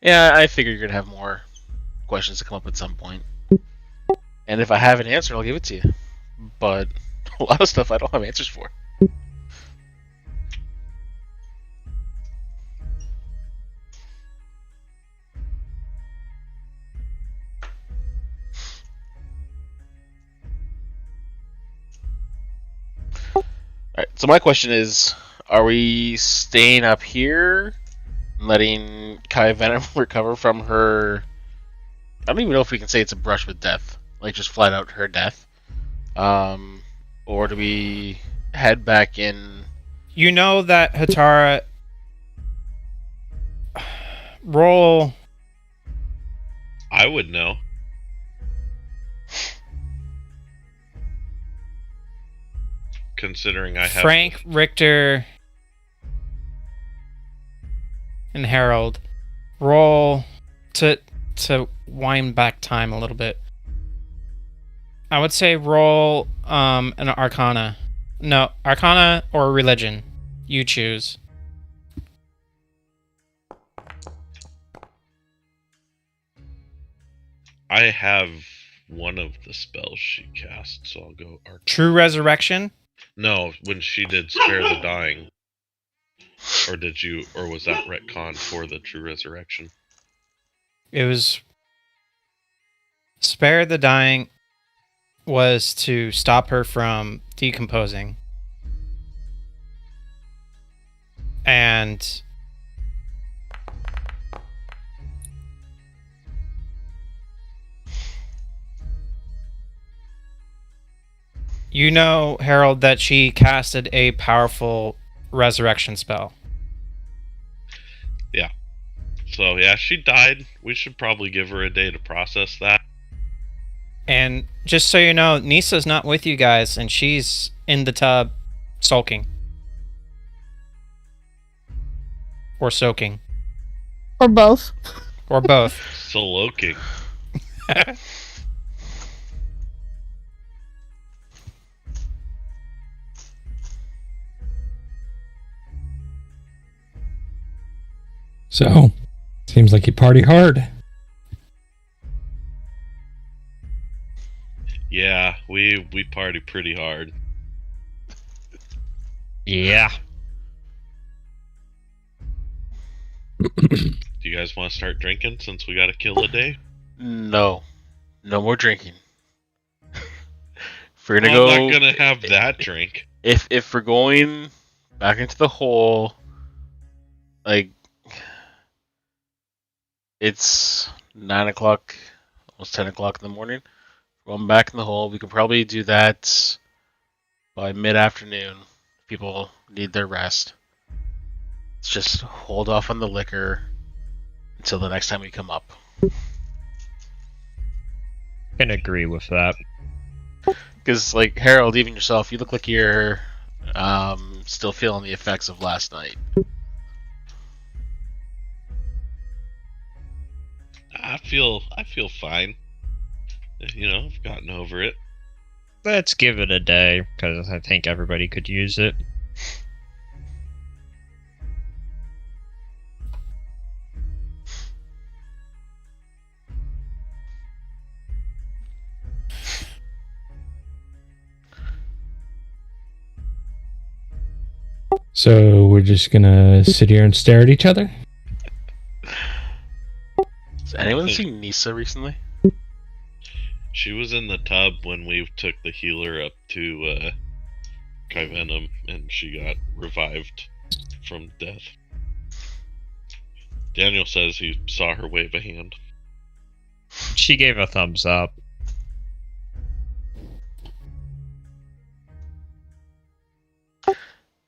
Yeah, I figure you're going to have more questions to come up at some point. And if I have an answer, I'll give it to you. But a lot of stuff I don't have answers for. Alright, so my question is, are we staying up here, letting Kai Venom recover from her... I don't even know if we can say it's a brush with death. Like, just flat out her death. Or do we head back in... You know that Hatara... Roll... I would know. Considering I have... Frank, Richter, and Harold. Roll to wind back time a little bit. I would say roll an Arcana. No, Arcana or Religion. You choose. I have one of the spells she cast, so I'll go Arcana. True Resurrection? No, when she did Spare the Dying. Or did you, or was that retcon for the True Resurrection? It was... Spare the Dying was to stop her from decomposing. And... You know, Harold, that she casted a powerful resurrection spell. Yeah. So, yeah, she died. We should probably give her a day to process that. And just so you know, Nisa's not with you guys, and she's in the tub sulking. Or soaking. Or both. Or both. Soloking. So, seems like you party hard. Yeah, we party pretty hard. Yeah. Do you guys want to start drinking since we got to kill a day? No. No more drinking. If we're gonna I'm go... not gonna have that drink. If we're going back into the hole, like... It's 9 o'clock, almost 10 o'clock in the morning. Going back in the hole, we could probably do that by mid-afternoon. People need their rest. Let's just hold off on the liquor until the next time we come up. can agree with that. Because, like, Harold, even yourself, you look like you're still feeling the effects of last night. I feel fine. You know, I've gotten over it. Let's give it a day, because I think everybody could use it. So we're just gonna sit here and stare at each other? Has anyone seen Nisa recently? She was in the tub when we took the healer up to Kyvenom, and she got revived from death. Daniel says he saw her wave a hand. She gave a thumbs up.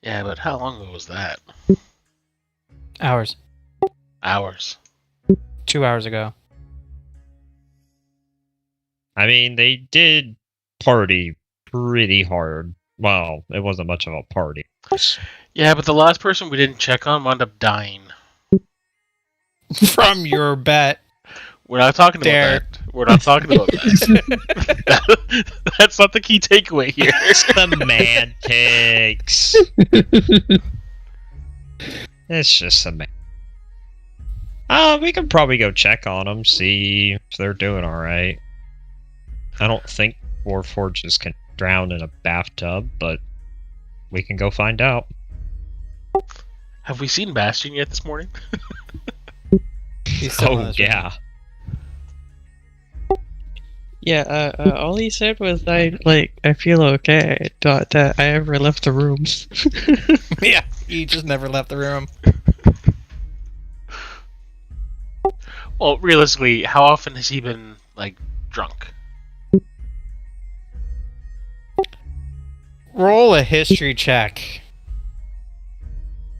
Yeah, but how long ago was that? Hours. Hours. 2 hours ago. I mean, they did party pretty hard. Well, it wasn't much of a party. Yeah, but the last person we didn't check on wound up dying. From your bet. We're not talking about that. We're not talking about that. That's not the key takeaway here. Semantics. It's just semantics. We can probably go check on them, see if they're doing alright. I don't think Warforges can drown in a bathtub, but we can go find out. Have we seen Bastion yet this morning? Oh, yeah. Yeah, all he said was, I feel okay. That I ever left the room. Yeah, he just never left the room. Well, realistically, how often has he been, like, drunk? Roll a history check.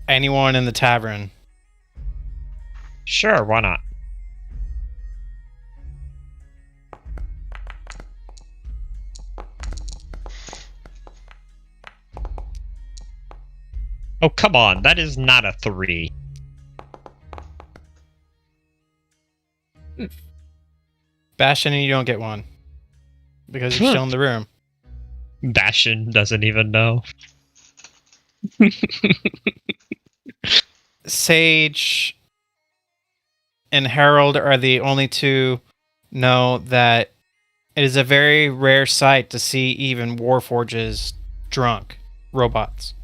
Anyone in the tavern? Sure, why not? Oh, come on, that is not a 3. Bastion, you don't get one. Because you're still in the room. Bastion doesn't even know. Sage and Harold are the only two know that it is a very rare sight to see even Warforges drunk robots.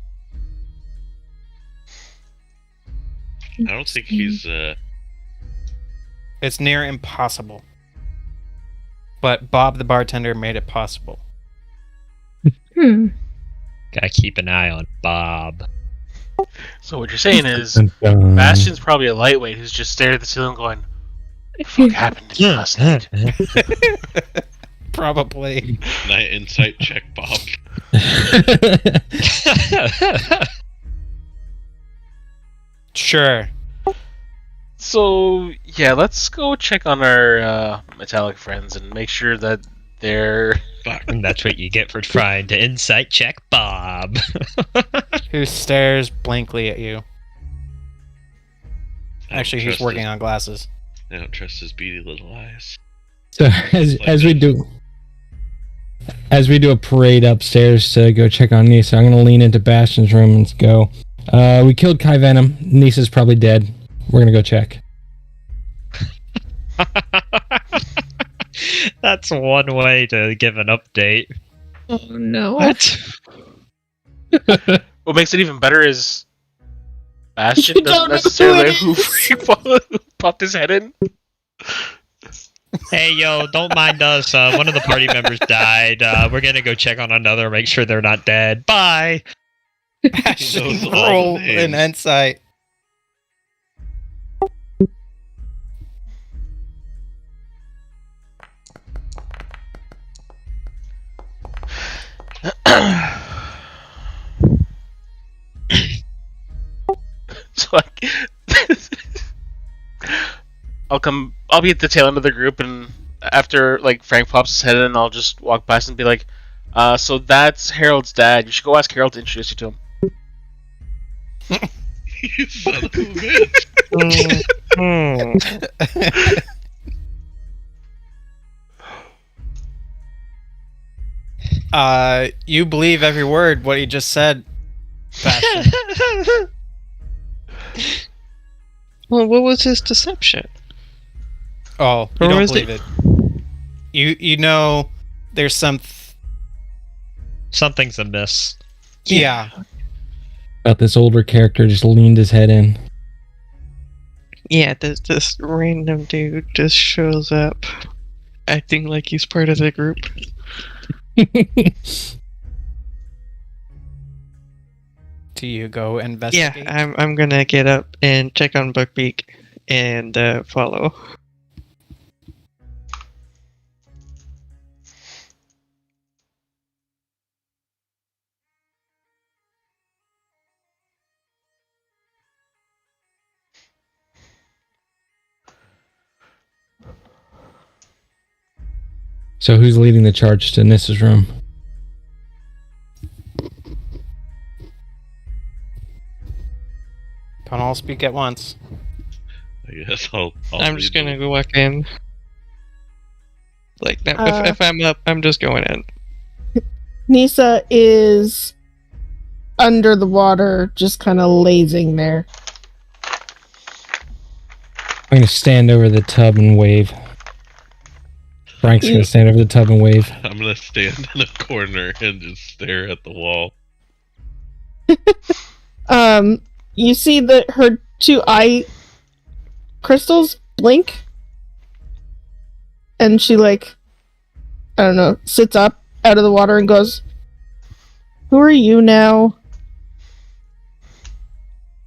I don't think he's It's near impossible. But Bob the bartender made it possible. Gotta keep an eye on Bob. So what you're saying is, Bastion's probably a lightweight who's just stared at the ceiling going, "What the fuck happened to me last night?" Probably. Night insight check, Bob. Sure. So, yeah, let's go check on our metallic friends and make sure that they're... And that's what you get for trying to insight check Bob. Who stares blankly at you. I don't Actually, he's trust working his- on glasses. I don't trust his beady little eyes. So as we do a parade upstairs to go check on Nisa, I'm gonna lean into Bastion's room and go, we killed Kai Venom. Nisa's probably dead. We're gonna go check. That's one way to give an update. Oh no. What? What makes it even better is Bastion You doesn't don't know necessarily who who popped his head in. Hey, yo, don't mind us. One of the party members died. We're gonna go check on another, make sure they're not dead. Bye! Bastion, knows all the roll names. an insight. So I'll be at the tail end of the group and after like Frank pops his head in, I'll just walk past and be like, so that's Harold's dad. You should go ask Harold to introduce you to him. You son of a bitch. You believe every word what he just said, Bastion. Well, what was his deception? Oh, you Or don't was believe it? You know there's Something's amiss. yeah. About this older character just leaned his head in. Yeah, this random dude just shows up, acting like he's part of the group. Do you go investigate? Yeah, I'm gonna get up and check on Buckbeak and follow. So who's leading the charge to Nissa's room? Don't all speak at once. I guess I'll I'm just lead gonna them. go walk in. Like, if I'm up, I'm just going in. Nissa is under the water, just kind of lazing there. I'm gonna stand over the tub and wave. Frank's gonna stand over the tub and wave. I'm gonna stand in a corner and just stare at the wall. You see that her two eye crystals blink, and she I don't know, sits up out of the water and goes, "Who are you now?"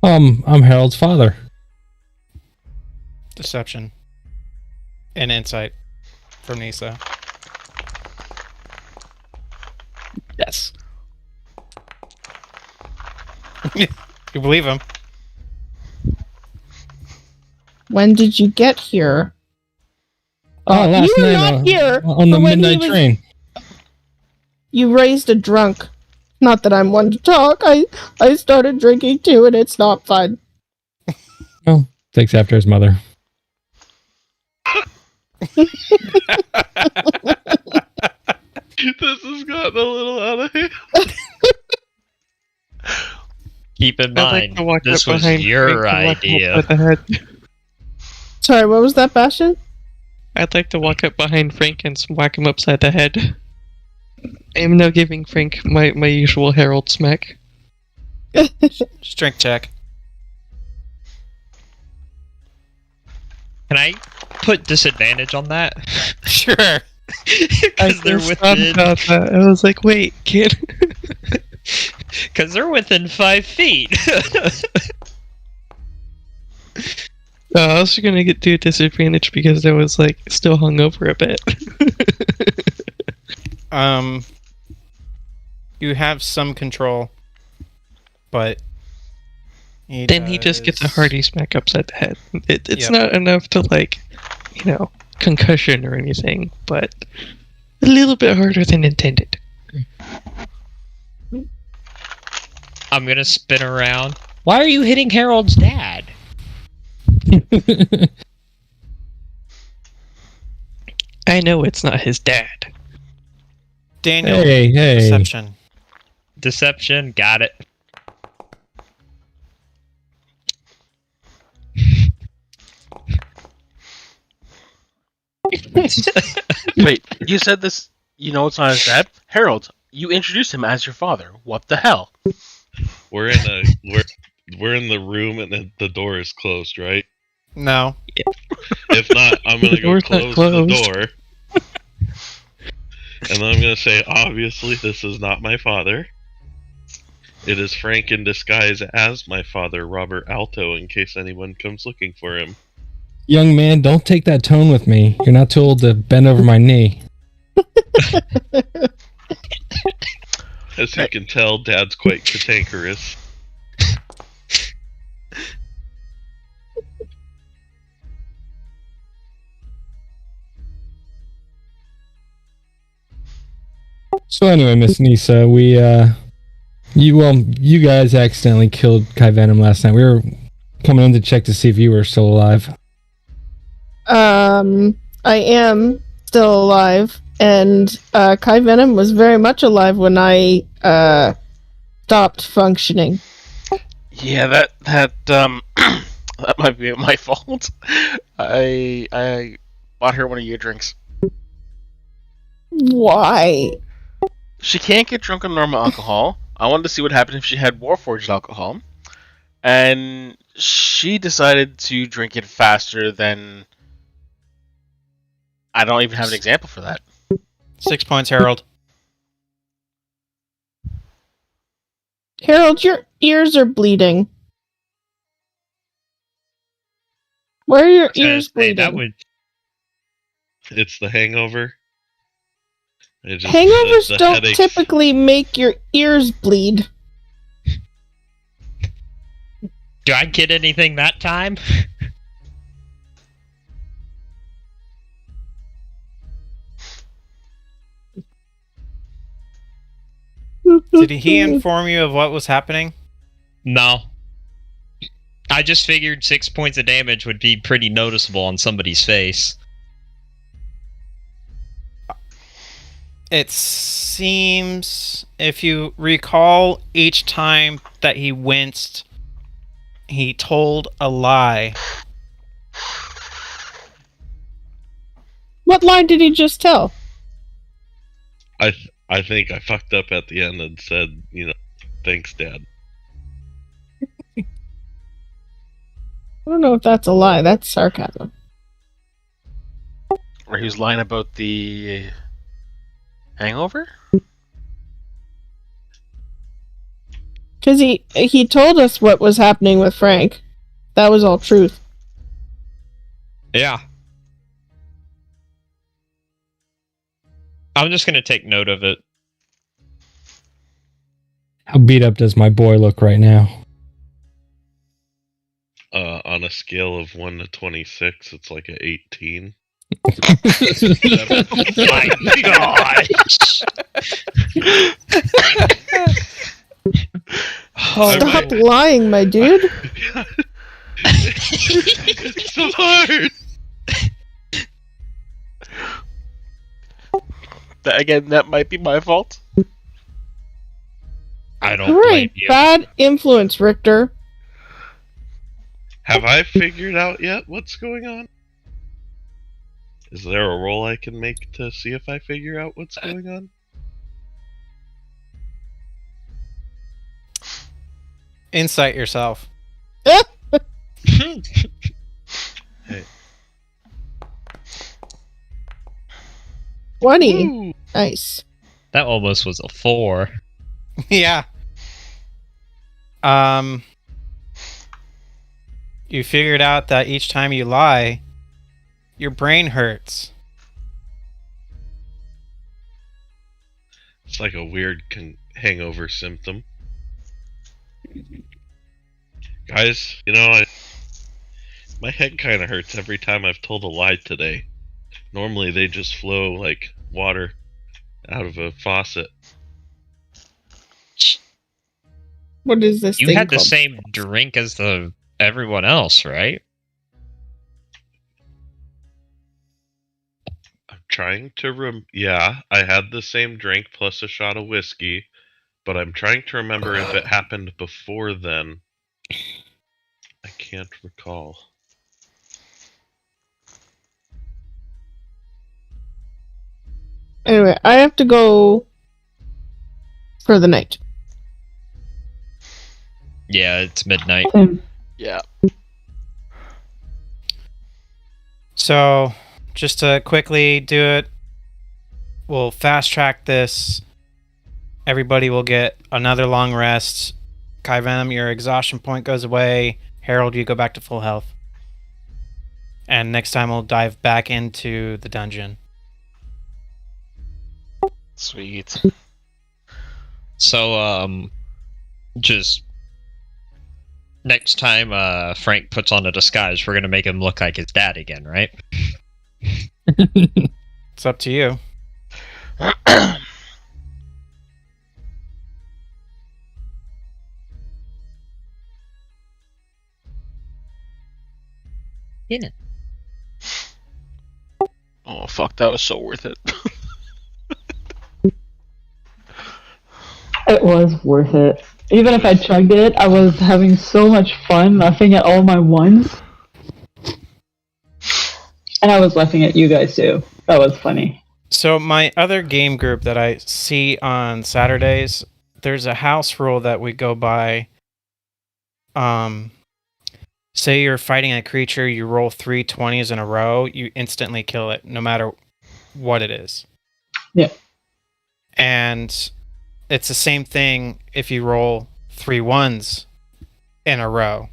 I'm Harold's father. Deception. And insight from Nissa. Yes. You believe him? When did you get here? Last you were night not here on the for when he midnight was- train. You raised a drunk. Not that I'm one to talk. I started drinking too, and it's not fun. Oh, takes after his mother. This has gotten a little out of hand. Keep in I'd like mind, to walk this up was behind your Frank and whack him idea. upside the head. Sorry, what was that, Bastion? I'd like to walk up behind Frank and whack him upside the head. I'm now giving Frank my usual Herald smack. Strength check. Can I put disadvantage on that? Sure. Because they're just thought within. about that. I was like, wait, kid. Because they're within 5 feet. I was gonna do a disadvantage because I was like still hungover a bit. You have some control, but Then he just gets a hearty smack upside the head. It's Yep. not enough to concussion or anything, but a little bit harder than intended. I'm going to spin around. Why are you hitting Harold's dad? I know it's not his dad. Daniel. Hey. Deception. Deception, got it. Wait, you said this, you know it's not his dad? Harold, you introduced him as your father. What the hell? We're in the room and the door is closed, right? No. If not, I'm gonna The go door's not close the closed. door. And then I'm gonna say, obviously this is not my father. It is Frank in disguise as my father, Robert Alto, in case anyone comes looking for him. Young man, don't take that tone with me. You're not too old to bend over my knee. As you can tell, Dad's quite cantankerous. So anyway, Miss Nisa, you guys accidentally killed Kai Venom last night. We were coming in to check to see if you were still alive. I am still alive, and Kai Venom was very much alive when I stopped functioning. Yeah, that that might be my fault. I bought her one of your drinks. Why? She can't get drunk on normal alcohol. I wanted to see what happened if she had Warforged alcohol, and she decided to drink it faster than. I don't even have an example for that. 6 points, Harold. Harold, your ears are bleeding. Why are your ears bleeding? That would. It's the hangover. Hangovers the don't headaches. typically make your ears bleed. Do I get anything that time? Did he inform you of what was happening? No. I just figured 6 points of damage would be pretty noticeable on somebody's face. It seems, if you recall, each time that he winced, he told a lie. What lie did he just tell? I think I fucked up at the end and said, thanks, Dad. I don't know if that's a lie. That's sarcasm. Or he was lying about the hangover? Because he told us what was happening with Frank. That was all truth. Yeah. I'm just gonna take note of it. How beat up does my boy look right now? On a scale of 1 to 26, it's like an 18. My gosh! Stop lying, my dude. It's so hard. Again, that might be my fault. I don't Right, blame you. bad influence, Richter. Have I figured out yet what's going on? Is there a roll I can make to see if I figure out what's going on? Insight yourself. Hey. Ooh. Nice. That almost was a 4. Yeah. You figured out that each time you lie, your brain hurts. It's like a weird hangover symptom. Guys, my head kind of hurts every time I've told a lie today. Normally they just flow like water out of a faucet. What is this You thing had the called? same drink as everyone else, right? I'm trying to yeah, I had the same drink plus a shot of whiskey, but I'm trying to remember if it happened before then. I can't recall. Anyway, I have to go for the night. Yeah, it's midnight. Yeah. So, just to quickly do it, we'll fast track this. Everybody will get another long rest. Kai Venom, your exhaustion point goes away. Harold, you go back to full health. And next time we'll dive back into the dungeon. Sweet. So, just next time Frank puts on a disguise, we're gonna make him look like his dad again, right? It's up to you. Yeah. Oh fuck, that was so worth it. It was worth it. Even if I chugged it, I was having so much fun laughing at all my ones. And I was laughing at you guys too. That was funny. So my other game group that I see on Saturdays, there's a house rule that we go by. Say you're fighting a creature, you roll 3 20s in a row, you instantly kill it, no matter what it is. Yeah. And it's the same thing if you roll 3 1s in a row.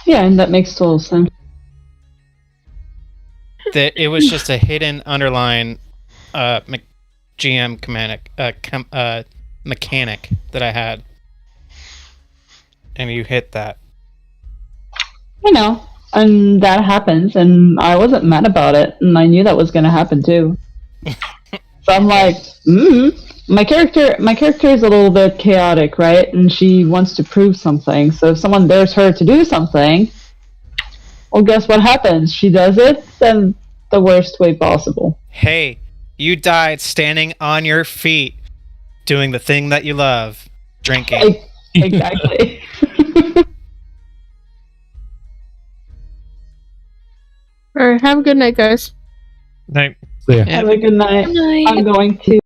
Yeah, and that makes total sense. That it was just a hidden underline GM mechanic that I had. And you hit that. You know, and that happens, and I wasn't mad about it, and I knew that was going to happen too. So I'm like, my character is a little bit chaotic, right? And she wants to prove something. So if someone dares her to do something, well, guess what happens? She does it, then the worst way possible. Hey, you died standing on your feet, doing the thing that you love, drinking. Exactly. Alright, have a good night, guys. Night. So, yeah. Have a good night. Good night. I'm going to